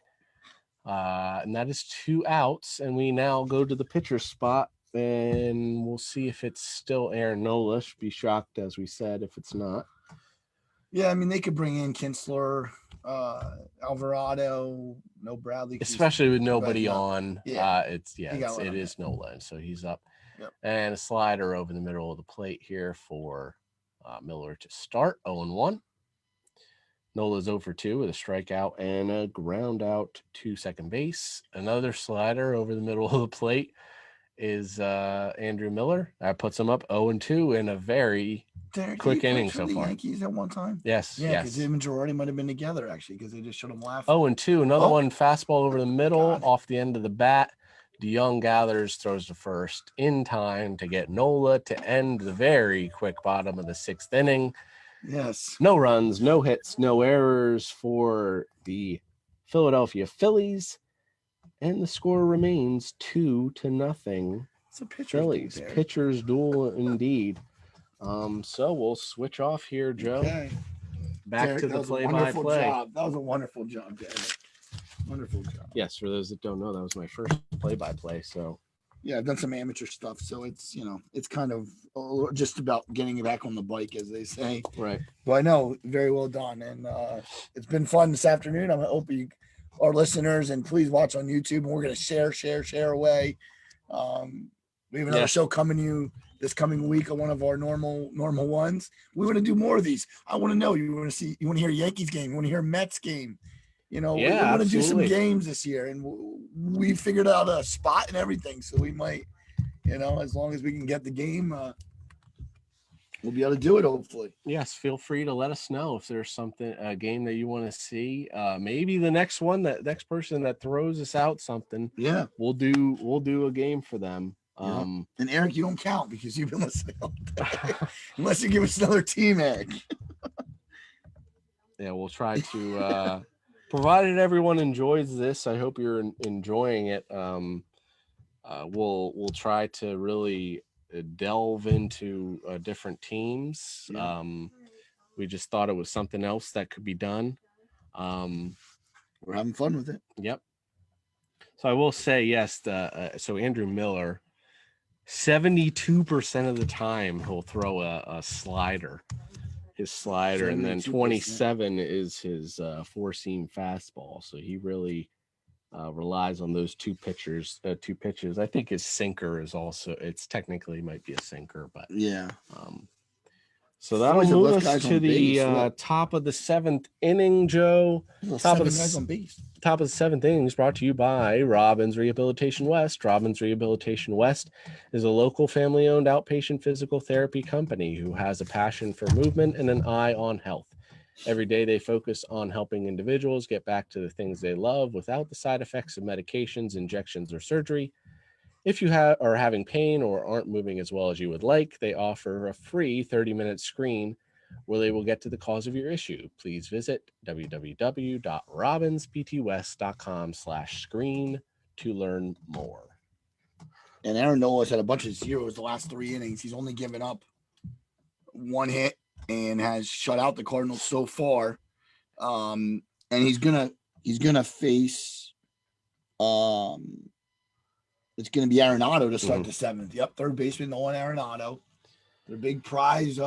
C: And that is 2 outs, and we now go to the pitcher spot, and we'll see if it's still Aaron Nola. Be shocked, as we said, if it's not.
D: Yeah, I mean, they could bring in Kinsler, Alvarado, no Bradley.
C: Especially with nobody on.
D: Yeah.
C: It is Nola, so he's up.
D: Yep.
C: And a slider over the middle of the plate here for Miller to start, 0-1. Nola's 0-2 with a strikeout and a ground out to second base. Another slider over the middle of the plate is Andrew Miller. That puts him up 0-2 in a very quick inning so far.
D: Yankees at one time.
C: Yes.
D: Because him and Girardi might have been together actually, because they just showed him laughing.
C: 0-2. Another one fastball over the middle off the end of the bat. DeYoung gathers, throws to first in time to get Nola to end the very quick bottom of the 6th inning.
D: Yes.
C: No runs, no hits, no errors for the Philadelphia Phillies. And the score remains 2-0.
D: It's a pitcher's
C: Phillies.
D: duel there.
C: Pitcher's duel indeed. So we'll switch off here, Joe.
D: Okay.
C: Back
D: Derek,
C: to the play-by-play.
D: That was a wonderful job, Derek. Wonderful job.
C: Yes, for those that don't know, that was my first play-by-play. So
D: yeah, I've done some amateur stuff, so it's it's kind of just about getting it back on the bike, as they say.
C: right.
D: But I know, very well done, and it's been fun this afternoon. I hope our listeners, and please watch on YouTube, and we're going to share away. We have another show coming to you this coming week on one of our normal ones. We want to do more of these. I want to know, you want to hear Yankees game, you want to hear Mets game. We want to do some games this year, and we figured out a spot and everything. So we might, as long as we can get the game, we'll be able to do it, hopefully.
C: Yes, feel free to let us know if there's a game that you want to see. Maybe the next next person that throws us out something.
D: Yeah,
C: we'll do a game for them.
D: And Eric, you don't count because you've been listening all day. Unless you give us another team, Eric.
C: Yeah, we'll try to. Provided everyone enjoys this, I hope you're enjoying it. We'll try to really delve into different teams.
D: Yeah.
C: We just thought it was something else that could be done.
D: We're having fun with it.
C: Yep. So I will say, yes, so Andrew Miller, 72% of the time he'll throw a slider. His slider, and then 27 is his four-seam fastball. So he really relies on those two pitches. I think his sinker is also, it's technically might be a sinker, but
D: yeah.
C: So that'll move us to the top of the 7th inning, Joe. Top of the 7th inning is brought to you by Robbins Rehabilitation West. Robbins Rehabilitation West is a local family-owned outpatient physical therapy company who has a passion for movement and an eye on health. Every day they focus on helping individuals get back to the things they love without the side effects of medications, injections, or surgery. If you are having pain or aren't moving as well as you would like, they offer a free 30-minute screen where they will get to the cause of your issue. Please visit www.robbinsptwest.com/screen to learn more.
D: And Aaron Nola's had a bunch of zeros the last 3 innings. He's only given up 1 hit and has shut out the Cardinals so far. And he's gonna face it's going to be Arenado to start the 7th. Yep, third baseman Nolan Arenado. Their big prize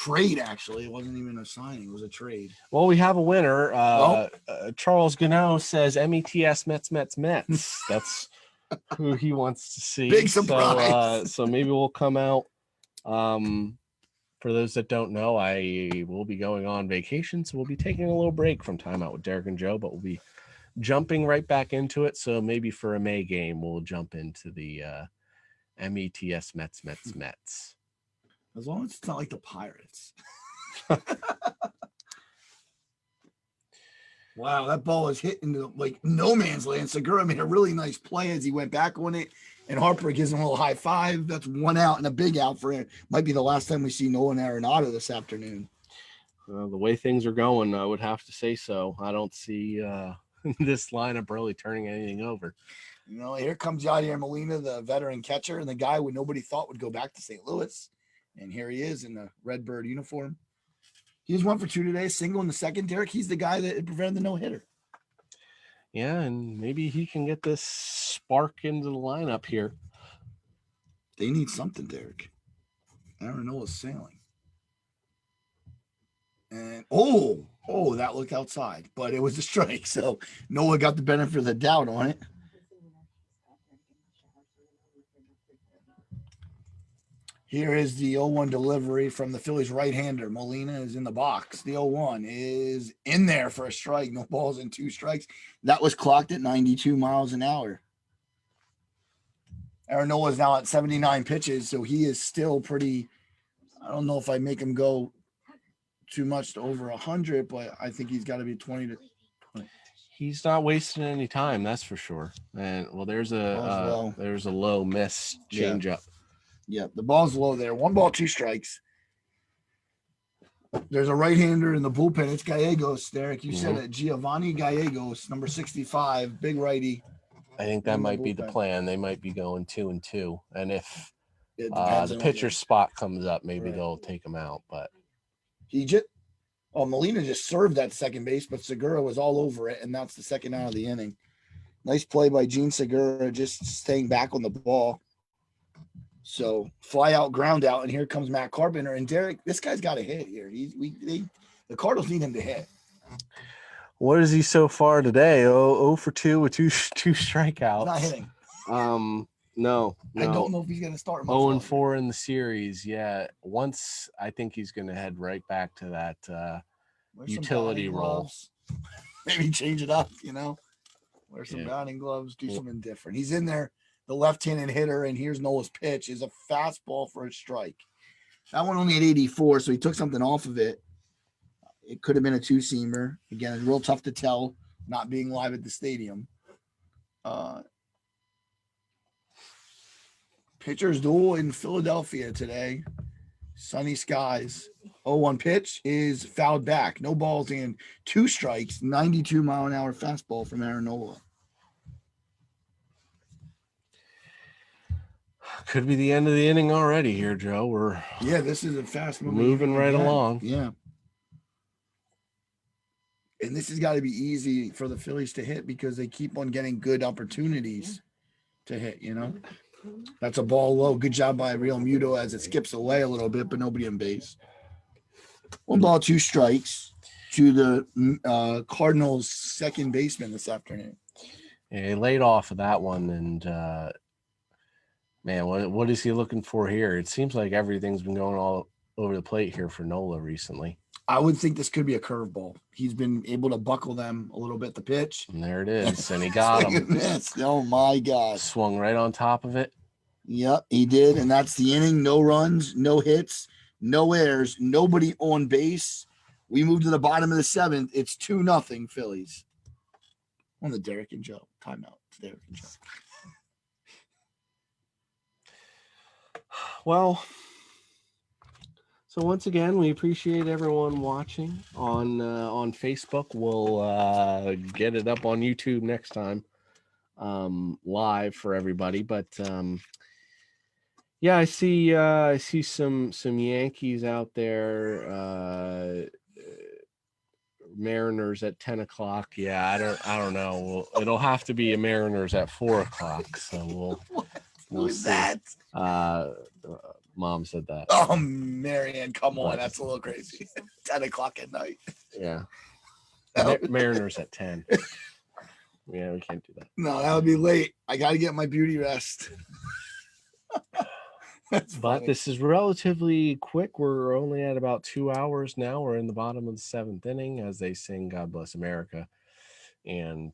D: trade, actually. It wasn't even a signing. It was a trade.
C: Well, we have a winner. Charles Gano says METS Mets. That's who he wants to see.
D: Big surprise.
C: So maybe we'll come out. For those that don't know, I will be going on vacation, so we'll be taking a little break from Time Out with Derek and Joe, but we'll be jumping right back into it. So maybe for a May game, we'll jump into the METS Mets.
D: As long as it's not like the Pirates. Wow, that ball is hit into like no man's land. Segura made a really nice play as he went back on it, and Harper gives him a little high five. That's one out and a big out for him. Might be the last time we see Nolan Arenado this afternoon.
C: The way things are going, I would have to say so. I don't see this lineup really turning anything over.
D: You know, here comes Yadier Molina, the veteran catcher, and the guy who nobody thought would go back to St. Louis. And here he is in the Redbird uniform. He was 1 for 2 today, single in the second. Derek, he's the guy that prevented the no-hitter.
C: Yeah, and maybe he can get this spark into the lineup here.
D: They need something, Derek. Arenolo's sailing. And that looked outside, but it was a strike. So Nola got the benefit of the doubt on it. Here is the 0-1 delivery from the Phillies right-hander. Molina is in the box. The 0-1 is in there for a strike. No balls and 2 strikes. That was clocked at 92 miles an hour. Arenola is now at 79 pitches, so he is still pretty. I don't know if I make him go too much to over 100, but I think he's got to be 20 to 20.
C: He's not wasting any time, that's for sure. And well, there's a low miss changeup.
D: Yeah, the ball's low there. 1 ball, 2 strikes. There's a right-hander in the bullpen. It's Gallegos, Derek. You said it. Giovanni Gallegos, number 65, big righty.
C: I think that might be the plan. They might be going 2-2. And if
D: the
C: pitcher's spot comes up, maybe they'll take him out. But
D: Molina just served that second base, but Segura was all over it, and that's the second out of the inning. Nice play by Gene Segura, just staying back on the ball. So fly out, ground out, and here comes Matt Carpenter. And Derek, this guy's got a hit here. The Cardinals need him to hit.
C: What is he so far today? 0 for 2 with two strikeouts.
D: He's not hitting.
C: No.
D: I don't know if he's going to start.
C: 0-4 in the series. Yeah. Once I think he's going to head right back to that utility role.
D: Maybe change it up, wear some batting gloves, do something different. He's in there. The left-handed hitter, and here's Nola's pitch, is a fastball for a strike. That one only at 84, so he took something off of it. It could have been a 2-seamer. Again, it's real tough to tell, not being live at the stadium. Pitchers duel in Philadelphia today. Sunny skies. 0-1 pitch is fouled back. No balls and 2 strikes. 92-mile-an-hour fastball from Aaron Nola.
C: Could be the end of the inning already here, Joe.
D: This is a fast
C: moving right along.
D: Yeah. And this has got to be easy for the Phillies to hit because they keep on getting good opportunities to hit, That's a ball low. Good job by Real Muto as it skips away a little bit, but nobody on base. 1 ball, 2 strikes to the Cardinals' second baseman this afternoon.
C: Yeah, he laid off of that one, and man, what is he looking for here? It seems like everything's been going all over the plate here for Nola recently.
D: I would think this could be a curveball. He's been able to buckle them a little bit, the pitch.
C: And there it is. And he got him.
D: Oh, my gosh.
C: Swung right on top of it.
D: Yep, he did. And that's the inning. No runs, no hits, no errors, nobody on base. We move to the bottom of the 7th. It's 2-0 Phillies. On the Derek and Joe. Timeout. It's Derek and Joe.
C: Well, so once again, we appreciate everyone watching on Facebook. We'll get it up on YouTube next time, live for everybody. But I see some Yankees out there. Mariners at 10 o'clock. Yeah, I don't know. It'll have to be a Mariners at 4 o'clock. So we'll
D: Who's
C: see.
D: that?
C: Mom said that.
D: Oh, Marianne, come on.
C: But-
D: That's a little crazy. 10 o'clock at night.
C: Yeah.
D: That would-
C: Mariners at 10. Yeah, we can't do that.
D: No, that would be late. I got to get my beauty rest. That's
C: But
D: funny.
C: this is relatively quick. We're only at about 2 hours now. We're in the bottom of the 7th inning as they sing God Bless America and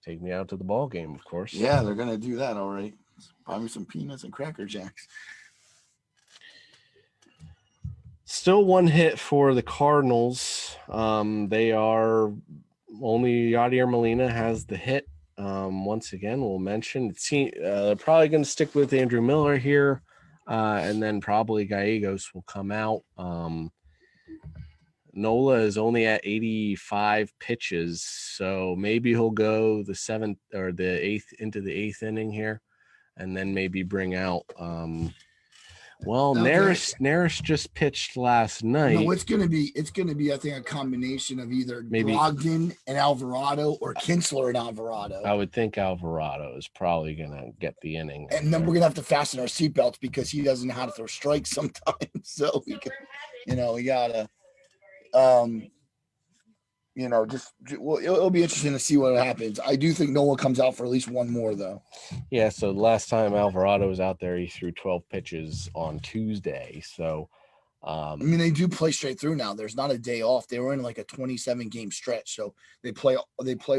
C: take me out to the ball game, of course.
D: Yeah, they're going to do that. All right. Buy me some peanuts and Cracker Jacks.
C: Still one hit for the Cardinals. They are only Yadier Molina has the hit. Once again, we'll mention they're probably going to stick with Andrew Miller here, and then probably Gallegos will come out. Nola is only at 85 pitches, so maybe he'll go the 7th or the 8th into the 8th inning here, and then maybe bring out. Neris just pitched last night.
D: No, it's gonna be, I think, a combination of either
C: Maybe-
D: Brogdon and Alvarado or Kinsler and Alvarado.
C: I would think Alvarado is probably gonna get the inning.
D: And then we're gonna have to fasten our seatbelts because he doesn't know how to throw strikes sometimes. So we can, we gotta, it'll be interesting to see what happens. I do think Noah comes out for at least one more though.
C: Yeah, so the last time Alvarado was out there, he threw 12 pitches on Tuesday. So,
D: I mean, they do play straight through now. There's not a day off. They were in like a 27-game stretch. So they play,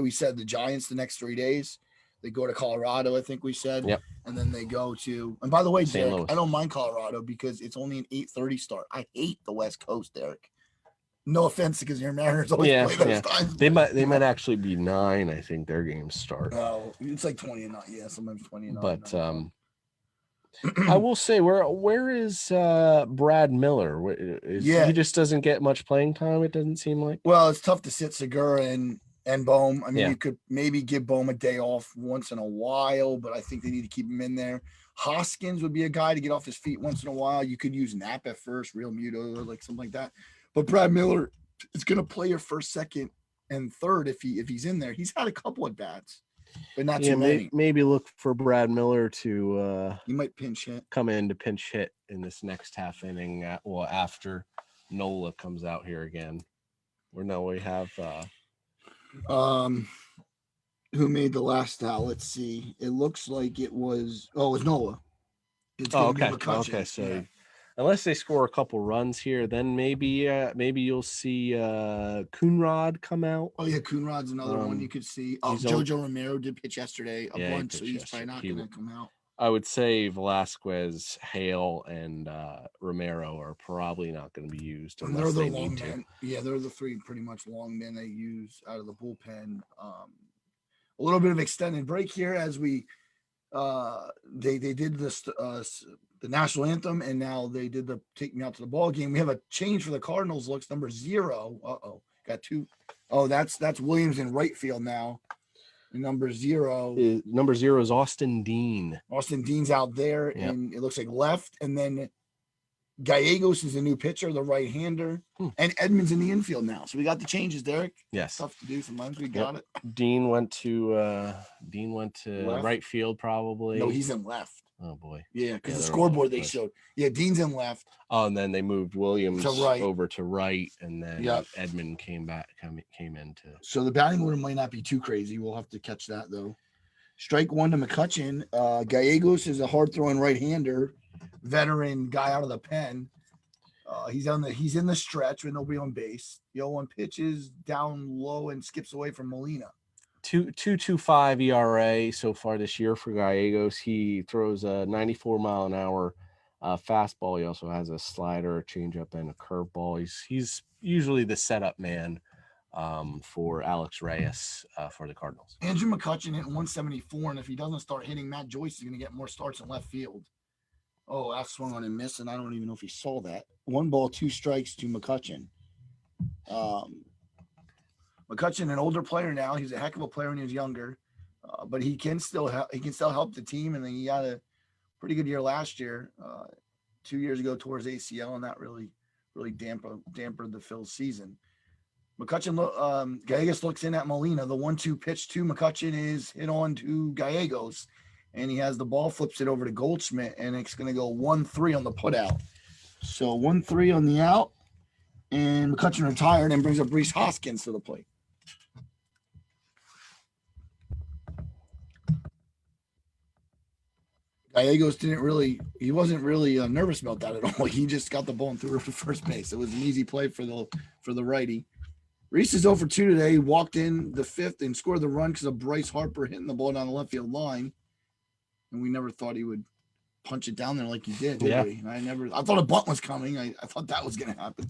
D: we said, the Giants the next 3 days. They go to Colorado, I think we said.
C: Yep.
D: And then they go to, and by the way,
C: St.
D: Derek,
C: Louis.
D: I don't mind Colorado because it's only an 8:30 start. I hate the West Coast, Derek. No offense, because your Mariners always play those times.
C: They might actually be 9. I think their games start.
D: Oh, it's like 20 and 9. Yeah, sometimes 20 and 9.
C: But I will say, where is Brad Miller? He just doesn't get much playing time. It doesn't seem like.
D: Well, it's tough to sit Segura and Bohm. I mean,
C: Yeah.
D: you could maybe give Bohm a day off once in a while, but I think they need to keep him in there. Hoskins would be a guy to get off his feet once in a while. You could use Knapp at first, Real Muto, or like something like that. But Brad Miller is going to play your first, second, and third if he's in there. He's had a couple of bats, but not too many.
C: Maybe look for Brad Miller to
D: He might pinch hit.
C: come in to pinch hit in this next half inning. After Nola comes out here again. We have
D: Who made the last out? Let's see. It looks like it was Nola. It's
C: Oh,
D: gonna be
C: okay.
D: McCutcheon.
C: Okay, so
D: Yeah.
C: unless they score a couple runs here, then maybe you'll see Coonrod come out.
D: Oh yeah, Coonrod's another one you could see. Oh,
C: he's on-
D: Jojo Romero did pitch yesterday a
C: Yeah, he
D: bunch, so
C: pitched
D: he's probably not
C: yesterday.
D: going to come out.
C: I would say Velasquez, Hale, and Romero are probably not going to be used
D: And they're
C: unless
D: the
C: they
D: long
C: need to.
D: men. Yeah, they're the three pretty much long men they use out of the bullpen. A little bit of extended break here as we they did this the national anthem, and now they did the take me out to the ball game. We have a change for the Cardinals. Looks number 0. Got two. Oh, that's Williams in right field now. And number 0.
C: Number 0 is Austin Dean.
D: Austin Dean's out there,
C: Yep.
D: and it looks like left. And then Gallegos is a new pitcher, the right-hander, and Edmonds in the infield now. So we got the changes, Derek.
C: Yes,
D: Tough to do sometimes. We got it.
C: Dean went to
D: Left?
C: right field probably.
D: No, he's in left.
C: Oh boy.
D: Yeah, because
C: Yeah,
D: the
C: they're
D: scoreboard
C: all
D: they
C: close.
D: showed. Yeah, Dean's in left.
C: Oh, and then they moved Williams
D: To right.
C: over to right, and then
D: Yep.
C: Edmund came into.
D: So the batting order might not be too crazy. We'll have to catch that though. Strike 1 to McCutcheon. Gallegos is a hard throwing right-hander, veteran guy out of the pen. He's in the stretch with nobody on base. 0-1 pitches down low and skips away from Molina.
C: 2.25 ERA so far this year for Gallegos. He throws a 94 mile an hour fastball. He also has a slider, a changeup, and a curveball. He's usually the setup man for Alex Reyes for the Cardinals.
D: Andrew McCutcheon hitting 174, and if he doesn't start hitting, Matt Joyce is going to get more starts in left field. Oh, that swung on and missed, and I don't even know if he saw that. 1 ball, 2 strikes to McCutcheon. McCutcheon, an older player now. He's a heck of a player when he was younger, but he can still help the team. And then he had a pretty good year last year. 2 years ago towards ACL, and that really dampened the Phil's season. McCutcheon, Gallegos looks in at Molina. The 1-2 pitch to McCutcheon is hit on to Gallegos, and he has the ball, flips it over to Goldschmidt, and it's going to go 1-3 on the put out. So 1-3 on the out, and McCutcheon retired and brings up Reese Hoskins to the plate. Gallegos he wasn't really nervous about that at all. He just got the ball and threw it to first base. It was an easy play for the righty. Reese is 0 for 2 today. He walked in the fifth and scored the run because of Bryce Harper hitting the ball down the left field line. And we never thought he would punch it down there like he did we? I thought a bunt was coming. I thought that was going to happen.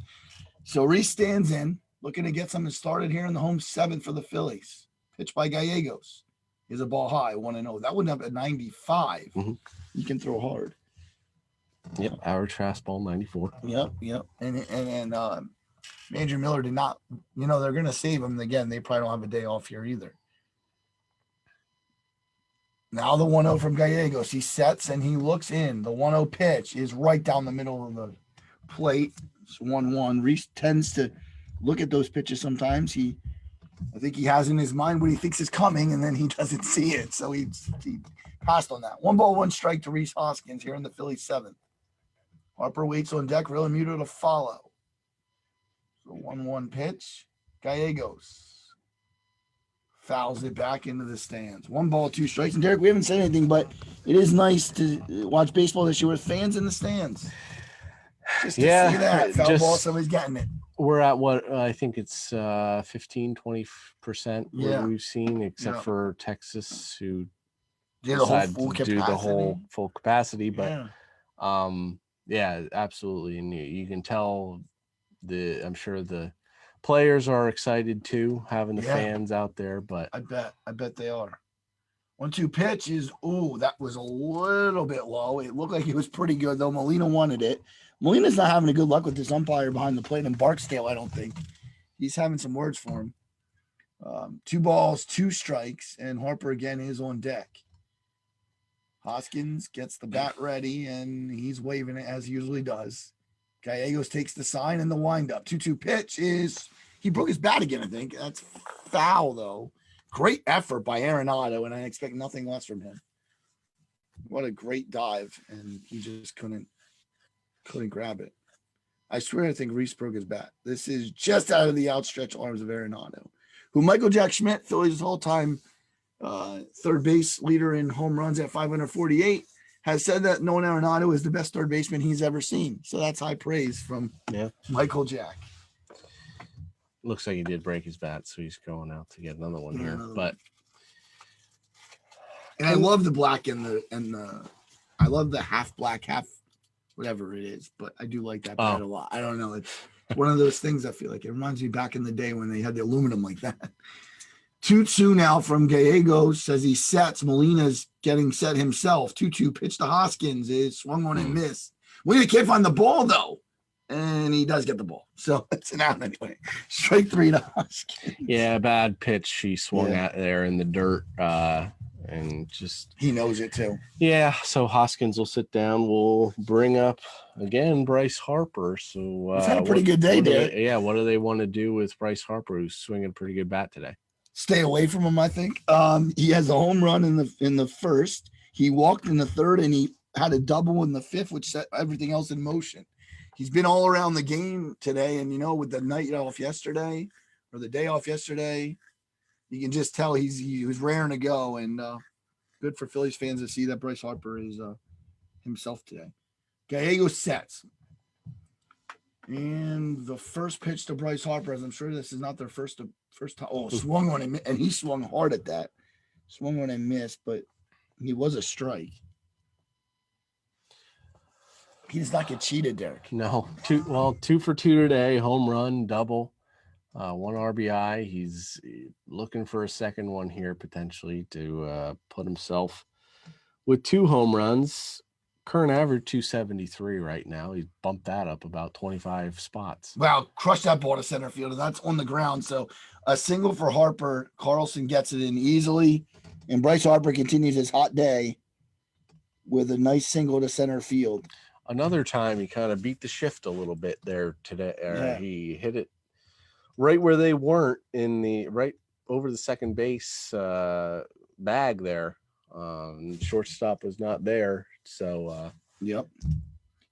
D: So Reese stands in, looking to get something started here in the home seventh for the Phillies. Pitch by Gallegos. Is a ball high, 1-0. That wouldn't have a 95.
C: Mm-hmm.
D: You can throw hard.
C: Yep, average fastball 94.
D: Yep. And Andrew Miller did not, they're going to save him. Again, they probably don't have a day off here either. Now the 1-0 from Gallegos. He sets and he looks in. The 1-0 pitch is right down the middle of the plate. It's 1-1. Reese tends to look at those pitches sometimes. I think he has in his mind what he thinks is coming, and then he doesn't see it. So he passed on that. 1 ball, 1 strike to Reese Hoskins here in the Phillies seventh. Harper waits on deck. Really muted to follow. So 1-1 pitch. Gallegos fouls it back into the stands. 1 ball, 2 strikes. And Derek, we haven't said anything, but it is nice to watch baseball this year with fans in the stands. Just to see that. Foul ball, somebody's getting it.
C: We're at what I think it's 15-20% what we've seen, except for Texas, who decided to do the whole full capacity. But absolutely, and you can tell I'm sure the players are excited too, having the fans out there. But
D: I bet they are. 1-2 pitch is that was a little bit low. It looked like it was pretty good though. Molina wanted it. Molina's not having a good luck with this umpire behind the plate, and Barksdale, I don't think. He's having some words for him. 2 balls, 2 strikes, and Harper again is on deck. Hoskins gets the bat ready, and he's waving it as he usually does. Gallegos takes the sign and the windup. 2-2 pitch he broke his bat again, I think. That's foul, though. Great effort by Arenado, and I expect nothing less from him. What a great dive, and he just couldn't grab it. I swear I think Reese broke his bat. This is just out of the outstretched arms of Arenado, who Michael Jack Schmidt, Phillies all-time third base leader in home runs at 548, has said that Nolan Arenado is the best third baseman he's ever seen. So that's high praise from Michael Jack.
C: Looks like he did break his bat, so he's going out to get another one here. But
D: I love the black and I love the half black, half whatever it is, but I do like that bat a lot. I don't know. It's one of those things I feel like it reminds me back in the day when they had the aluminum like that. 2-2 now from Gallegos as he sets. Molina's getting set himself. 2-2 pitch to Hoskins is swung on and missed. Molina can't find the ball though, and he does get the ball. So it's an out anyway. Strike 3 to Hoskins.
C: Yeah, bad pitch. He swung at there in the dirt. And just
D: he knows it too.
C: Yeah, so Hoskins will sit down. We'll bring up again Bryce Harper. So
D: he's had a pretty good day, Derek.
C: What do they want to do with Bryce Harper, who's swinging a pretty good bat today?
D: Stay away from him, I think. He has a home run in the first. He walked in the third, and he had a double in the fifth, which set everything else in motion. He's been all around the game today, and with the night off yesterday or the day off yesterday, you can just tell he was raring to go, and good for Phillies fans to see that Bryce Harper is himself today. Gallegos sets. And the first pitch to Bryce Harper, as I'm sure this is not their first time. Swung on him, and he swung hard at that. Swung on and missed, but he was a strike. He does not get cheated, Derek.
C: No. 2 for 2 today, home run, double. 1 RBI. He's looking for a second one here potentially to put himself with 2 home runs. Current average 273 right now. He's bumped that up about 25 spots.
D: Wow, crushed that ball to center field, and that's on the ground. So a single for Harper. Carlson gets it in easily, and Bryce Harper continues his hot day with a nice single to center field.
C: Another time he kind of beat the shift a little bit there today. He hit it right where they weren't, right over the second base bag there. Shortstop was not there, so
D: Yep.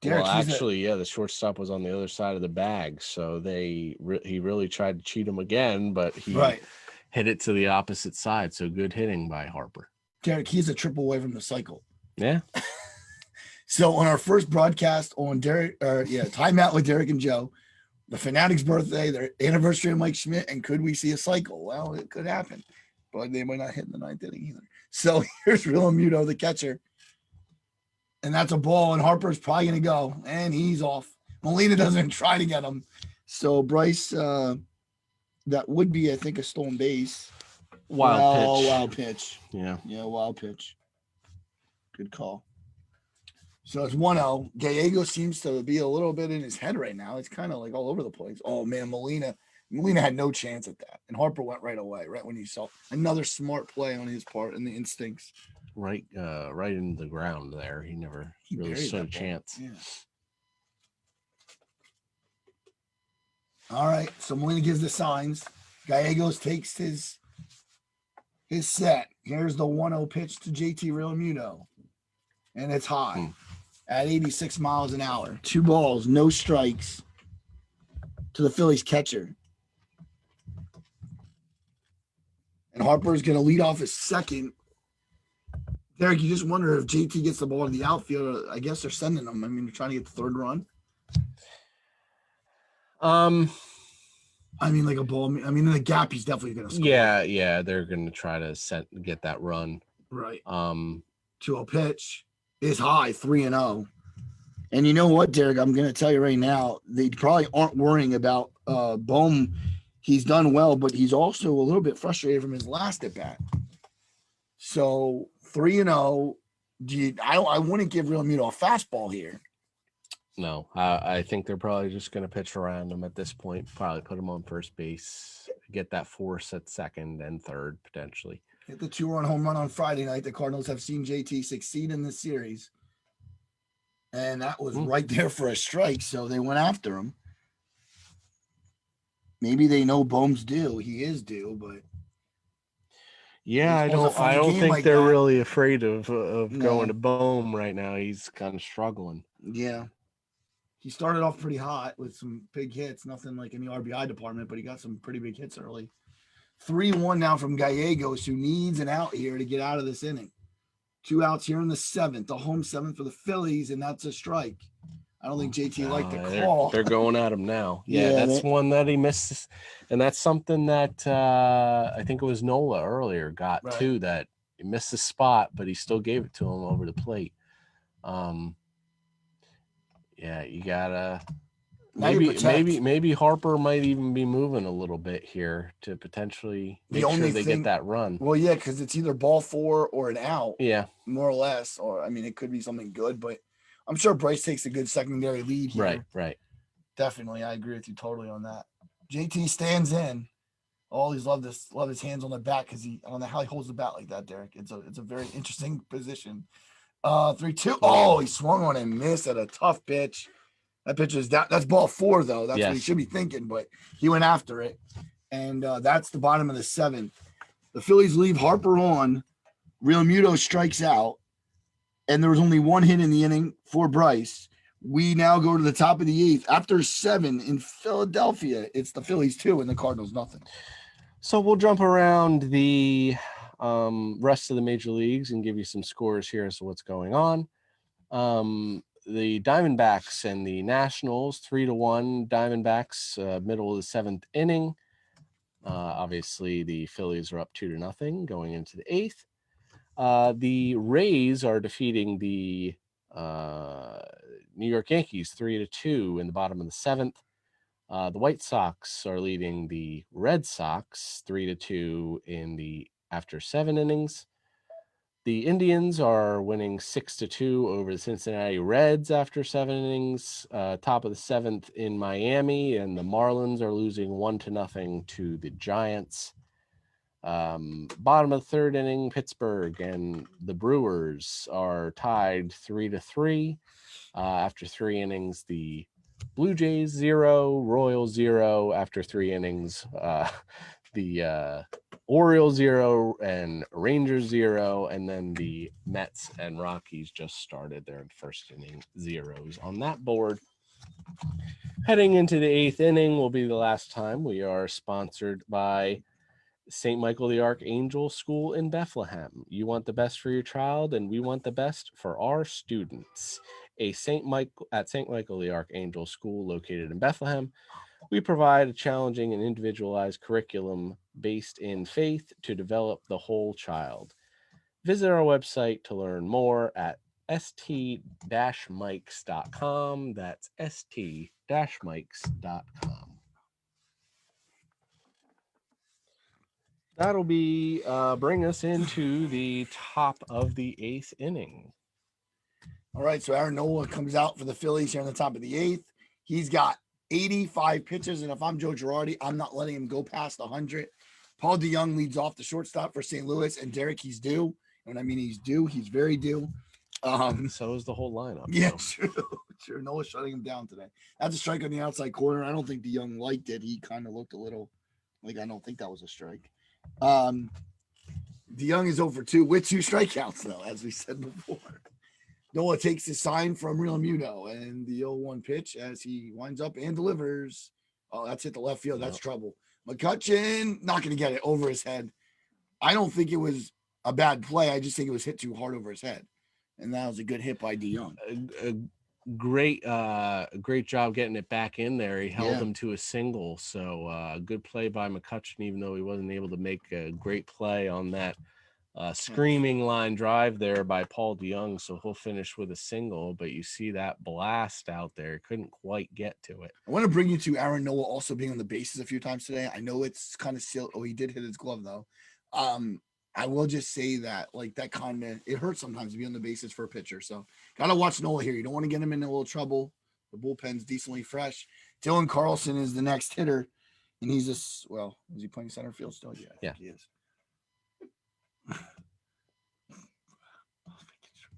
D: Derek,
C: well,
D: he's
C: actually, yeah, the shortstop was on the other side of the bag, so he really tried to cheat him again, but he
D: right.
C: hit it to the opposite side. So good hitting by Harper.
D: Derek, he's a triple away from the cycle.
C: Yeah.
D: So on our first broadcast on Time Out with Derek and Joe, the Fanatics' birthday, their anniversary of Mike Schmidt, and could we see a cycle? Well, it could happen, but they might not hit in the ninth inning either. So here's Real Muto, the catcher. And that's a ball, and Harper's probably going to go, and he's off. Molina doesn't try to get him. So Bryce, that would be, I think, a stolen base. Wild pitch.
C: Yeah.
D: Yeah, wild pitch. Good call. So it's 1-0. Gallego seems to be a little bit in his head right now. It's kind of like all over the place. Oh, man, Molina had no chance at that. And Harper went right away, right when he saw another smart play on his part and the instincts.
C: Right in the ground there. He never really stood a chance.
D: Yeah. All right. So Molina gives the signs. Gallegos takes his set. Here's the 1-0 pitch to JT Realmuto. And it's high at 86 miles an hour. 2 balls, no strikes to the Phillies catcher. And Harper's going to lead off his second. Derek, you just wonder if JT gets the ball to the outfield. I guess they're sending them. I mean, they're trying to get the third run. I mean, like a ball. I mean, in the gap, he's definitely going to score.
C: Yeah, they're going to try to get that run.
D: Right. 2-0 pitch is high, 3-0. And you know what, Derek? I'm going to tell you right now, they probably aren't worrying about Bohm. He's done well, but he's also a little bit frustrated from his last at bat. So 3-0. I wouldn't give Realmuto a fastball here.
C: No, I think they're probably just going to pitch around him at this point. Probably put him on first base, get that force at second and third potentially.
D: Hit the 2-run home run on Friday night. The Cardinals have seen JT succeed in this series, and that was right there for a strike. So they went after him. Maybe they know Bohm's due. He is due, but
C: yeah, I don't think like they're really afraid of going to Bohm right now. He's kind of struggling.
D: Yeah. He started off pretty hot with some big hits, nothing like in the RBI department, but he got some pretty big hits early. 3-1 now from Gallegos, who needs an out here to get out of this inning. 2 outs here in the 7th, the home 7th for the Phillies, and that's a strike. I don't think JT liked the call.
C: They're going at him now. Yeah, that's one that he missed, and that's something that I think it was Nola earlier got too, that he missed the spot, but he still gave it to him over the plate. Yeah, you gotta maybe Harper might even be moving a little bit here to potentially make sure they get that run.
D: Well, yeah, because it's either ball 4 or an out.
C: Yeah,
D: more or less. Or I mean, it could be something good, but I'm sure Bryce takes a good secondary lead here.
C: Right.
D: Definitely, I agree with you totally on that. JT stands in. Always love his hands on the bat because I don't know how he holds the bat like that, Derek. It's a very interesting position. 3-2. Oh, he swung on and missed at a tough pitch. That pitch is down. That's ball 4, though. That's what he should be thinking, but he went after it. And that's the bottom of the 7th. The Phillies leave Harper on. Realmuto strikes out. And there was only 1 hit in the inning for Bryce. We now go to the top of the 8th. After 7 in Philadelphia, it's the Phillies 2 and the Cardinals nothing.
C: So we'll jump around the rest of the major leagues and give you some scores here as to what's going on. The Diamondbacks and the Nationals, 3-1 Diamondbacks, middle of the 7th inning. Obviously the Phillies are up 2-0 going into the 8th. The Rays are defeating the New York Yankees 3-2 in the bottom of the 7th. The White Sox are leading the Red Sox 3-2 after 7 innings. The Indians are winning 6-2 over the Cincinnati Reds after 7 innings. Top of the 7th in Miami, and the Marlins are losing 1-0 to the Giants. Bottom of the 3rd inning, Pittsburgh and the Brewers are tied 3-3. After 3 innings, the Blue Jays 0, Royals 0 after 3 innings. the Orioles 0 and Rangers 0, and then the Mets and Rockies just started their first inning, zeros on that board. Heading into the 8th inning will be the last time. We are sponsored by St. Michael the Archangel School in Bethlehem. You want the best for your child, and we want the best for our students. At St. Michael the Archangel School located in Bethlehem, we provide a challenging and individualized curriculum based in faith to develop the whole child. Visit our website to learn more at st-mikes.com. That's st-mikes.com. That'll be bring us into the top of the 8th inning.
D: All right, so Aaron Nola comes out for the Phillies here in the top of the 8th. He's got 85 pitches, and if I'm Joe Girardi, I'm not letting him go past 100. Paul DeYoung leads off the shortstop for St. Louis, and Derek, he's due. And when I mean he's due, he's very due.
C: So is the whole lineup.
D: Yeah, true. Nola's shutting him down today. That's a strike on the outside corner. I don't think DeYoung liked it. He kind of looked a little like I don't think that was a strike. DeYoung is 0 for 2 with 2 strikeouts, though, as we said before. Nola takes his sign from Real Muto, and the 0-1 pitch as he winds up and delivers. Oh, that's hit the left field. That's trouble. McCutchen, not going to get it over his head. I don't think it was a bad play. I just think it was hit too hard over his head. And that was a good hit by DeYoung.
C: Great job getting it back in there. He held him to a single. So good play by McCutchen, even though he wasn't able to make a great play on that screaming line drive there by Paul DeYoung. So he'll finish with a single, but you see that blast out there. Couldn't quite get to it.
D: I want to bring you to Aaron Nola also being on the bases a few times today. I know it's kind of silly. Oh, he did hit his glove, though. I will just say that, like, that kind of, it hurts sometimes to be on the bases for a pitcher. So, got to watch Nola here. You don't want to get him in a little trouble. The bullpen's decently fresh. Dylan Carlson is the next hitter, and he's just, well, is he playing center field still? Yeah, I think he is.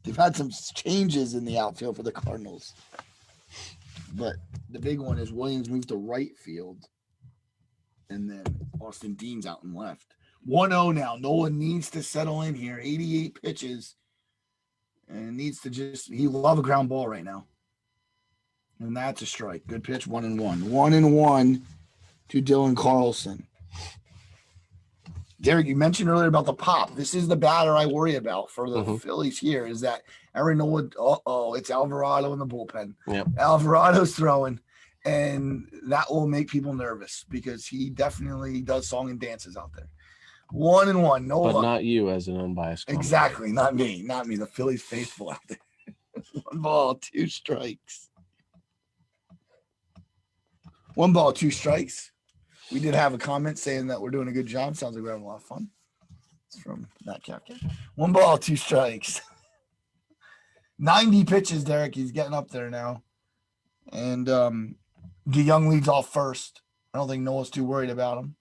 D: They've had some changes in the outfield for the Cardinals. But the big one is Williams moved to right field, and then Austin Dean's out and left. 1-0 now. Nola needs to settle in here. 88 pitches. And needs to he love a ground ball right now. And that's a strike. Good pitch, 1-1. 1-1 to Dylan Carlson. Derek, you mentioned earlier about the pop. This is the batter I worry about for the Phillies here is that Aaron Nola, it's Alvarado in the bullpen.
C: Yep.
D: Alvarado's throwing. And that will make people nervous because he definitely does song and dances out there. 1-1. Nola.
C: But not you as an unbiased commentator.
D: Exactly. Not me. The Phillies faithful out there. 1 ball, 2 strikes. 1 ball, 2 strikes. We did have a comment saying that we're doing a good job. Sounds like we're having a lot of fun. It's from Matt Kapka. 1 ball, 2 strikes. 90 pitches, Derek. He's getting up there now. And DeYoung leads off first. I don't think Noah's too worried about him.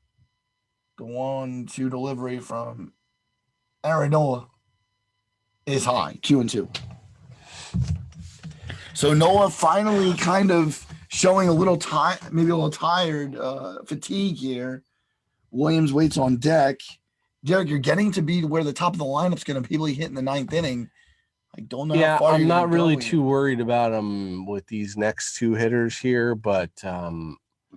D: The 1-2 delivery from Aaron Nola is high, 2-2. So Nola finally kind of showing a little maybe a little tired, fatigue here. Williams waits on deck. Derek, you're getting to be where the top of the lineup's going to be hit in the 9th inning. I don't know.
C: Yeah,
D: how far
C: I'm
D: you're
C: not
D: gonna
C: really
D: go
C: too worried about him with these next 2 hitters here, but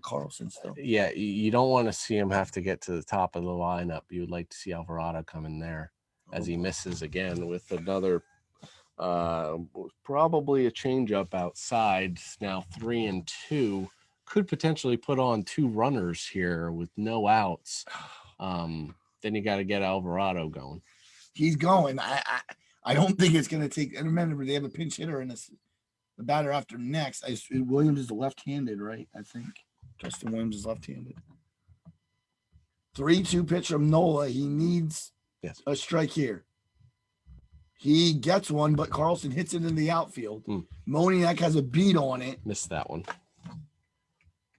D: Carlson still.
C: yeah, you don't want to see him have to get to the top of the lineup. You would like to see Alvarado come in there as he misses again with another probably a changeup outside. Now 3-2 could potentially put on 2 runners here with no outs. Then you got to get Alvarado going.
D: He's going. I don't think it's going to take. And remember, they have a pinch hitter in this. The batter after next. Williams is left-handed, right? I think Justin Williams is left-handed. 3-2 pitch from Nola. He needs a strike here. He gets one, but Carlson hits it in the outfield. Moniak has a beat on it.
C: Missed that one.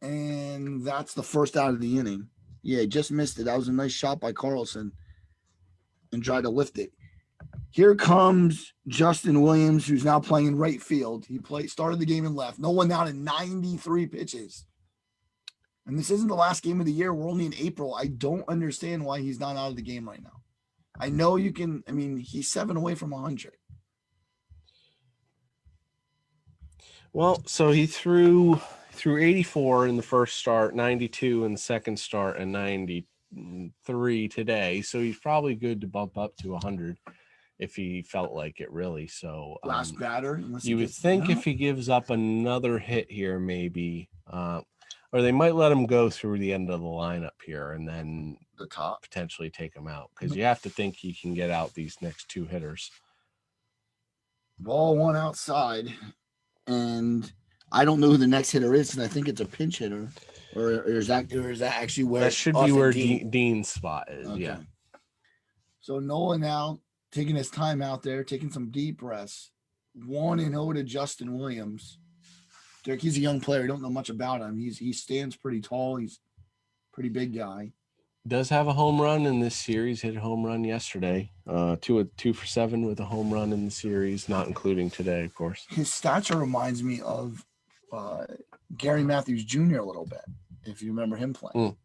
D: And that's the first out of the inning. Yeah, he just missed it. That was a nice shot by Carlson and tried to lift it. Here comes Justin Williams, who's now playing in right field. He started the game in left. No one down in 93 pitches. And this isn't the last game of the year. We're only in April. I don't understand why he's not out of the game right now. I know you can. I mean, he's 7 away from 100.
C: Well, so he threw 84 in the first start, 92 in the second start, and 93 today. So he's probably good to bump up to 100 if he felt like it, really. So
D: Last batter.
C: You would think if he gives up another hit here, maybe, or they might let him go through the end of the lineup here and then
D: the top
C: potentially take him out, because you have to think he can get out these next 2 hitters.
D: Ball one outside, and I don't know who the next hitter is, and I think it's a pinch hitter, or is that actually where
C: that should be where Dean's spot is? Okay. Yeah.
D: So Nola now taking his time out there, taking some deep breaths. 1-0 to Justin Williams. Derek, he's a young player. I don't know much about him. He stands pretty tall. He's a pretty big guy.
C: Does have a home run in this series. Hit a home run yesterday. 2 for 7 with a home run in the series, not including today, of course.
D: His stature reminds me of Gary Matthews Jr. a little bit, if you remember him playing.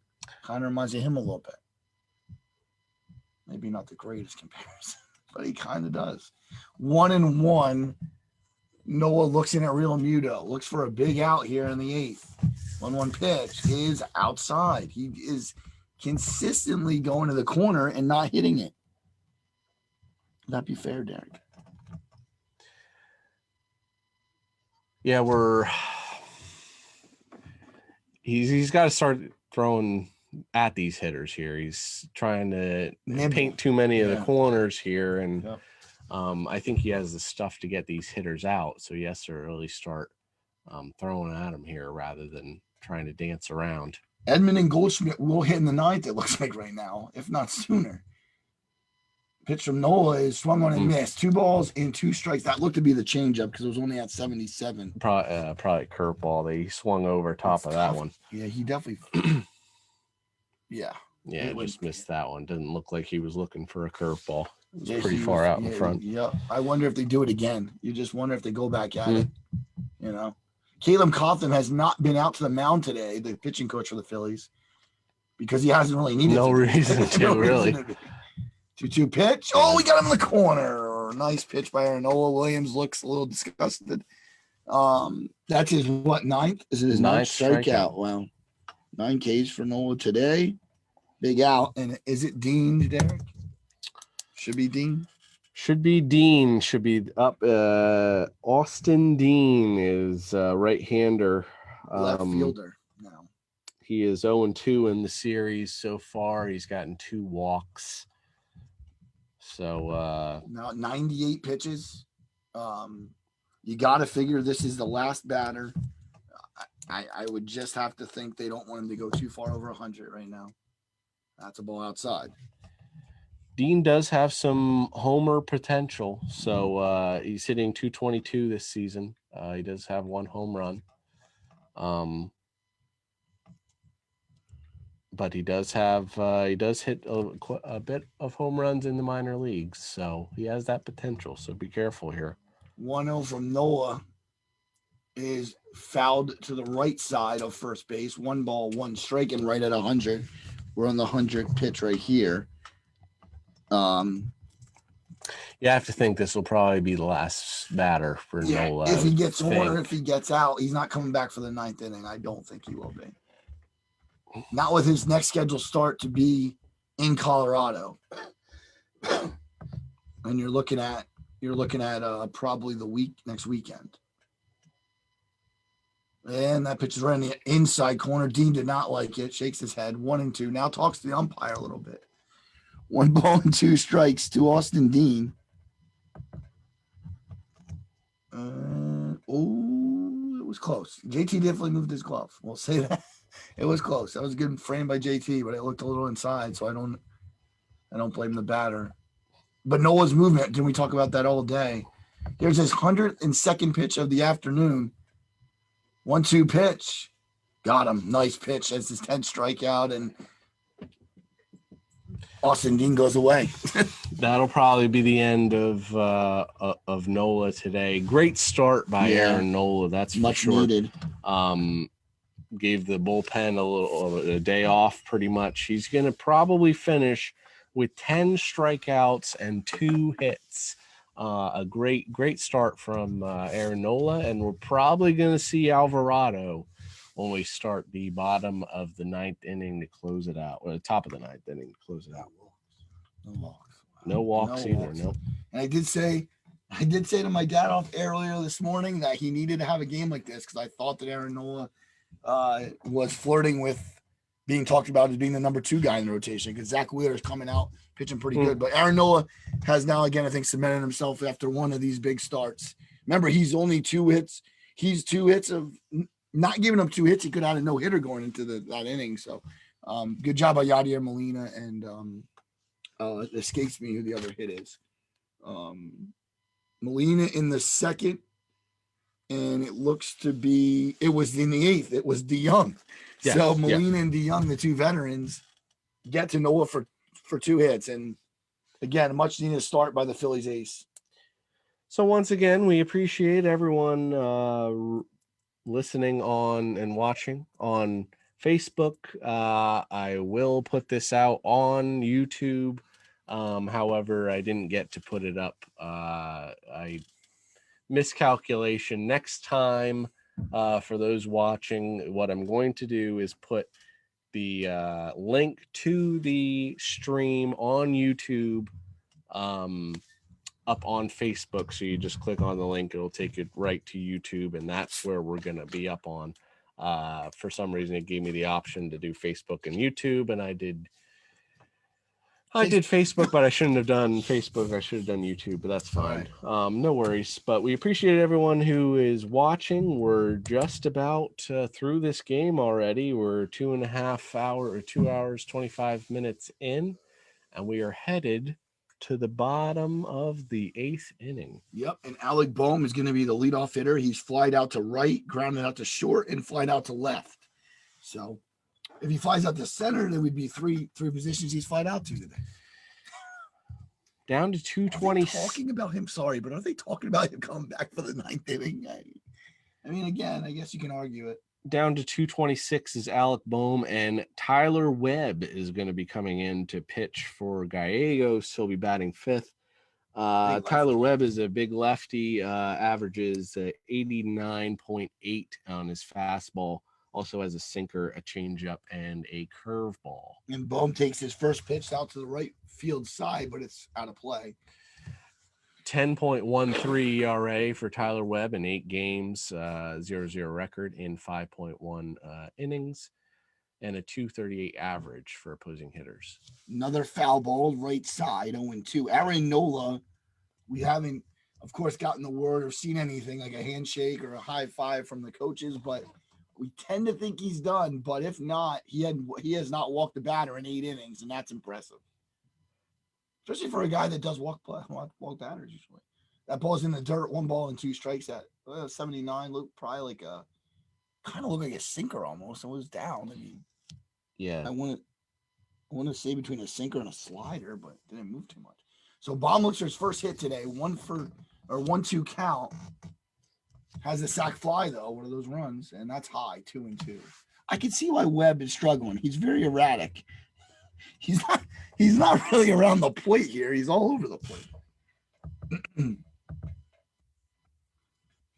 D: Kind of reminds me of him a little bit. Maybe not the greatest comparison, but he kind of does. 1-1. Noah looks in at Real Muto. Looks for a big out here in the 8th. 1-1 pitch is outside. He is consistently going to the corner and not hitting it. Would that be fair, Derek?
C: Yeah, he's got to start throwing at these hitters here. He's trying to paint too many of the corners here, and I think he has the stuff to get these hitters out, so he has to really start throwing at them here rather than trying to dance around.
D: Edmund and Goldschmidt will hit in the 9th, it looks like right now, if not sooner. Pitch from Nola is swung on and missed. 2 balls and 2 strikes. That looked to be the changeup because it was only at 77.
C: Probably curveball. They swung over top of that one.
D: Yeah, he definitely.
C: Yeah, just missed that one. Didn't look like he was looking for a curveball. It was pretty far out in front.
D: Yeah, I wonder if they do it again. You just wonder if they go back at it. You know, Caleb Cotham has not been out to the mound today, the pitching coach for the Phillies, because he hasn't really needed
C: no reason to, really.
D: 2-2 pitch. Oh, we got him in the corner. Nice pitch by Noah Williams. Looks a little disgusted. That's his 9th? Is it his 9th strikeout? Wow. 9 Ks for Noah today. Big out. And is it Dean, Derek? Should be Dean.
C: Should be Dean. Should be up. Austin Dean is right-hander.
D: Left fielder now.
C: He is 0-2 in the series so far. He's gotten 2 walks. So
D: now 98 pitches. You got to figure this is the last batter. I would just have to think they don't want him to go too far over 100 right now. That's a ball outside.
C: Dean does have some homer potential. So he's hitting 222 this season. He does have 1 home run. But he does hit a bit of home runs in the minor leagues. So he has that potential. So be careful here.
D: 1-0 from Noah is fouled to the right side of first base. 1 ball, 1 strike, and right at 100. We're on the 100 pitch right here.
C: You have to think this will probably be the last batter for Nola.
D: If he gets on or if he gets out, he's not coming back for the 9th inning. I don't think he will be. Not with his next scheduled start to be in Colorado. And you're looking at probably the next weekend. And that pitch is right in the inside corner. Dean did not like it. Shakes his head. 1-2. Now talks to the umpire a little bit. 1 ball and 2 strikes to Austin Dean. It was close. JT definitely moved his glove. We'll say that. It was close. That was a good frame by JT, but it looked a little inside, so I don't blame the batter. But Noah's movement, can we talk about that all day? Here's his 102nd pitch of the afternoon. 1-2 pitch. Got him. Nice pitch. That's his 10th strikeout, and Austin Dean goes away.
C: That'll probably be the end of Nola today. Great start by Aaron Nola. That's
D: much
C: for sure.
D: Needed.
C: gave the bullpen a day off pretty much. He's going to probably finish with 10 strikeouts and 2 hits. A great start from Aaron Nola, and we're probably going to see Alvarado when we start the bottom of the 9th inning to close it out, or the top of the 9th inning to close it out.
D: No walks.
C: No walks
D: No
C: either.
D: walks.
C: No.
D: And I did say to my dad off earlier this morning that he needed to have a game like this because I thought that Aaron Nola was flirting with being talked about as being the number 2 guy in the rotation because Zach Wheeler is coming out pitching pretty good. But Aaron Nola has now again, I think, cemented himself after one of these big starts. Remember, he's only 2 hits. He's 2 hits of not giving up 2 hits. He could have had a no hitter going into that inning. So good job by Yadier Molina, and it escapes me who the other hit is. Molina in the 2nd, and it looks to be it was in the 8th. It was DeYoung.
C: Yes,
D: So Molina and DeYoung, the 2 veterans, get to Noah for 2 hits, and again, a much needed start by the Phillies ace.
C: So once again, we appreciate everyone listening on and watching on Facebook. I will put this out on YouTube. However, I didn't get to put it up. I miscalculation. Next time, for those watching, what I'm going to do is put the link to the stream on YouTube up on Facebook. So you just click on the link, it'll take you right to YouTube, and that's where we're going to be up on. For some reason, it gave me the option to do Facebook and YouTube, and I did Facebook, but I shouldn't have done Facebook. I should have done YouTube, but that's fine. No worries. But we appreciate everyone who is watching. We're just about through this game already. We're 2 hours, 25 minutes in, and we are headed to the bottom of the 8th inning.
D: Yep, and Alec Boehm is going to be the leadoff hitter. He's flied out to right, grounded out to short, and flied out to left. So if he flies out to center, there would be three positions he's flied out to today.
C: Down to 220.
D: Talking about him, sorry, but are they talking about him coming back for the 9th inning? I mean, again, I guess you can argue it.
C: Down to 226 is Alec Boehm, and Tyler Webb is going to be coming in to pitch for Gallegos. He'll be batting 5th. Tyler Webb is a big lefty, averages 89.8 on his fastball. Also has a sinker, a changeup, and a curveball.
D: And Boehm takes his first pitch out to the right field side, but it's out of play.
C: 10.13 ERA for Tyler Webb in 8 games, 0-0 record in 5.1 innings, and a 238 average for opposing hitters.
D: Another foul ball, right side, 0-2. Aaron Nola, we haven't, of course, gotten the word or seen anything like a handshake or a high five from the coaches, but we tend to think he's done. But if not, he has not walked the batter in 8 innings, and that's impressive. Especially for a guy that does walk batters usually. That ball's in the dirt, 1 ball and 2 strikes at 79. Looked probably like kind of looked like a sinker almost. It was down. I mean,
C: yeah.
D: I want to say between a sinker and a slider, but didn't move too much. So Baumlichter's first hit today, 1-2 count. Has a sac fly though, one of those runs, and that's high, 2-2. I can see why Webb is struggling. He's very erratic. He's not really around the plate here. He's all over the plate.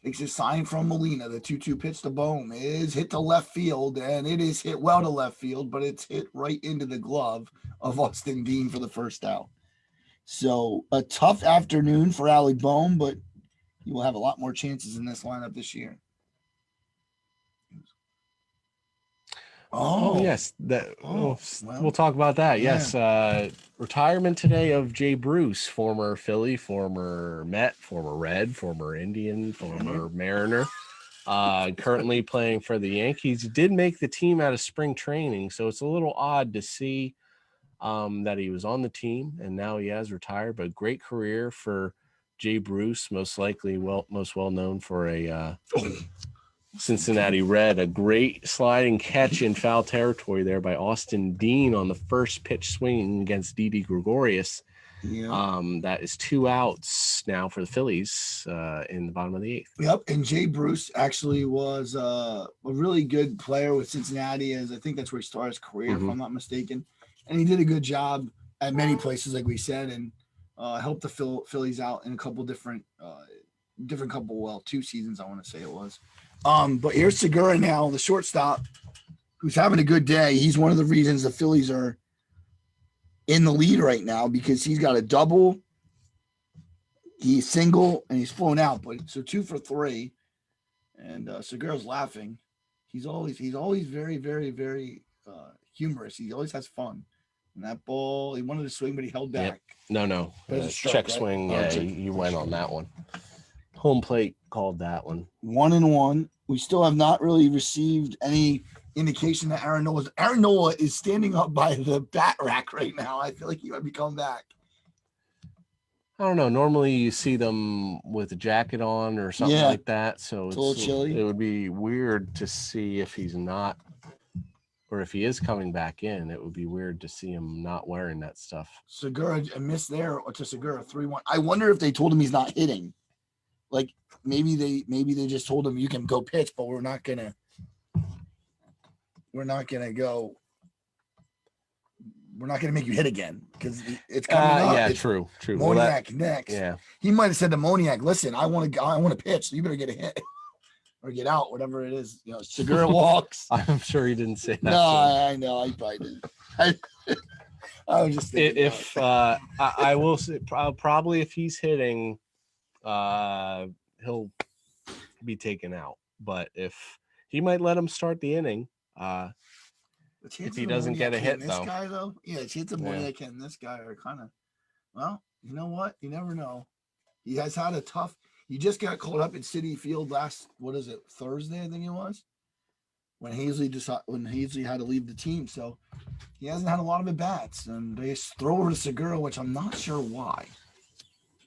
D: Takes a sign from Molina. The 2-2 pitch to Boehm is hit to left field, and it is hit well to left field, but it's hit right into the glove of Austin Dean for the first out. So a tough afternoon for Alec Boehm, but he will have a lot more chances in this lineup this year.
C: Yes.
D: Well,
C: we'll talk about that.
D: yeah.
C: Yes. Retirement today of Jay Bruce, former Philly, former Met, former Red, former Indian, former Mariner, currently playing for the Yankees. He did make the team out of spring training, so it's a little odd to see that he was on the team and now he has retired, but great career for Jay Bruce, most well known for a Cincinnati Red, a great sliding catch in foul territory there by Austin Dean on the first pitch swing against Didi Gregorius.
D: Yeah.
C: That is 2 outs now for the Phillies in the bottom of the 8th.
D: Yep. And Jay Bruce actually was a really good player with Cincinnati, as I think that's where he started his career, if I'm not mistaken. And he did a good job at many places, like we said, and helped the Phillies out in a couple different couple, 2 seasons, I want to say it was. But here's Segura now, the shortstop, who's having a good day. He's one of the reasons the Phillies are in the lead right now, because he's got a double, he's single, and he's flown out. But so 2 for 3, and Segura's laughing. He's always very, very, very humorous. He always has fun. And that ball, he wanted to swing, but he held back.
C: Yep. No.
D: But it's a strike,
C: Check
D: right?
C: swing.
D: Oh,
C: Yeah,
D: check.
C: you went on that one. Home plate called that one.
D: 1-1. We still have not really received any indication that Aaron Nola is standing up by the bat rack right now. I feel like he might be coming back.
C: I don't know. Normally you see them with a jacket on or something
D: Yeah.
C: like that. So
D: It's a little chilly.
C: It would be weird to see if he's not, or if he is coming back in. It would be weird to see him not wearing that stuff.
D: Segura, a miss there to Segura, 3-1. I wonder if they told him he's not hitting. Like maybe they just told him you can go pitch, but we're not gonna go. We're not gonna make you hit again because it's coming up.
C: Yeah,
D: It's
C: true.
D: Moniak next.
C: Yeah.
D: He might have said to Moniak, "Listen, I want to pitch, so you better get a hit or get out, whatever it is." Segura walks.
C: I'm sure he didn't say that.
D: No, I know. I probably didn't. I was just thinking
C: If I will say probably if he's hitting, he'll be taken out. But if he might let him start the inning, if he doesn't get a hit,
D: this
C: though.
D: guy though, yeah, it's hits of Moniak and this guy are kind of, well, you know what? You never know. He has had a tough. He just got called up at City Field Thursday, I think it was, when Hazley had to leave the team. So he hasn't had a lot of at bats, and they throw over to Segura, which I'm not sure why.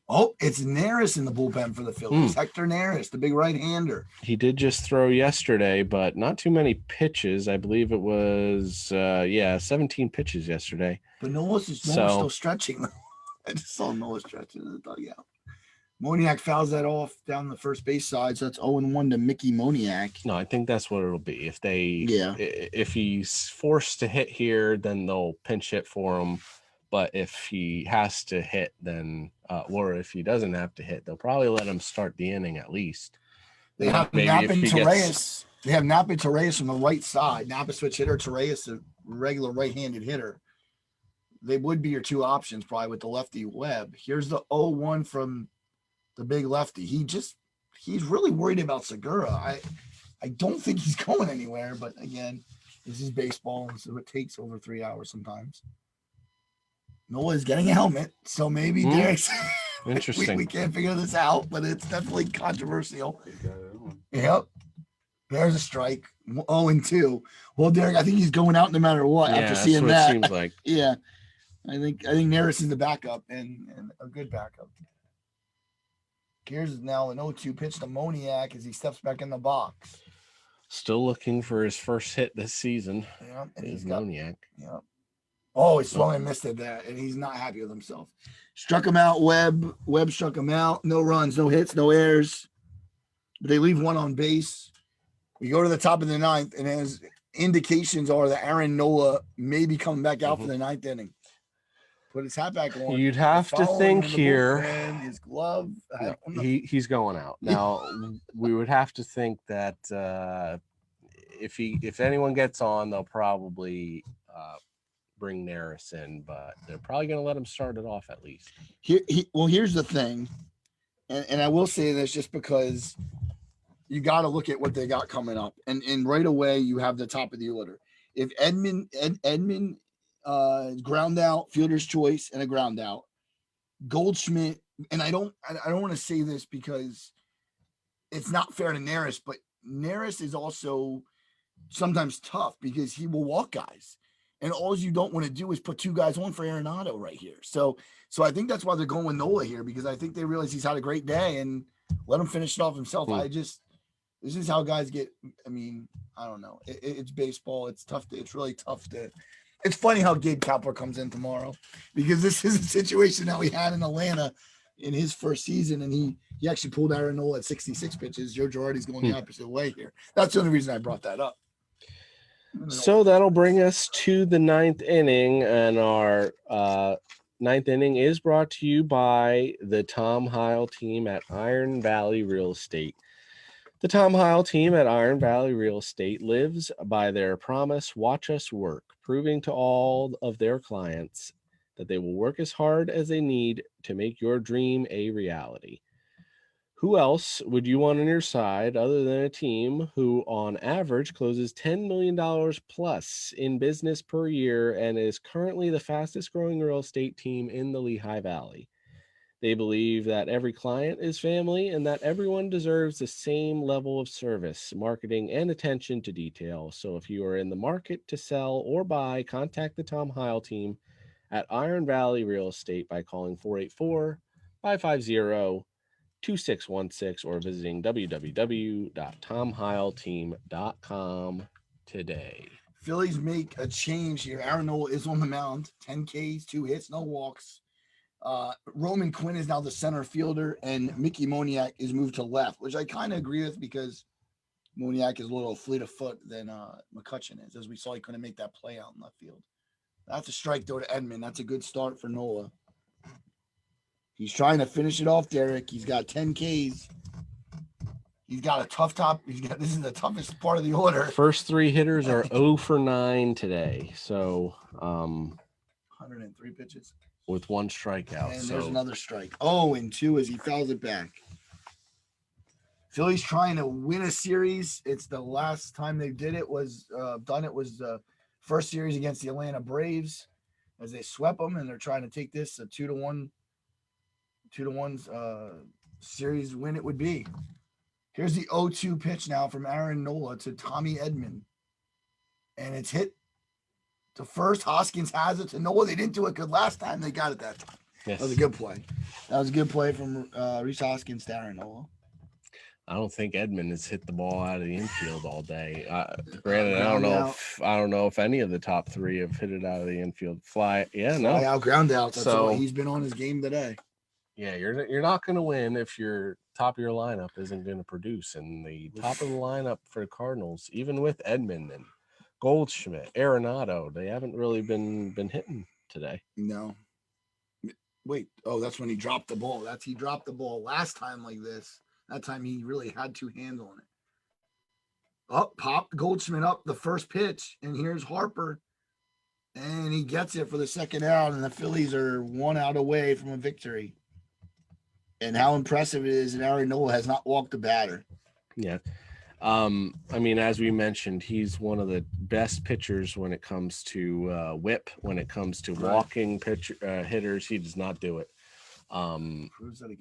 D: Oh, it's Neris in the bullpen for the Phillies. Hector Neris, the big right-hander.
C: He did just throw yesterday, but not too many pitches. I believe it was 17 pitches yesterday.
D: But Noah's still stretching. I just saw Noah stretching in the dugout. Moniak fouls that off down the first base side, so that's 0-1 to Mickey Moniak.
C: No, I think that's what it'll be. If he's forced to hit here, then they'll pinch hit for him. But if he has to hit, then or if he doesn't have to hit, they'll probably let him start the inning at least.
D: They have Napa and Torreyes. They have Napa and Torreyes from the right side. Napa switch hitter, Torreyes a regular right-handed hitter. They would be your 2 options probably with the lefty Webb. Here's the 0-1 from the big lefty. He's really worried about Segura. I don't think he's going anywhere, but again, this is baseball, and so it takes over 3 hours sometimes. Noah is getting a helmet, so maybe Derek's
C: interesting.
D: we can't figure this out, but it's definitely controversial. Yep. There's a strike. 0-2. Well, Derek, I think he's going out no matter what after seeing that.
C: It seems like.
D: Yeah. I think Neris is the backup and a good backup. Here's now an 0-2 pitch to Moniak as he steps back in the box.
C: Still looking for his first hit this season.
D: Yeah, and
C: he's Moniak.
D: Yeah. Oh, he swung and missed at that, and he's not happy with himself. Struck him out, Webb. Webb struck him out. No runs, no hits, no errors. But they leave one on base. We go to the top of the 9th, and as indications are that Aaron Nola may be coming back out for the 9th inning. Put his hat back on.
C: You'd have to think here.
D: His glove.
C: No, he's going out. Now, we would have to think that if anyone gets on, they'll probably bring Neris in, but they're probably going to let him start it off at least.
D: Here's the thing, and I will say this just because you got to look at what they got coming up, and right away you have the top of the order. If Edmund ground out, fielder's choice, and a ground out, Goldschmidt, and I don't want to say this because it's not fair to Neris, but Neris is also sometimes tough because he will walk guys. And all you don't want to do is put 2 guys on for Arenado right here. So I think that's why they're going with Nola here, because I think they realize he's had a great day and let him finish it off himself. This is how guys get. I mean, I don't know. It's baseball. It's tough. It's really tough to It's funny how Gabe Kapler comes in tomorrow because this is a situation that we had in Atlanta in his first season, and he actually pulled Aaron Nola at 66 pitches. Joe Girardi's going the opposite way here. That's the only reason I brought that up.
C: So that'll bring us to the ninth inning, and our ninth inning is brought to you by the Tom Heil team at Iron Valley Real Estate. The Tom Heil team at Iron Valley Real Estate lives by their promise, watch us work, proving to all of their clients that they will work as hard as they need to make your dream a reality. Who else would you want on your side other than a team who on average closes $10 million plus in business per year and is currently the fastest growing real estate team in the Lehigh Valley? They believe that every client is family and that everyone deserves the same level of service, marketing, and attention to detail. So if you are in the market to sell or buy, contact the Tom Heil team at Iron Valley Real Estate by calling 484-550-2616 or visiting www.tomheilteam.com today.
D: Phillies make a change here. Aaron Nola is on the mound, 10 Ks, 2 hits, no walks. Roman Quinn is now the center fielder, and Mickey Moniak is moved to left, which I kind of agree with because Moniak is a little fleet of foot than McCutcheon is. As we saw, he couldn't make that play out in left field. That's a strike, though, to Edman. That's a good start for Nola. He's trying to finish it off, Derek. He's got 10 Ks. He's got a tough top. This is the toughest part of the order.
C: First three hitters are 0 for 9 today. So
D: 103 pitches.
C: With one strikeout.
D: And there's another strike. 0-2 as he fouls it back. Phillies trying to win a series. It's the last time they did it was the first series against the Atlanta Braves as they swept them, and they're trying to take this a 2-1 series win it would be. Here's the 0-2 pitch now from Aaron Nola to Tommy Edman. And it's hit to first. Hoskins has it to Nola. They didn't do it good last time. They got it that time.
C: Yes.
D: That was a good play. That was a good play from Rhys Hoskins to Aaron Nola.
C: I don't think Edman has hit the ball out of the infield all day. Granted, I don't know if any of the top three have hit it out of the infield. Fly
D: out, ground out. That's
C: so
D: all. He's been on his game today.
C: Yeah, you're not going to win if your top of your lineup isn't going to produce. And the top of the lineup for the Cardinals, even with Edman and Goldschmidt, Arenado, they haven't really been hitting today.
D: No. Wait. Oh, that's when he dropped the ball. He dropped the ball last time like this. That time he really had two hands on it. Popped Goldschmidt up the first pitch, and here's Harper, and he gets it for the second out, and the Phillies are 1 out away from a victory. And how impressive it is that Aaron Nola has not walked the batter.
C: Yeah. I mean, as we mentioned, he's one of the best pitchers when it comes to whip, when it comes to walking hitters. He does not do it. 10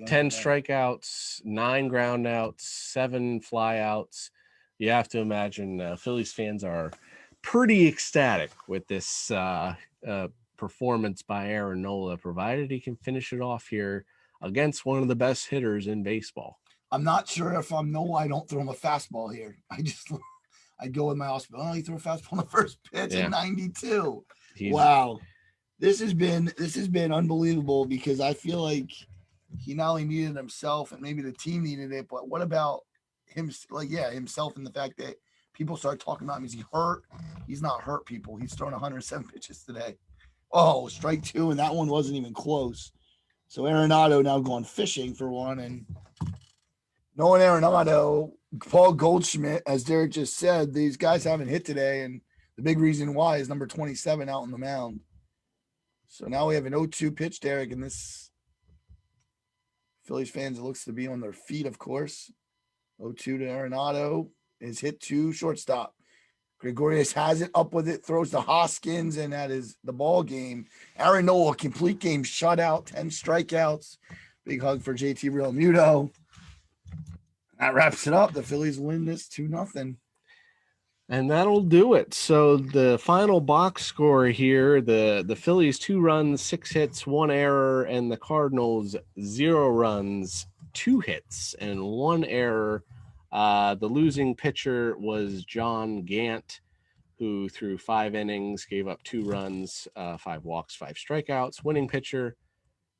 C: strikeouts, 9 groundouts, 7 flyouts. You have to imagine Phillies fans are pretty ecstatic with this performance by Aaron Nola, provided he can finish it off here against one of the best hitters in baseball.
D: I'm not sure if I'm Nola, I don't throw him a fastball here. I go with my hospital. He threw a fastball on the first pitch at 92. Wow. This has been unbelievable because I feel like he not only needed himself and maybe the team needed it, but what about him? Himself and the fact that people start talking about him. Is he hurt? He's not hurt, people. He's thrown 107 pitches today. Oh, strike 2, and that one wasn't even close. So Arenado now going fishing for one, and knowing Arenado, Paul Goldschmidt, as Derek just said, these guys haven't hit today, and the big reason why is number 27 out on the mound. So now we have an 0-2 pitch, Derek, and this Phillies fans, it looks to be on their feet, of course. 0-2 to Arenado is hit to shortstop. Gregorius has it, up with it, throws to Hoskins, and that is the ball game. Aaron Nola, complete game shutout, 10 strikeouts. Big hug for JT Realmuto. That wraps it up. The Phillies win this 2-0.
C: And that'll do it. So the final box score here, the Phillies 2 runs, 6 hits, 1 error, and the Cardinals 0 runs, 2 hits, and 1 error. The losing pitcher was John Gant who threw 5 innings, gave up 2 runs, 5 walks, 5 strikeouts. Winning pitcher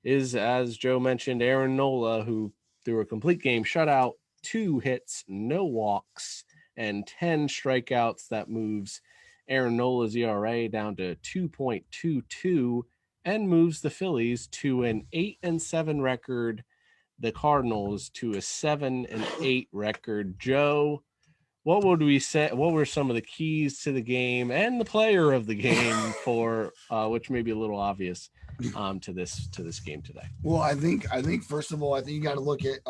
C: is, as Joe mentioned, Aaron Nola, who threw a complete game shutout, 2 hits, no walks, and 10 strikeouts. That moves Aaron Nola's ERA down to 2.22 and moves the Phillies to an 8-7 record, the Cardinals to a 7-8 record. Joe, what would we say? What were some of the keys to the game and the player of the game for which may be a little obvious to this game today?
D: Well, I think first of all, I think you got to look at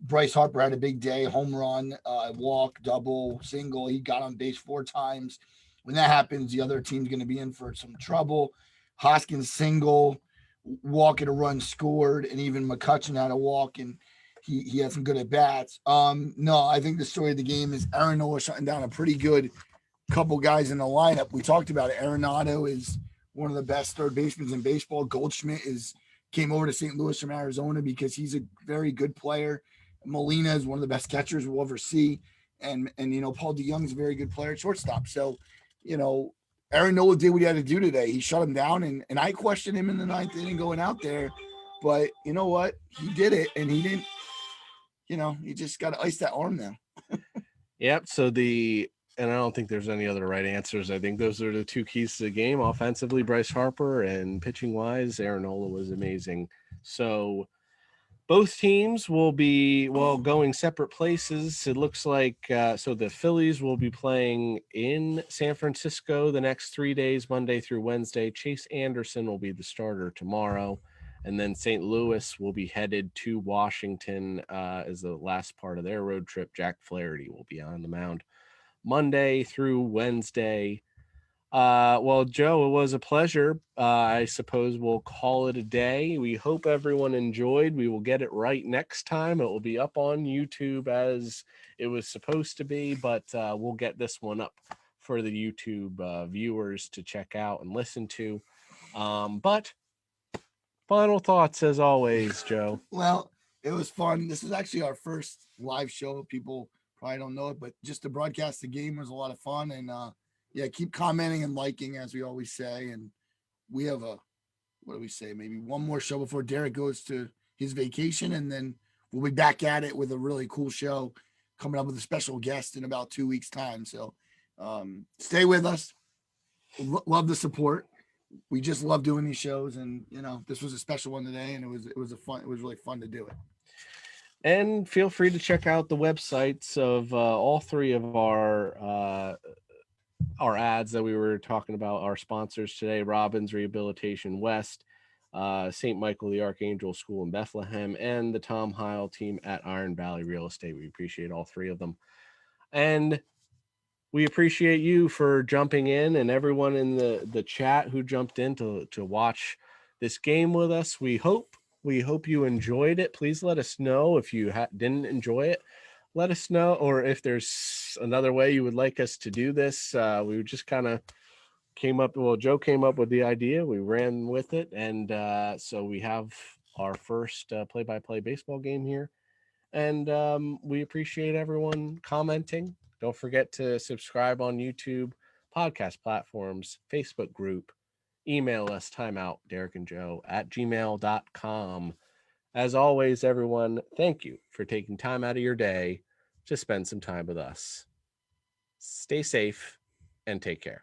D: Bryce Harper had a big day, home run, walk, double, single. He got on base 4 times. When that happens, the other team's going to be in for some trouble. Hoskins single, walk and a run scored, and even McCutcheon had a walk, and he had some good at bats. No, I think the story of the game is Aaron Nola shutting down a pretty good couple guys in the lineup. We talked about it. Arenado is one of the best third basemen in baseball. Goldschmidt came over to St. Louis from Arizona because he's a very good player. Molina is one of the best catchers we'll ever see. And Paul DeYoung is a very good player at shortstop. So, Aaron Nola did what he had to do today. He shut him down, and I questioned him in the 9th inning going out there. But you know what? He did it, and he didn't, he just got to ice that arm now.
C: Yep. So and I don't think there's any other right answers. I think those are the 2 keys to the game. Offensively, Bryce Harper, and pitching wise, Aaron Nola was amazing. So both teams will be, going separate places. It looks like, so the Phillies will be playing in San Francisco the next 3 days, Monday through Wednesday. Chase Anderson will be the starter tomorrow. And then St. Louis will be headed to Washington as the last part of their road trip. Jack Flaherty will be on the mound Monday through Wednesday. Well, Joe, it was a pleasure. I suppose we'll call it a day. We hope everyone enjoyed. We will get it right next time. It will be up on YouTube as it was supposed to be, but we'll get this one up for the YouTube viewers to check out and listen to. But final thoughts, as always, Joe.
D: Well, it was fun. This is actually our first live show. People probably don't know it, but just to broadcast the game was a lot of fun. And keep commenting and liking, as we always say. And we have maybe one more show before Derek goes to his vacation, and then we'll be back at it with a really cool show coming up with a special guest in about 2 weeks' time. So stay with us. Love the support. We just love doing these shows, and this was a special one today, and it was really fun to do it.
C: And feel free to check out the websites of all 3 of our ads that we were talking about, our sponsors today: Robbins Rehabilitation West, St. Michael the Archangel School in Bethlehem, and the Tom Heil team at Iron Valley Real Estate. We appreciate all 3 of them. And we appreciate you for jumping in, and everyone in the chat who jumped in to watch this game with us. We hope you enjoyed it. Please let us know if you didn't enjoy it. Let us know, or if there's another way you would like us to do this. We just kind of Joe came up with the idea. We ran with it, and so we have our first play-by-play baseball game here. And we appreciate everyone commenting. Don't forget to subscribe on YouTube, podcast platforms, Facebook group. Email us, timeoutderekandjoe@gmail.com. As always, everyone, thank you for taking time out of your day to spend some time with us. Stay safe and take care.